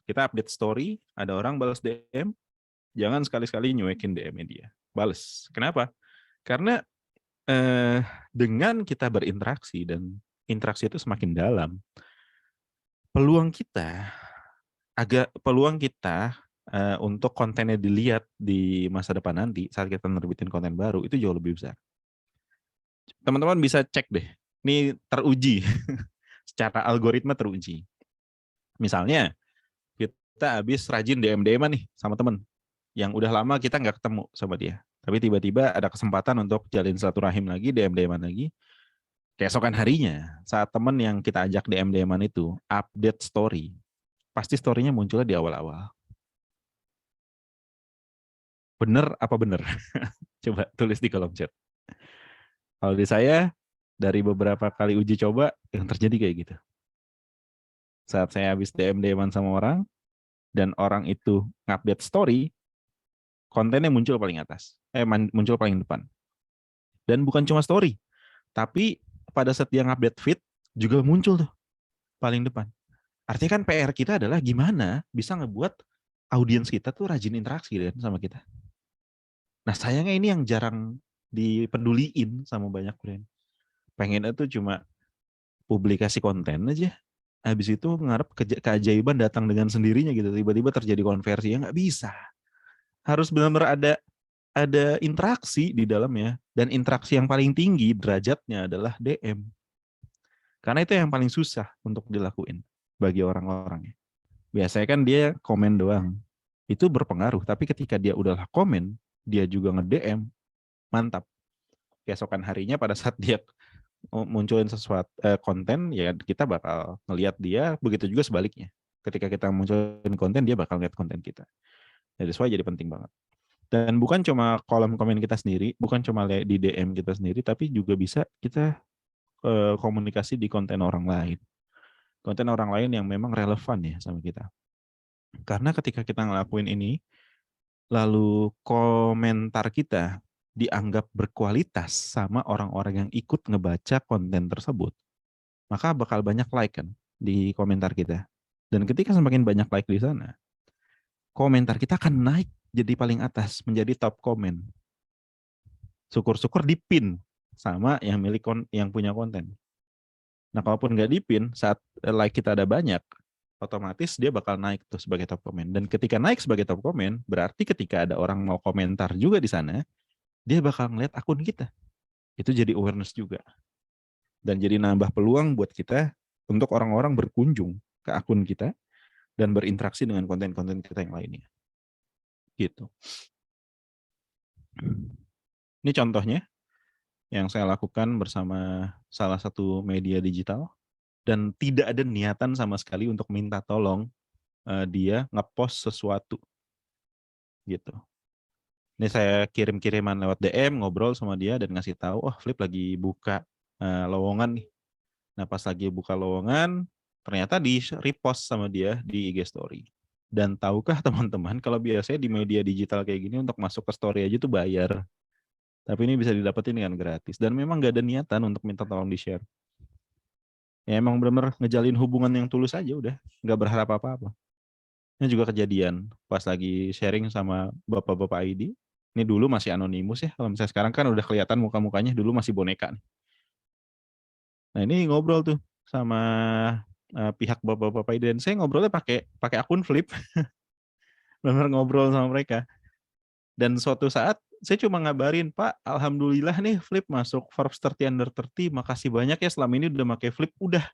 Kita update story, ada orang balas DM, jangan sekali-sekali nyuekin DM-nya dia. Balas. Kenapa? Karena dengan kita berinteraksi dan interaksi itu semakin dalam, peluang kita untuk kontennya dilihat di masa depan nanti saat kita nerbitin konten baru itu jauh lebih besar. Teman-teman bisa cek deh, ini teruji secara algoritma teruji. Misalnya kita habis rajin DM-an nih sama teman yang udah lama kita nggak ketemu sama dia, tapi tiba-tiba ada kesempatan untuk jalin silaturahim lagi, DM-an lagi. Keesokan harinya saat teman yang kita ajak DM-an itu update story, pasti story-nya munculnya di awal-awal. Bener apa bener? Coba tulis di kolom chat. Kalau di saya, dari beberapa kali uji coba, yang terjadi kayak gitu. Saat saya habis DM-an sama orang, dan orang itu ngupdate story, kontennya muncul paling atas. Muncul paling depan. Dan bukan cuma story, tapi pada saat dia ngupdate feed, juga muncul tuh, paling depan. Artinya kan PR kita adalah gimana bisa ngebuat audiens kita tuh rajin interaksi kan sama kita. Nah sayangnya ini yang jarang dipeduliin sama banyak brand. Pengennya tuh cuma publikasi konten aja, habis itu ngarep keajaiban datang dengan sendirinya gitu, tiba-tiba terjadi konversi, ya nggak bisa. Harus benar-benar ada interaksi di dalamnya, dan interaksi yang paling tinggi derajatnya adalah DM. Karena itu yang paling susah untuk dilakuin bagi orang-orang. Biasanya kan dia komen doang, itu berpengaruh, tapi ketika dia udahlah komen, dia juga nge-DM, mantap. Keesokan harinya pada saat dia munculin sesuatu konten, ya kita bakal ngelihat dia, begitu juga sebaliknya. Ketika kita munculin konten, dia bakal lihat konten kita. Jadi soalnya jadi penting banget. Dan bukan cuma kolom komen kita sendiri, bukan cuma di DM kita sendiri, tapi juga bisa kita komunikasi di konten orang lain. Konten orang lain yang memang relevan ya sama kita. Karena ketika kita ngelakuin ini, lalu komentar kita dianggap berkualitas sama orang-orang yang ikut ngebaca konten tersebut, maka bakal banyak like kan di komentar kita. Dan ketika semakin banyak like di sana, komentar kita akan naik jadi paling atas, menjadi top komen. Syukur-syukur dipin sama yang yang punya konten. Nah, kalaupun nggak dipin, saat like kita ada banyak, otomatis dia bakal naik tuh sebagai top komen. Dan ketika naik sebagai top komen, berarti ketika ada orang mau komentar juga di sana, dia bakal ngeliat akun kita. Itu jadi awareness juga. Dan jadi nambah peluang buat kita untuk orang-orang berkunjung ke akun kita dan berinteraksi dengan konten-konten kita yang lainnya. Gitu. Ini contohnya yang saya lakukan bersama salah satu media digital, dan tidak ada niatan sama sekali untuk minta tolong dia ngepost sesuatu. Gitu. Ini saya kirim-kiriman lewat DM, ngobrol sama dia dan ngasih tahu, oh Flip lagi buka lowongan nih. Nah pas lagi buka lowongan, ternyata di repost sama dia di IG Story. Dan tahukah teman-teman, kalau biasanya di media digital kayak gini untuk masuk ke story aja tuh bayar. Tapi ini bisa didapetin dengan gratis. Dan memang nggak ada niatan untuk minta tolong di-share. Ya emang benar-benar ngejalin hubungan yang tulus aja udah, nggak berharap apa-apa. Ini juga kejadian pas lagi sharing sama bapak-bapak ID. Ini dulu masih anonimus ya, kalau misalnya sekarang kan udah kelihatan muka-mukanya, dulu masih boneka nih. Nah ini ngobrol tuh sama pihak bapak-bapak ID, dan saya ngobrolnya pakai akun Flip. Benar ngobrol sama mereka. Dan suatu saat saya cuma ngabarin, Pak, alhamdulillah nih Flip masuk Forbes 30 Under 30, makasih banyak ya selama ini udah pakai Flip, udah.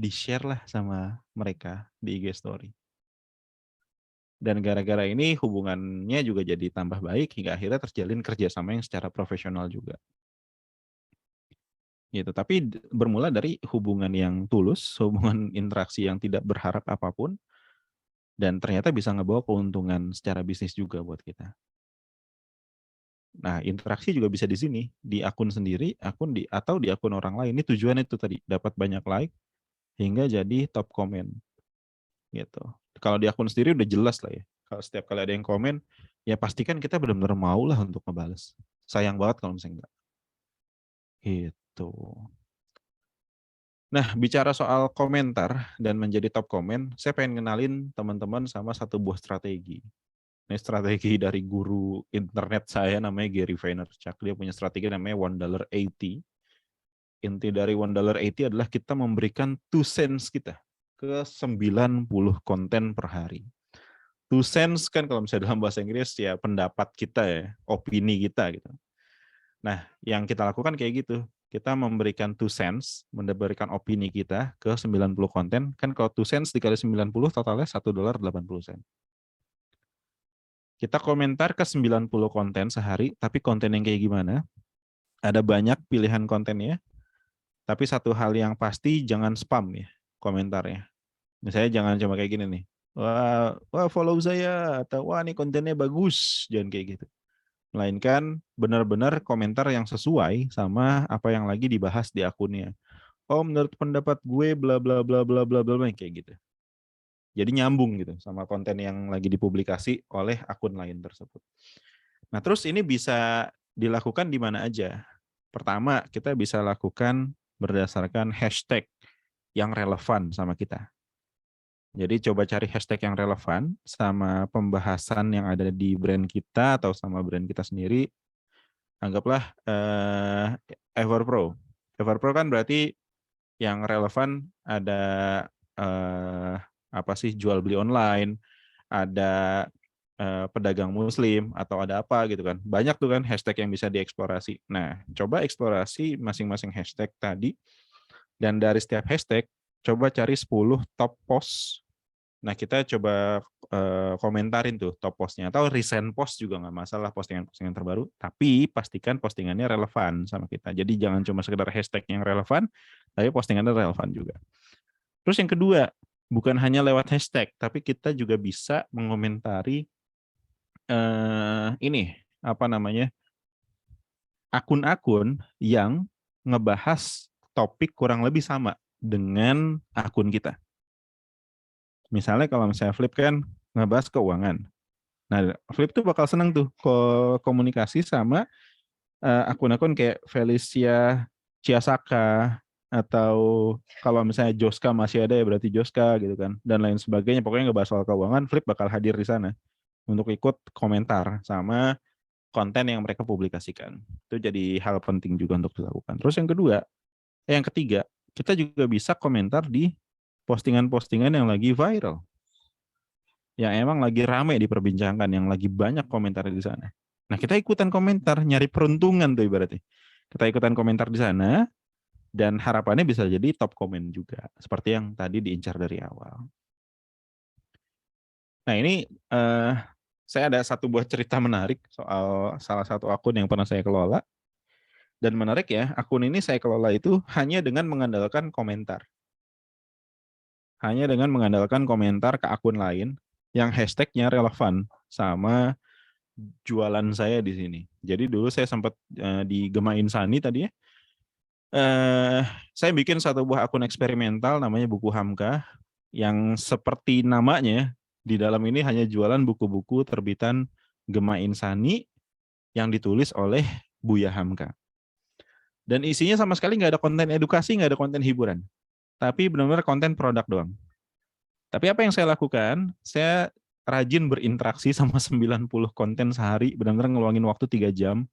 Di-share lah sama mereka di IG Story. Dan gara-gara ini hubungannya juga jadi tambah baik, hingga akhirnya terjalin kerjasama yang secara profesional juga. Gitu. Tapi bermula dari hubungan yang tulus, hubungan interaksi yang tidak berharap apapun, dan ternyata bisa ngebawa keuntungan secara bisnis juga buat kita. Nah, interaksi juga bisa di sini, di akun sendiri, atau di akun orang lain. Ini tujuannya itu tadi, dapat banyak like, hingga jadi top komen. Gitu. Kalau di akun sendiri udah jelas lah ya. Kalau setiap kali ada yang komen, ya pastikan kita benar-benar mau lah untuk ngebales. Sayang banget kalau misalnya enggak. Gitu. Nah, bicara soal komentar dan menjadi top komen, saya pengen kenalin teman-teman sama satu buah strategi. Ini strategi dari guru internet saya namanya Gary Vaynerchuk. Dia punya strategi namanya $1.80. Inti dari $1.80 adalah kita memberikan 2 cents kita ke 90 konten per hari. 2 cents kan kalau misalnya dalam bahasa Inggris ya pendapat kita ya, opini kita gitu. Nah, yang kita lakukan kayak gitu. Kita memberikan 2 cents, memberikan opini kita ke 90 konten. Kan kalau 2 cents dikali 90 totalnya $1.80. Kita komentar ke 90 konten sehari, tapi konten yang kayak gimana? Ada banyak pilihan kontennya. Tapi satu hal yang pasti jangan spam ya komentarnya. Misalnya jangan cuma kayak gini nih. Wah follow saya atau wah ini kontennya bagus, jangan kayak gitu. Melainkan benar-benar komentar yang sesuai sama apa yang lagi dibahas di akunnya. Oh menurut pendapat gue bla bla bla bla bla bla kayak gitu. Jadi nyambung gitu sama konten yang lagi dipublikasi oleh akun lain tersebut. Nah terus ini bisa dilakukan di mana aja. Pertama kita bisa lakukan berdasarkan hashtag yang relevan sama kita. Jadi coba cari hashtag yang relevan sama pembahasan yang ada di brand kita atau sama brand kita sendiri. Anggaplah Everpro. Everpro kan berarti yang relevan ada apa sih jual beli online, ada pedagang muslim atau ada apa gitu kan. Banyak tuh kan hashtag yang bisa dieksplorasi. Nah, coba eksplorasi masing-masing hashtag tadi dan dari setiap hashtag coba cari 10 top post. Nah, kita coba komentarin tuh top postnya atau recent post juga nggak masalah postingan-postingan terbaru, tapi pastikan postingannya relevan sama kita. Jadi jangan cuma sekedar hashtag yang relevan, tapi postingannya relevan juga. Terus yang kedua, bukan hanya lewat hashtag, tapi kita juga bisa mengomentari akun-akun yang ngebahas topik kurang lebih sama dengan akun kita. Misalnya kalau misalnya Flip kan ngebahas keuangan. Nah, Flip tuh bakal seneng tuh komunikasi sama akun-akun kayak Felicia Ciasaka, atau kalau misalnya Joska masih ada ya berarti Joska gitu kan, dan lain sebagainya. Pokoknya ngebahas soal keuangan, Flip bakal hadir di sana untuk ikut komentar sama konten yang mereka publikasikan. Itu jadi hal penting juga untuk dilakukan. Terus yang ketiga, kita juga bisa komentar di postingan-postingan yang lagi viral, yang emang lagi rame diperbincangkan, yang lagi banyak komentar di sana. Nah, kita ikutan komentar, nyari peruntungan tuh ibaratnya. Kita ikutan komentar di sana, dan harapannya bisa jadi top komen juga, seperti yang tadi diincar dari awal. Nah, ini saya ada satu buah cerita menarik soal salah satu akun yang pernah saya kelola. Dan menarik ya, akun ini saya kelola itu hanya dengan mengandalkan komentar. Hanya dengan mengandalkan komentar ke akun lain yang hashtagnya relevan sama jualan saya di sini. Jadi dulu saya sempat di Gema Insani tadi ya. Saya bikin satu buah akun eksperimental namanya Buku Hamka, yang seperti namanya di dalam ini hanya jualan buku-buku terbitan Gema Insani yang ditulis oleh Buya Hamka. Dan isinya sama sekali nggak ada konten edukasi, nggak ada konten hiburan. Tapi benar-benar konten produk doang. Tapi apa yang saya lakukan, saya rajin berinteraksi sama 90 konten sehari, benar-benar ngeluangin waktu 3 jam.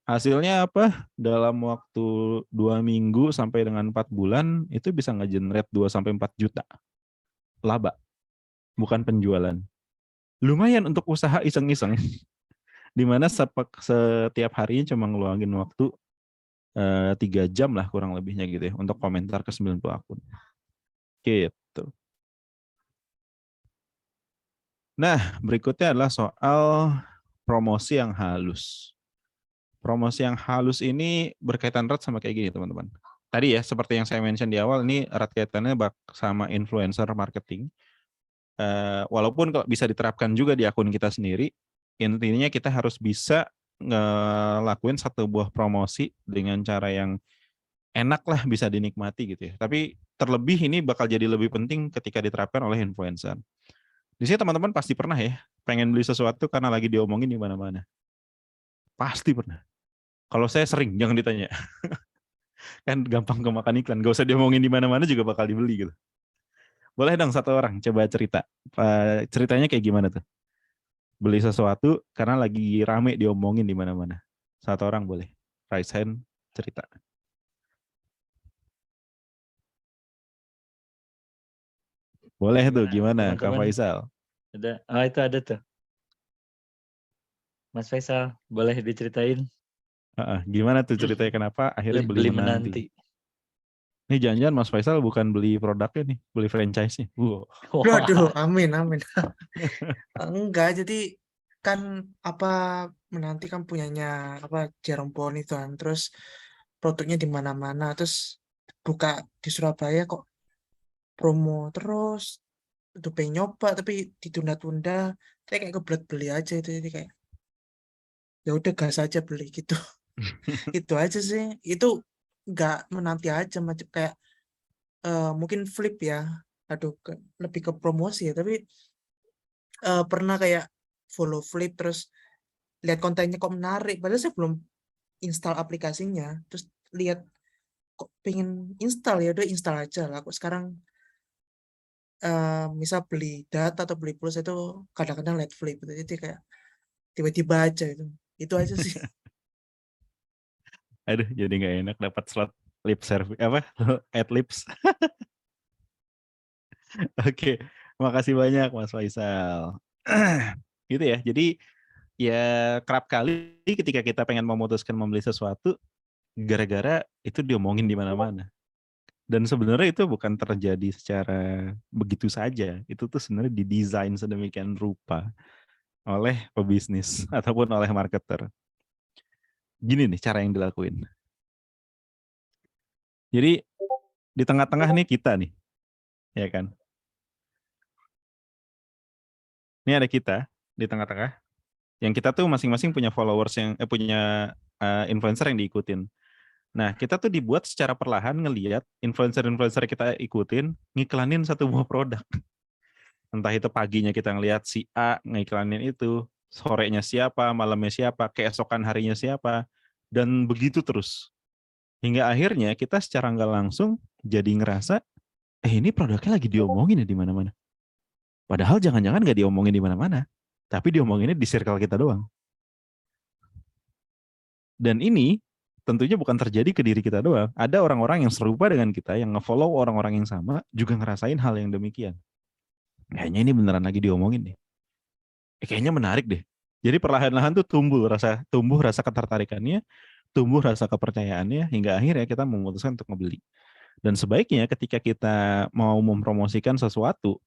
Hasilnya apa? Dalam waktu 2 minggu sampai dengan 4 bulan, itu bisa nge-generate 2-4 juta. Laba, bukan penjualan. Lumayan untuk usaha iseng-iseng. Dimana setiap harinya cuma ngeluangin waktu 3 jam lah kurang lebihnya gitu ya, untuk komentar ke 90 akun. Gitu. Nah, berikutnya adalah soal promosi yang halus. Promosi yang halus ini berkaitan erat sama kayak gini, teman-teman. Tadi ya, seperti yang saya mention di awal, ini erat kaitannya sama influencer marketing. Walaupun kalau bisa diterapkan juga di akun kita sendiri, intinya kita harus bisa ngelakuin satu buah promosi dengan cara yang enak lah, bisa dinikmati gitu ya. Tapi terlebih ini bakal jadi lebih penting ketika diterapkan oleh influencer. Di sini teman-teman pasti pernah ya, pengen beli sesuatu karena lagi diomongin di mana-mana. Pasti pernah. Kalau saya sering, jangan ditanya. Kan gampang kemakan iklan, gak usah diomongin di mana-mana juga bakal dibeli gitu. Boleh dong satu orang coba cerita. Ceritanya kayak gimana tuh? Beli sesuatu karena lagi rame diomongin di mana-mana. Satu orang boleh. Raise hand, cerita. Boleh tuh, Gimana gimana Kak teman-teman? Faisal? Ada? Oh itu ada tuh. Mas Faisal, boleh diceritain? Gimana tuh ceritanya kenapa akhirnya beli Beli menanti? menanti. Nih jangan-jangan Mas Faisal bukan beli produknya nih, beli franchise-nya. Waduh, Wah, amin, amin. Enggak, jadi kan apa menanti kan punyanya apa Jerome Pon itu kan, terus produknya di mana-mana, terus buka di Surabaya kok promo terus, udah pengen nyoba tapi ditunda-tunda, saya kayak kebelet beli aja itu, jadi kayak ya udah gas aja beli gitu. Itu aja sih, itu nggak menanti aja macam kayak mungkin flip ya, aduh lebih ke promosi ya, tapi pernah kayak follow flip terus lihat kontennya kok menarik, padahal saya belum install aplikasinya, terus lihat kok pengen install, ya udah install aja lah. Kok sekarang misal beli data atau beli pulsa itu kadang-kadang lihat flip gitu, jadi kayak tiba-tiba aja itu aja sih. Aduh, jadi nggak enak dapat slot lip service apa? Ad lips. Oke, makasih banyak Mas Faisal. Gitu ya. Jadi ya kerap kali ketika kita pengen memutuskan membeli sesuatu, gara-gara itu diomongin di mana-mana. Dan sebenarnya itu bukan terjadi secara begitu saja. Itu tuh sebenarnya didesain sedemikian rupa oleh pebisnis ataupun oleh marketer. Gini nih cara yang dilakuin. Jadi di tengah-tengah nih kita nih, ya kan? Ini ada kita di tengah-tengah. Yang kita tuh masing-masing punya followers yang punya influencer yang diikutin. Nah, kita tuh dibuat secara perlahan ngelihat influencer-influencer kita ikutin ngiklanin satu buah produk. Entah itu paginya kita ngelihat si A ngiklanin itu, sorenya siapa, malamnya siapa, keesokan harinya siapa, dan begitu terus. Hingga akhirnya kita secara nggak langsung jadi ngerasa, ini produknya lagi diomongin ya di mana-mana. Padahal jangan-jangan nggak diomongin di mana-mana, tapi diomonginnya di circle kita doang. Dan ini tentunya bukan terjadi ke diri kita doang. Ada orang-orang yang serupa dengan kita, yang nge-follow orang-orang yang sama, juga ngerasain hal yang demikian. Kayaknya ini beneran lagi diomongin deh. Kayaknya menarik deh. Jadi perlahan-lahan tuh tumbuh rasa ketertarikannya, tumbuh rasa kepercayaannya, hingga akhirnya kita memutuskan untuk membeli. Dan sebaiknya ketika kita mau mempromosikan sesuatu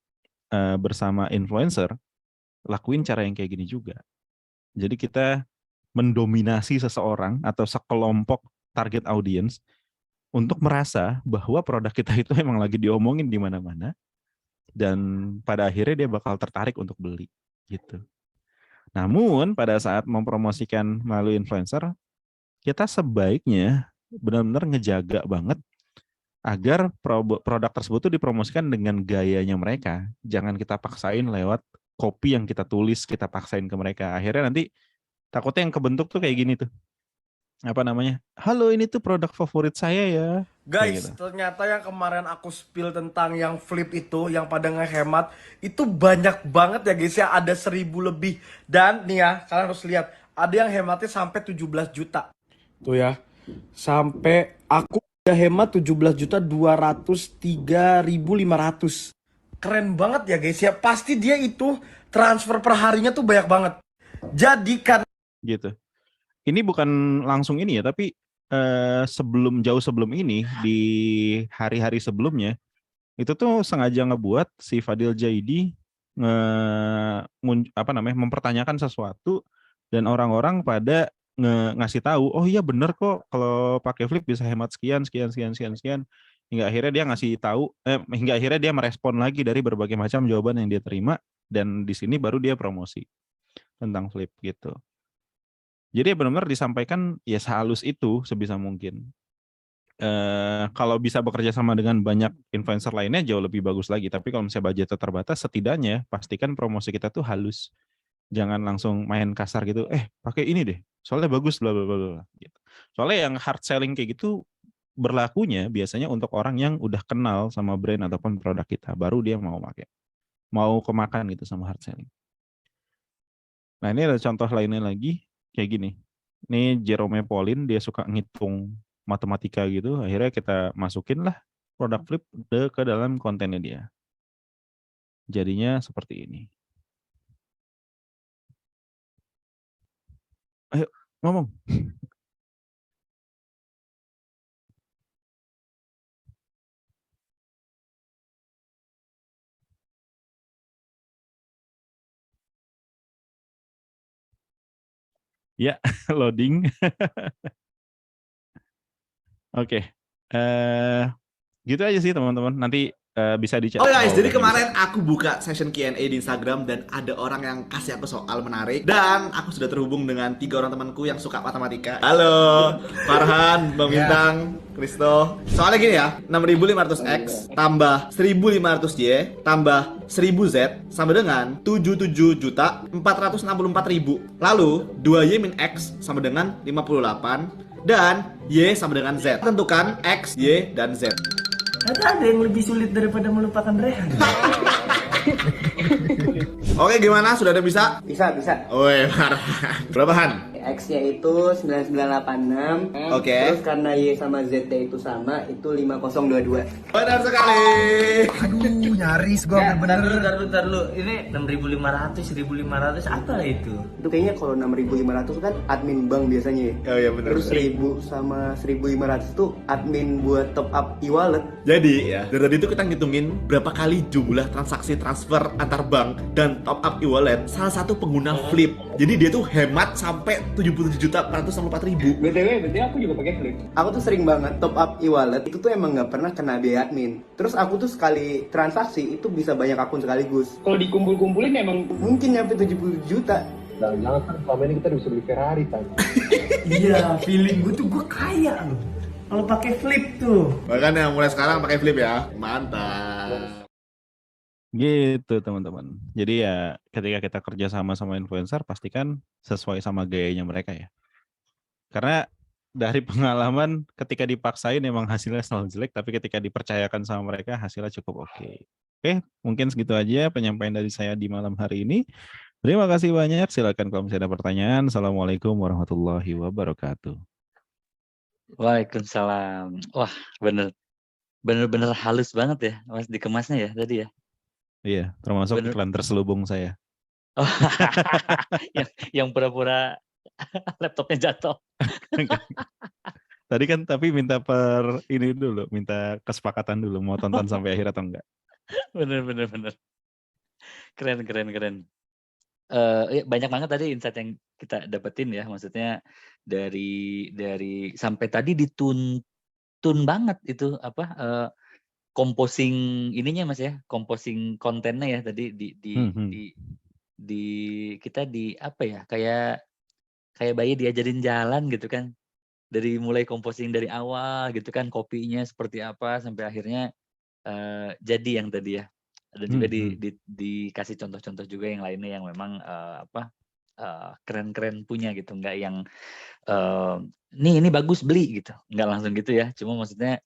bersama influencer, lakuin cara yang kayak gini juga. Jadi kita mendominasi seseorang atau sekelompok target audience untuk merasa bahwa produk kita itu emang lagi diomongin di mana-mana, dan pada akhirnya dia bakal tertarik untuk beli gitu. Namun pada saat mempromosikan melalui influencer, kita sebaiknya benar-benar ngejaga banget agar produk tersebut tuh dipromosikan dengan gayanya mereka. Jangan kita paksain lewat copy yang kita tulis, kita paksain ke mereka. Akhirnya nanti takutnya yang kebentuk tuh kayak gini tuh. Apa namanya? Halo, ini tuh produk favorit saya ya. Guys, gitu. ternyata yang kemarin aku spill tentang yang flip itu, yang pada ngehemat, itu banyak banget ya guys ya, ada 1000 lebih. Dan nih ya, kalian harus lihat, ada yang hematnya sampai 17 juta. Tuh ya, sampai aku udah hemat 17.203.500. Keren banget ya guys ya, pasti dia itu transfer per harinya tuh banyak banget. Jadi kan gitu. Ini bukan langsung ini ya, tapi jauh sebelum ini, di hari-hari sebelumnya, itu tuh sengaja ngebuat si Fadil Jaidi mempertanyakan sesuatu, dan orang-orang pada ngasih tahu, oh iya bener kok kalau pakai Flip bisa hemat sekian. Hingga akhirnya dia ngasih tahu, hingga akhirnya dia merespon lagi dari berbagai macam jawaban yang dia terima, dan di sini baru dia promosi tentang Flip gitu. Jadi benar-benar disampaikan ya sehalus itu sebisa mungkin. Kalau bisa bekerja sama dengan banyak influencer lainnya jauh lebih bagus lagi. Tapi kalau misalnya budgetnya terbatas, setidaknya pastikan promosi kita tuh halus. Jangan langsung main kasar gitu. Pakai ini deh, soalnya bagus bla bla bla. Gitu. Soalnya yang hard selling kayak gitu berlakunya biasanya untuk orang yang udah kenal sama brand ataupun produk kita, baru dia mau pakai, mau kemakan gitu sama hard selling. Nah ini ada contoh lainnya lagi. Kayak gini, ini Jerome Pauline, dia suka ngitung matematika gitu, akhirnya kita masukin lah produk Flip ke dalam kontennya dia. Jadinya seperti ini. Ayo, ngomong. Ya, loading. Oke. Gitu aja sih teman-teman. Nanti bisa dicek. Oh guys, jadi kemarin aku buka session Q&A di Instagram dan ada orang yang kasih aku soal menarik dan aku sudah terhubung dengan 3 orang temanku yang suka matematika. Halo, Farhan, Bang Bintang, Kristo. Soalnya gini ya, 6.500X tambah 1.500Y tambah 1.000Z sama dengan 77.464.000. Lalu 2Y min X sama dengan 58 dan Y sama dengan Z. Tentukan X, Y, dan Z. Ternyata ada yang lebih sulit daripada melupakan Rehan. Oke, gimana? Sudah ada bisa? Bisa. Woi, parah. Berapa Han? X-nya itu 9986. Oke. Terus karena Y sama Z-nya itu sama, itu 5022. Benar sekali. Aduh, nyaris gua bener-bener. Bentar dulu. Ini 6.500, 1.500 apa itu? Itu kayaknya kalau 6.500 kan admin bank biasanya ya. Oh iya benar. Terus 1.000 sama 1.500 tuh admin buat top up e-wallet. Jadi ya, dari tadi itu kita ngitungin berapa kali jumlah transaksi transfer antar bank dan top up e-wallet salah satu pengguna Flip. Jadi dia tuh hemat sampai 77.464.000. BTW aku juga pakai Flip. Aku tuh sering banget top up e-wallet. Itu tuh emang nggak pernah kena biaya admin. Terus aku tuh sekali transaksi itu bisa banyak akun sekaligus. Kalau dikumpul-kumpulin emang mungkin nyampe 70 juta. Jangan kan selama ini kita bisa beli Ferrari kan. Iya, feeling gue tuh gue kaya loh. Kalau pakai Flip tuh. Makanya mulai sekarang pakai Flip ya. Mantap. Gitu teman-teman. Jadi ya ketika kita kerja sama influencer pastikan sesuai sama gayanya mereka ya. Karena dari pengalaman ketika dipaksain emang hasilnya selalu jelek, tapi ketika dipercayakan sama mereka hasilnya cukup oke. Oke, mungkin segitu aja penyampaian dari saya di malam hari ini. Terima kasih banyak. Silakan kalau misalnya ada pertanyaan. Assalamualaikum warahmatullahi wabarakatuh. Waalaikumsalam. Wah, bener-bener halus banget ya Mas dikemasnya ya tadi ya. Iya, termasuk iklan terselubung saya. Oh, yang pura-pura laptopnya jatuh. Tadi kan tapi minta minta kesepakatan dulu mau tonton sampai akhir atau enggak. Bener. Keren. Banyak banget tadi insight yang kita dapetin ya, maksudnya dari sampai tadi dituntun banget itu composing ininya Mas ya, composing kontennya ya tadi di kita di apa ya, kayak bayi diajarin jalan gitu kan, dari mulai composing dari awal gitu kan, kopinya seperti apa sampai akhirnya jadi yang tadi ya, dan juga dikasih contoh-contoh juga yang lainnya yang memang keren-keren punya gitu, nggak yang ini bagus beli gitu, nggak langsung gitu ya, cuma maksudnya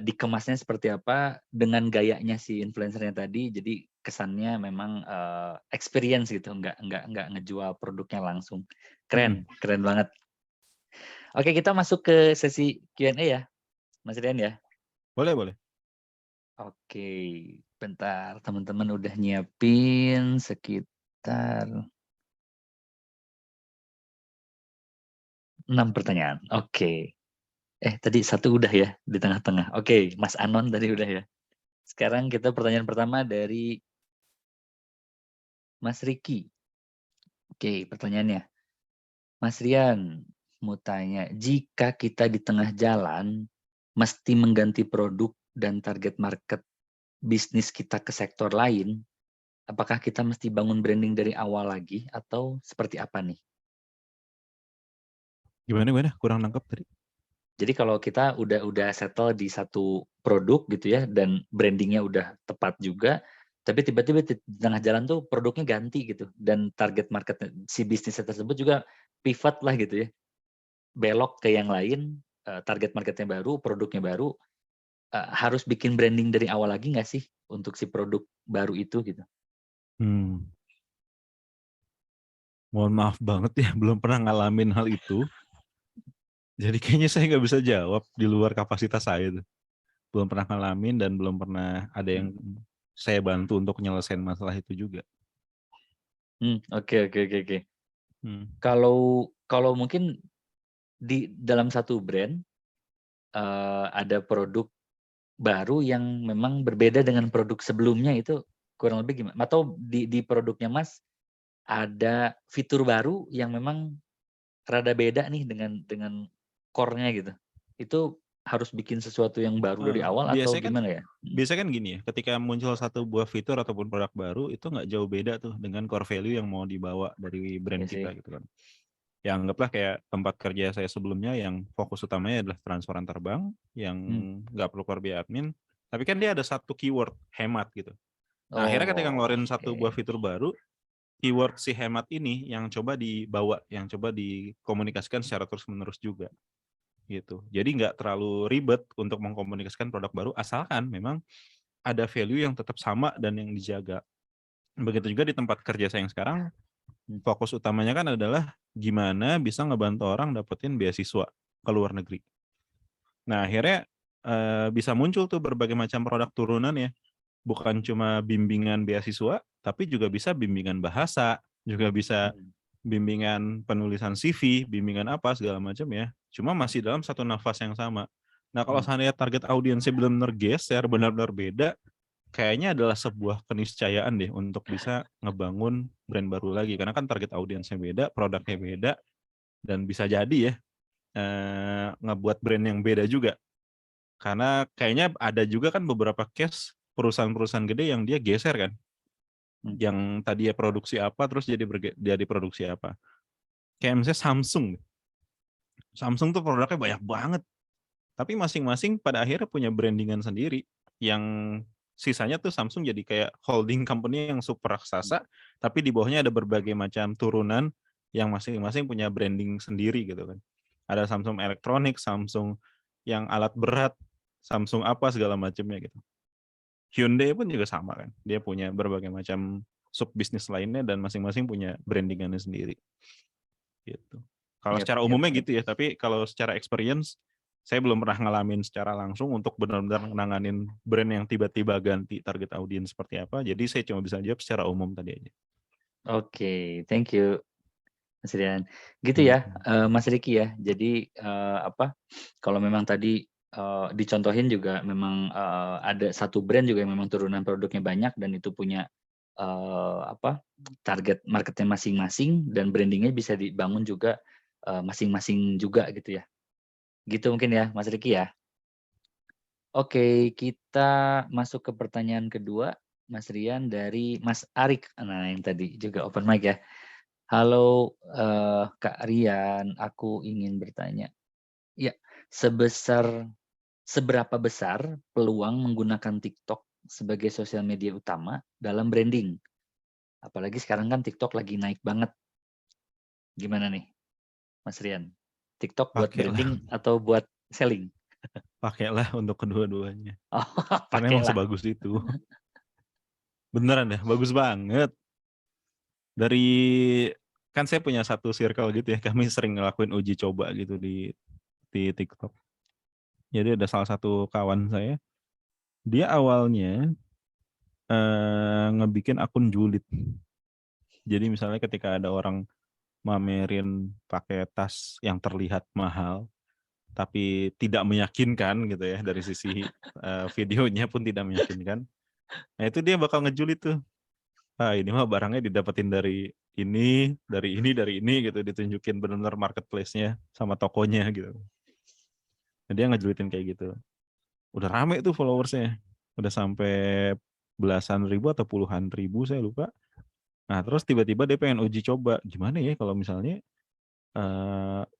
dikemasnya seperti apa dengan gayanya si influencernya tadi, jadi kesannya memang experience gitu, nggak ngejual produknya langsung. Keren banget. Oke, kita masuk ke sesi Q&A ya, Mas Rian ya. Boleh. Oke, bentar, teman-teman udah nyiapin sekitar 6 pertanyaan. Oke. Tadi satu udah ya di tengah-tengah. Oke, Mas Anon tadi udah ya. Sekarang kita pertanyaan pertama dari Mas Riki. Oke, pertanyaannya. Mas Rian, mau tanya, jika kita di tengah jalan mesti mengganti produk dan target market bisnis kita ke sektor lain, apakah kita mesti bangun branding dari awal lagi atau seperti apa nih? Gimana? Kurang nangkep tadi. Jadi kalau kita udah settle di satu produk gitu ya, dan brandingnya udah tepat juga, tapi tiba-tiba di tengah jalan tuh produknya ganti gitu, dan target market si bisnisnya tersebut juga pivot lah gitu ya, belok ke yang lain, target marketnya baru, produknya baru, harus bikin branding dari awal lagi nggak sih untuk si produk baru itu gitu? Mohon maaf banget ya, belum pernah ngalamin hal itu. Jadi kayaknya saya nggak bisa jawab di luar kapasitas saya tuh. Belum pernah ngalamin dan belum pernah ada yang saya bantu untuk nyelesain masalah itu juga. Oke. Kalau mungkin di dalam satu brand ada produk baru yang memang berbeda dengan produk sebelumnya, itu kurang lebih gimana? Atau di produknya Mas ada fitur baru yang memang rada beda nih dengan core-nya gitu. Itu harus bikin sesuatu yang baru dari awal atau gimana ya? Biasanya kan gini ya, ketika muncul satu buah fitur ataupun produk baru itu nggak jauh beda tuh dengan core value yang mau dibawa dari brand kita gitu kan. Ya anggaplah kayak tempat kerja saya sebelumnya yang fokus utamanya adalah transfer antar bank, yang nggak perlu keluar biaya admin, tapi kan dia ada satu keyword hemat gitu. Nah, akhirnya ketika ngeluarin satu buah fitur baru, keyword si hemat ini yang coba dibawa, yang coba dikomunikasikan secara terus-menerus juga gitu. Jadi nggak terlalu ribet untuk mengkomunikasikan produk baru, asalkan memang ada value yang tetap sama dan yang dijaga. Begitu juga di tempat kerja saya yang sekarang, fokus utamanya kan adalah gimana bisa ngebantu orang dapetin beasiswa ke luar negeri. Nah, akhirnya bisa muncul tuh berbagai macam produk turunan ya. Bukan cuma bimbingan beasiswa, tapi juga bisa bimbingan bahasa, juga bisa bimbingan penulisan CV, bimbingan apa segala macam ya. Cuma masih dalam satu nafas yang sama. Nah, kalau seandainya target audiensnya benar-benar geser, benar-benar beda, kayaknya adalah sebuah keniscayaan deh untuk bisa ngebangun brand baru lagi. Karena kan target audiensnya beda, produknya beda, dan bisa jadi ya ngebuat brand yang beda juga. Karena kayaknya ada juga kan beberapa case perusahaan-perusahaan gede yang dia geser kan. Yang tadi ya produksi apa, terus jadi produksi apa. Kayak misalnya Samsung. Samsung tuh produknya banyak banget. Tapi masing-masing pada akhirnya punya brandingan sendiri. Yang sisanya tuh Samsung jadi kayak holding company yang super raksasa, tapi di bawahnya ada berbagai macam turunan yang masing-masing punya branding sendiri gitu kan. Ada Samsung elektronik, Samsung yang alat berat, Samsung apa segala macamnya gitu. Hyundai pun juga sama kan, dia punya berbagai macam sub bisnis lainnya dan masing-masing punya brandingannya sendiri. Gitu. Kalau secara umumnya gitu ya, tapi kalau secara experience saya belum pernah ngalamin secara langsung untuk benar-benar nanganin brand yang tiba-tiba ganti target audiens seperti apa. Jadi saya cuma bisa jawab secara umum tadi aja. Oke, thank you Mas Rian. Gitu ya, Mas Riki ya. Jadi kalau memang tadi dicontohin juga memang ada satu brand juga yang memang turunan produknya banyak dan itu punya target marketnya masing-masing dan brandingnya bisa dibangun juga masing-masing juga gitu ya. Gitu mungkin ya Mas Riki ya. Oke, kita masuk ke pertanyaan kedua Mas Rian dari Mas Arik. Nah, yang tadi juga open mic ya. Halo Kak Rian, aku ingin bertanya. Ya, seberapa besar peluang menggunakan TikTok sebagai sosial media utama dalam branding? Apalagi sekarang kan TikTok lagi naik banget. Gimana nih, Mas Rian? TikTok buat branding atau buat selling? Pakailah untuk kedua-duanya. Oh, karena emang sebagus itu. Beneran ya, bagus banget. Dari kan saya punya satu circle gitu ya, kami sering ngelakuin uji coba gitu di TikTok. Jadi ada salah satu kawan saya, dia awalnya ngebikin akun julid. Jadi misalnya ketika ada orang mamerin pakai tas yang terlihat mahal, tapi tidak meyakinkan gitu ya, dari sisi videonya pun tidak meyakinkan. Nah itu dia bakal ngejulit tuh. Ini mah barangnya didapetin dari ini gitu, ditunjukin benar-benar marketplace-nya sama tokonya gitu. Nah, dia ngejulitin kayak gitu. Udah rame tuh followersnya, udah sampai belasan ribu atau puluhan ribu saya lupa. Nah terus tiba-tiba dia pengen uji coba, gimana ya kalau misalnya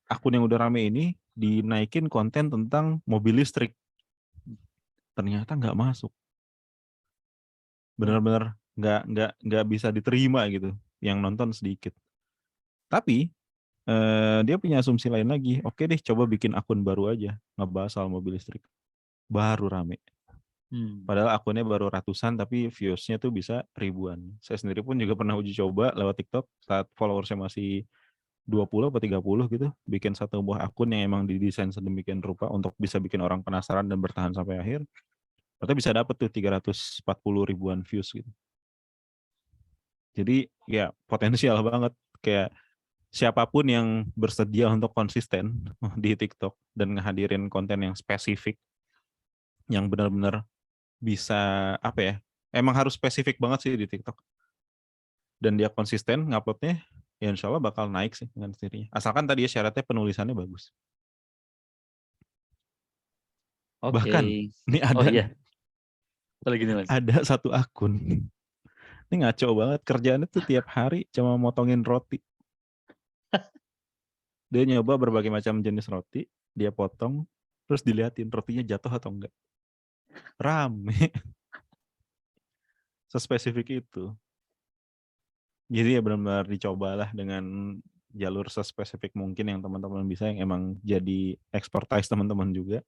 akun yang udah rame ini dinaikin konten tentang mobil listrik. Ternyata nggak masuk. Benar-benar nggak bisa diterima gitu, yang nonton sedikit. Tapi dia punya asumsi lain lagi. Oke deh, coba bikin akun baru aja ngebahas soal mobil listrik. Baru rame. Padahal akunnya baru ratusan tapi views-nya tuh bisa ribuan. Saya sendiri pun juga pernah uji coba lewat TikTok saat followersnya masih 20 atau 30 gitu, bikin satu buah akun yang emang didesain sedemikian rupa untuk bisa bikin orang penasaran dan bertahan sampai akhir. Ternyata bisa dapat tuh 340 ribuan views gitu. Jadi ya potensial banget, kayak siapapun yang bersedia untuk konsisten di TikTok dan ngehadirin konten yang spesifik, yang benar-benar bisa apa ya, emang harus spesifik banget sih di TikTok. Dan dia konsisten nguploadnya, ya insya Allah bakal naik sih dengan sendirinya. Asalkan tadi ya syaratnya penulisannya bagus. Oke. Bahkan ini Oh ada iya. Lagi nih Mas. ada satu akun. Ini ngaco banget, kerjaannya tuh tiap hari cuma motongin roti. Dia nyoba berbagai macam jenis roti, dia potong, terus diliatin rotinya jatuh atau enggak. Rame. Sespesifik itu. Jadi ya benar-benar dicobalah dengan jalur sespesifik mungkin yang teman-teman bisa, yang emang jadi expertise teman-teman juga.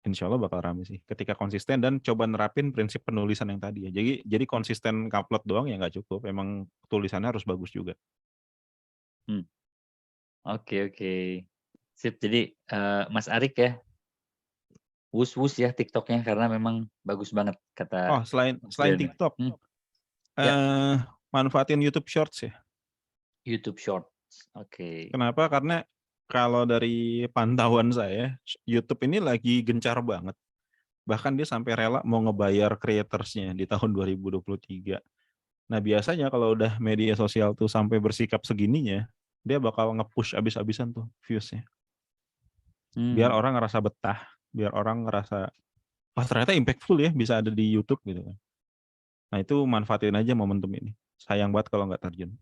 Insya Allah bakal rame sih. Ketika konsisten dan coba nerapin prinsip penulisan yang tadi ya. Jadi konsisten upload doang ya nggak cukup. Emang tulisannya harus bagus juga. Oke. Sip. Jadi Mas Arik ya, wus ya TikToknya karena memang bagus banget Oh, kata selain Mas Rian. TikTok, Ya, manfaatin YouTube Shorts ya. YouTube Shorts. Oke. Kenapa? Karena kalau dari pantauan saya, YouTube ini lagi gencar banget. Bahkan dia sampai rela mau ngebayar creators-nya di tahun 2023. Nah biasanya kalau udah media sosial tuh sampai bersikap segininya, dia bakal nge-push abis-abisan tuh views-nya. Biar orang ngerasa betah, biar orang ngerasa, wah ternyata impactful ya bisa ada di YouTube gitu kan. Nah itu manfaatin aja momentum ini. Sayang banget kalau nggak terjun.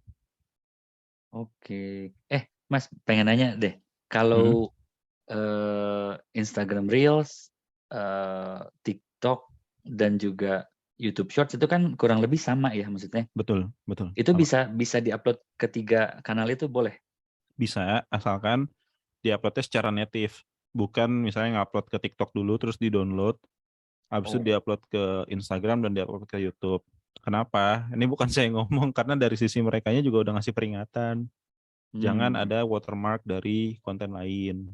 Oke. Mas pengen nanya deh, kalau Instagram Reels, TikTok dan juga YouTube Shorts itu kan kurang lebih sama ya maksudnya. Betul. Itu Sama. bisa diupload ke 3 kanal itu boleh? Bisa, asalkan diuploadnya secara native. Bukan misalnya ngupload ke TikTok dulu terus di-download, habis itu diupload ke Instagram dan diupload ke YouTube. Kenapa? Ini bukan saya ngomong, karena dari sisi merekanya juga udah ngasih peringatan. Jangan ada watermark dari konten lain.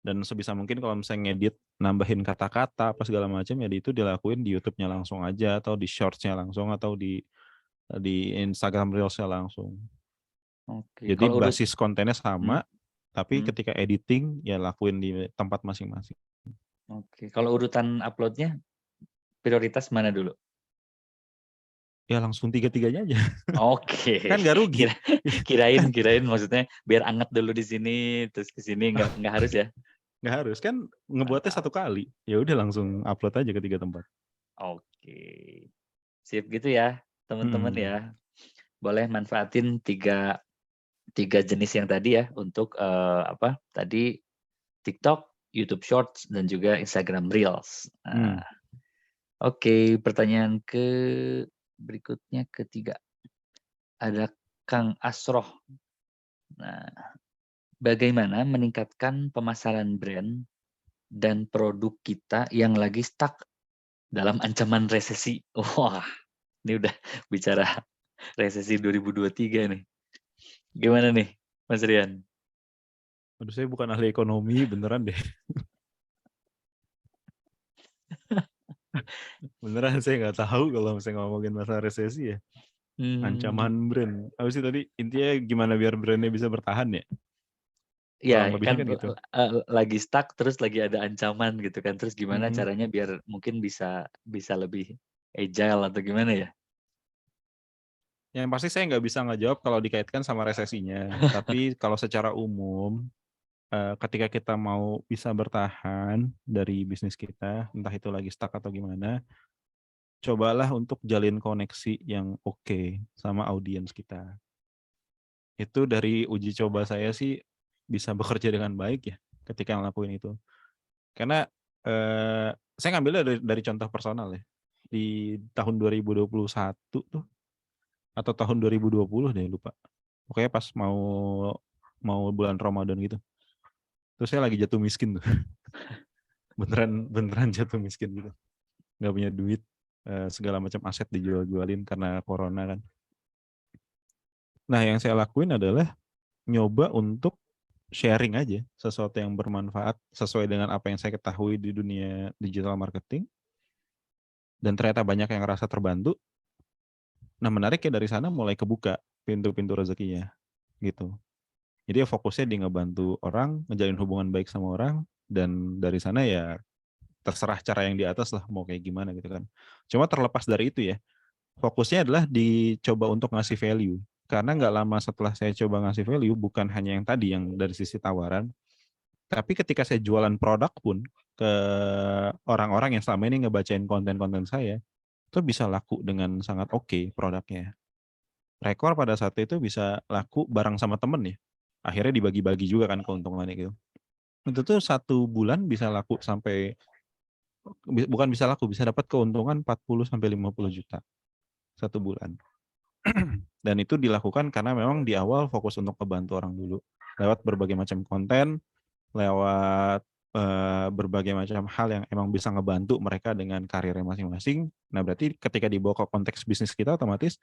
Dan sebisa mungkin kalau misalnya ngedit, nambahin kata-kata apa segala macam, ya itu dilakuin di YouTube-nya langsung aja, atau di Shorts-nya langsung, atau di Instagram Reels-nya langsung. Oke. Jadi basis kontennya sama, tapi ketika editing ya lakuin di tempat masing-masing. Oke. Kalau urutan uploadnya prioritas mana dulu? Ya langsung tiga-tiganya aja. Oke. Kan nggak rugi. Kirain maksudnya biar anget dulu di sini terus ke sini nggak harus ya? Nggak harus, kan ngebuatnya satu kali. Ya udah langsung upload aja ke 3 tempat. Oke. Sip gitu ya, teman-teman ya. Boleh manfaatin tiga jenis yang tadi ya untuk tadi TikTok, YouTube Shorts dan juga Instagram Reels. Oke, pertanyaan berikutnya ketiga. Ada Kang Asroh. Nah, bagaimana meningkatkan pemasaran brand dan produk kita yang lagi stuck dalam ancaman resesi? Wah, ini udah bicara resesi 2023 nih. Gimana nih, Mas Rian? Aduh, saya bukan ahli ekonomi, beneran deh. Beneran saya nggak tahu kalau misalnya ngomongin masalah resesi ya. Ancaman brand. Apa sih tadi intinya gimana biar brandnya bisa bertahan ya? Ya lebihnya kan gitu. lagi stuck terus lagi ada ancaman gitu kan. Terus gimana caranya biar mungkin bisa lebih agile atau gimana ya? Yang pasti saya nggak bisa ngejawab kalau dikaitkan sama resesinya. Tapi kalau secara umum, ketika kita mau bisa bertahan dari bisnis kita, entah itu lagi stuck atau gimana, cobalah untuk jalin koneksi yang oke sama audiens kita. Itu dari uji coba saya sih bisa bekerja dengan baik ya ketika ngelakuin itu. Karena saya ngambilnya dari contoh personal ya. Di tahun 2021 tuh, atau tahun 2020 deh lupa. Pokoknya pas mau bulan Ramadan gitu. Terus saya lagi jatuh miskin tuh. beneran jatuh miskin gitu. Nggak punya duit, segala macam aset dijual-jualin karena corona kan. Nah yang saya lakuin adalah nyoba untuk sharing aja sesuatu yang bermanfaat sesuai dengan apa yang saya ketahui di dunia digital marketing. dan ternyata banyak yang ngerasa terbantu. Nah menarik ya dari sana mulai kebuka pintu-pintu rezekinya gitu. Jadi ya fokusnya di ngebantu orang, ngejalin hubungan baik sama orang, dan dari sana ya terserah cara yang di atas lah mau kayak gimana gitu kan. Cuma terlepas dari itu ya, fokusnya adalah dicoba untuk ngasih value. Karena nggak lama setelah saya coba ngasih value, bukan hanya yang tadi yang dari sisi tawaran, tapi ketika saya jualan produk pun ke orang-orang yang selama ini ngebacain konten-konten saya, itu bisa laku dengan sangat oke produknya. Rekor pada saat itu bisa laku bareng sama temen ya. Akhirnya dibagi-bagi juga kan keuntungannya gitu. Itu tuh 1 bulan bisa laku sampai, bukan bisa laku, bisa dapat keuntungan 40-50 juta 1 bulan. Dan itu dilakukan karena memang di awal fokus untuk membantu orang dulu. Lewat berbagai macam konten, lewat berbagai macam hal yang emang bisa ngebantu mereka dengan karirnya masing-masing. Nah berarti ketika dibawa ke konteks bisnis kita otomatis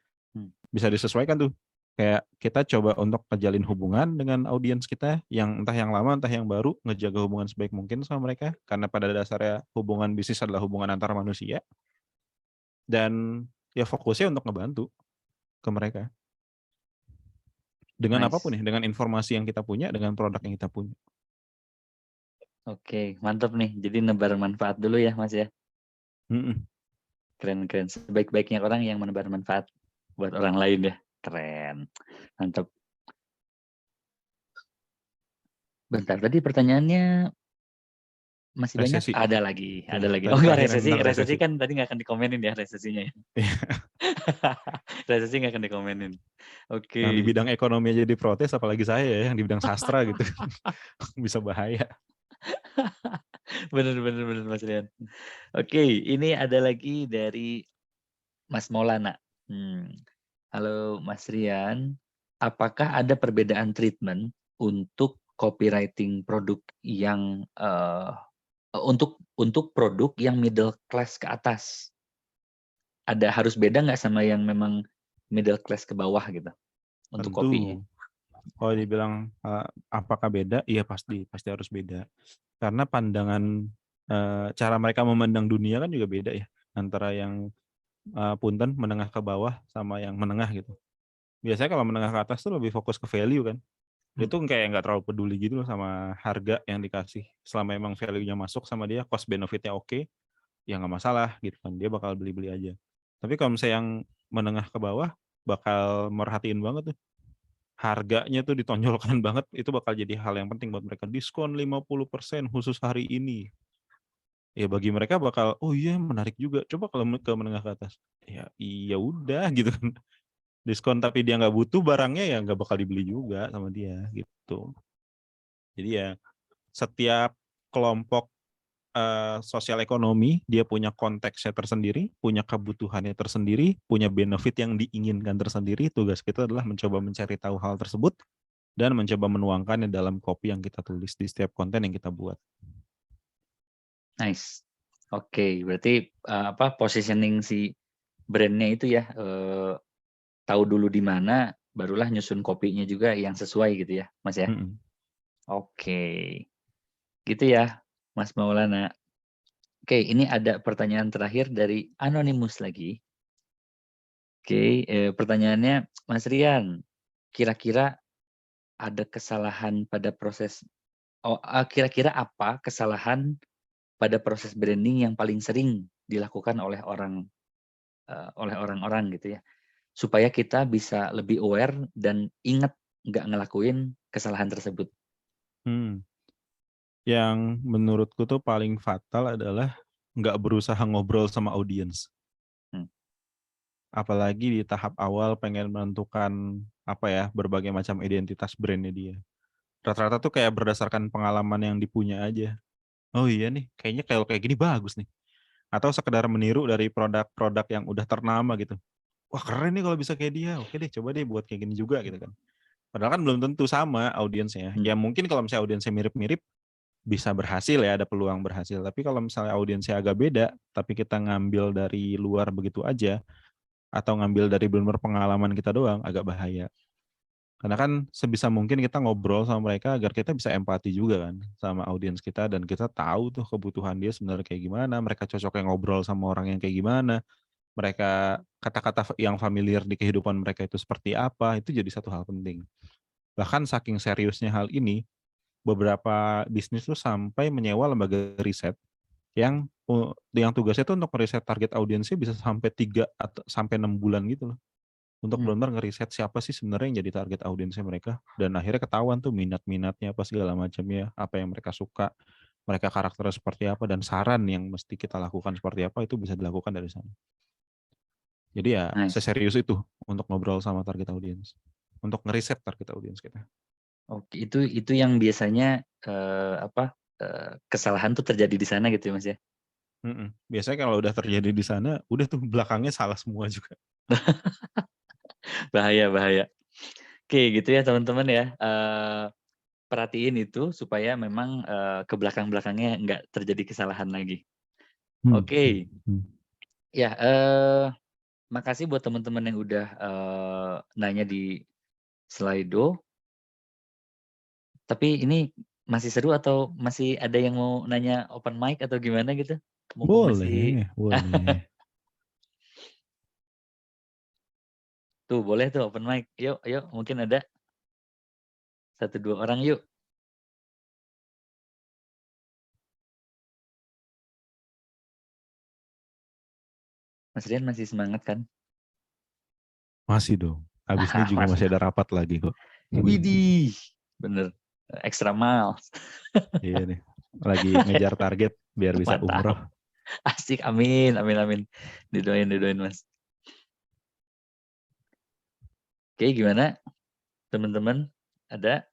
bisa disesuaikan tuh. Kayak kita coba untuk ngejalin hubungan dengan audiens kita yang entah yang lama entah yang baru, ngejaga hubungan sebaik mungkin sama mereka karena pada dasarnya hubungan bisnis adalah hubungan antar manusia. Dan ya fokusnya untuk ngebantu ke mereka. Dengan apapun ya, dengan informasi yang kita punya, dengan produk yang kita punya. Oke, mantap nih. Jadi nebar manfaat dulu ya, Mas ya. Keren-keren. Sebaik-baiknya orang yang menebar manfaat buat orang lain ya. Keren. Mantap. Bentar, tadi pertanyaannya masih Resesi. banyak? Ada lagi. Ya, Ada lagi. tadi Oh enggak, terakhir resesi. tentang Resesi resesi. kan tadi nggak akan dikomenin ya resesinya ya. Resesi nggak akan dikomenin. Oke. Yang di bidang ekonomi aja diprotes, apalagi saya ya, yang di bidang sastra gitu. Bisa bahaya. Bener Mas Rian. Oke, ini ada lagi dari Mas Maulana. Halo Mas Rian, apakah ada perbedaan treatment untuk copywriting produk yang untuk produk yang middle class ke atas? Ada harus beda nggak sama yang memang middle class ke bawah gitu untuk kopinya? Kalau dibilang apakah beda? Iya pasti harus beda. Karena pandangan cara mereka memandang dunia kan juga beda ya, antara yang punten menengah ke bawah sama yang menengah gitu. Biasanya kalau menengah ke atas tuh lebih fokus ke value kan. Dia tuh kayak nggak terlalu peduli gitu loh sama harga yang dikasih. Selama emang value-nya masuk sama dia, cost benefit-nya oke, ya nggak masalah gitu kan. Dia bakal beli-beli aja. Tapi kalau misalnya yang menengah ke bawah, bakal merhatiin banget tuh. Harganya tuh ditonjolkan banget, itu bakal jadi hal yang penting buat mereka. Diskon 50% khusus hari ini. Ya bagi mereka bakal, oh iya menarik juga. Coba kalau ke menengah ke atas. Ya iya udah gitu kan. Diskon tapi dia nggak butuh barangnya ya nggak bakal dibeli juga sama dia gitu. Jadi ya setiap kelompok sosial ekonomi dia punya konteksnya tersendiri, punya kebutuhannya tersendiri, punya benefit yang diinginkan tersendiri. Tugas kita adalah mencoba mencari tahu hal tersebut dan mencoba menuangkannya dalam copy yang kita tulis di setiap konten yang kita buat. Nice. Oke, berarti positioning si brandnya itu ya tahu dulu di mana, barulah nyusun kopinya juga yang sesuai gitu ya, Mas ya. Oke, gitu ya, Mas Maulana. Oke, ini ada pertanyaan terakhir dari Anonymous lagi. Oke, pertanyaannya, Mas Rian, kira-kira ada kesalahan pada proses, kira-kira apa kesalahan pada proses branding yang paling sering dilakukan oleh orang-orang gitu ya, supaya kita bisa lebih aware dan ingat nggak ngelakuin kesalahan tersebut. Yang menurutku tuh paling fatal adalah nggak berusaha ngobrol sama audiens. Apalagi di tahap awal pengen menentukan berbagai macam identitas brandnya dia. Rata-rata tuh kayak berdasarkan pengalaman yang dipunya aja. Oh iya nih, kayaknya kalau kayak gini bagus nih. Atau sekedar meniru dari produk-produk yang udah ternama gitu. Wah keren nih kalau bisa kayak dia. Oke deh, coba deh buat kayak gini juga gitu kan. Padahal kan belum tentu sama audiensnya. Ya mungkin kalau misalnya audiensnya mirip-mirip, bisa berhasil ya, ada peluang berhasil. Tapi kalau misalnya audiensnya agak beda, tapi kita ngambil dari luar begitu aja, atau ngambil dari benar-benar pengalaman kita doang, agak bahaya. Karena kan sebisa mungkin kita ngobrol sama mereka agar kita bisa empati juga kan sama audiens kita dan kita tahu tuh kebutuhan dia sebenarnya kayak gimana, mereka cocoknya ngobrol sama orang yang kayak gimana, mereka kata-kata yang familiar di kehidupan mereka itu seperti apa, itu jadi satu hal penting. Bahkan saking seriusnya hal ini, beberapa bisnis tuh sampai menyewa lembaga riset yang tugasnya tuh untuk ngeriset target audiensnya bisa sampai 3 atau sampai 6 bulan gitu loh. Untuk benar-benar ngeriset siapa sih sebenarnya yang jadi target audiensnya mereka, dan akhirnya ketahuan tuh minat-minatnya apa segala macamnya, apa yang mereka suka, mereka karakternya seperti apa, dan saran yang mesti kita lakukan seperti apa itu bisa dilakukan dari sana. Jadi ya Nice. seserius itu untuk ngobrol sama target audiens, untuk ngeriset target audiens kita. Oke, itu yang biasanya kesalahan tuh terjadi di sana gitu ya Mas ya? Biasanya kalau udah terjadi di sana, udah tuh belakangnya salah semua juga. Bahaya. Oke, gitu ya teman-teman ya. Perhatiin itu supaya memang ke belakang-belakangnya nggak terjadi kesalahan lagi. Oke. Ya, makasih buat teman-teman yang udah nanya di Slido. Tapi ini masih seru atau masih ada yang mau nanya open mic atau gimana gitu? Mumpung masih Boleh. tuh boleh tuh open mic. Yuk, mungkin ada 1-2 orang yuk. Mas Rian masih semangat kan? Masih dong. Habis ini juga masih ada rapat lagi kok. Widih, bener. Extra miles. Iya nih. Lagi ngejar target biar bisa Mantap. umroh. Asik, amin. Didoain Mas. Oke, gimana teman-teman? Ada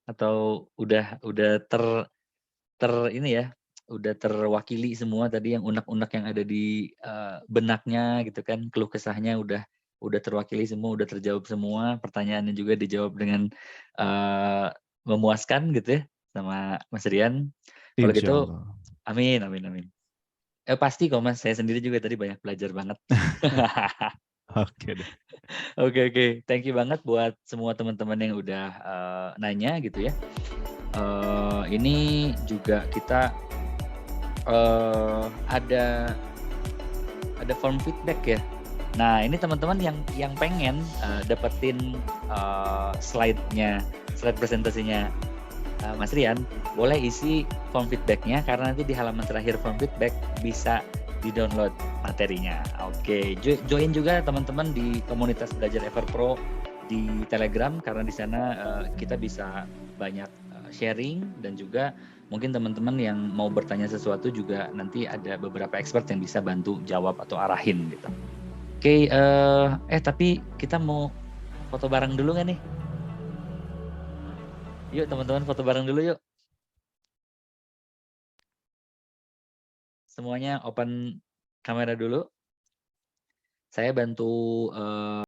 atau udah ini ya, udah terwakili semua tadi yang unek-unek yang ada di benaknya gitu kan, keluh kesahnya udah terwakili semua, udah terjawab semua, pertanyaannya juga dijawab dengan memuaskan gitu ya sama Mas Rian. Kalau gitu, Insyaallah. amin. Pasti kok Mas, saya sendiri juga tadi banyak belajar banget. Oke deh. Oke. Thank you banget buat semua teman-teman yang udah nanya gitu ya. Ini juga kita ada form feedback ya. Nah, ini teman-teman yang pengen dapetin slide presentasinya Mas Rian, boleh isi form feedback-nya karena nanti di halaman terakhir form feedback bisa di-download materinya. Oke, join juga teman-teman di komunitas Belajar Everpro di Telegram karena di sana kita bisa banyak sharing dan juga mungkin teman-teman yang mau bertanya sesuatu juga nanti ada beberapa expert yang bisa bantu jawab atau arahin gitu. Oke, tapi kita mau foto bareng dulu nggak nih? Yuk teman-teman foto bareng dulu yuk. Semuanya open kamera dulu. Saya bantu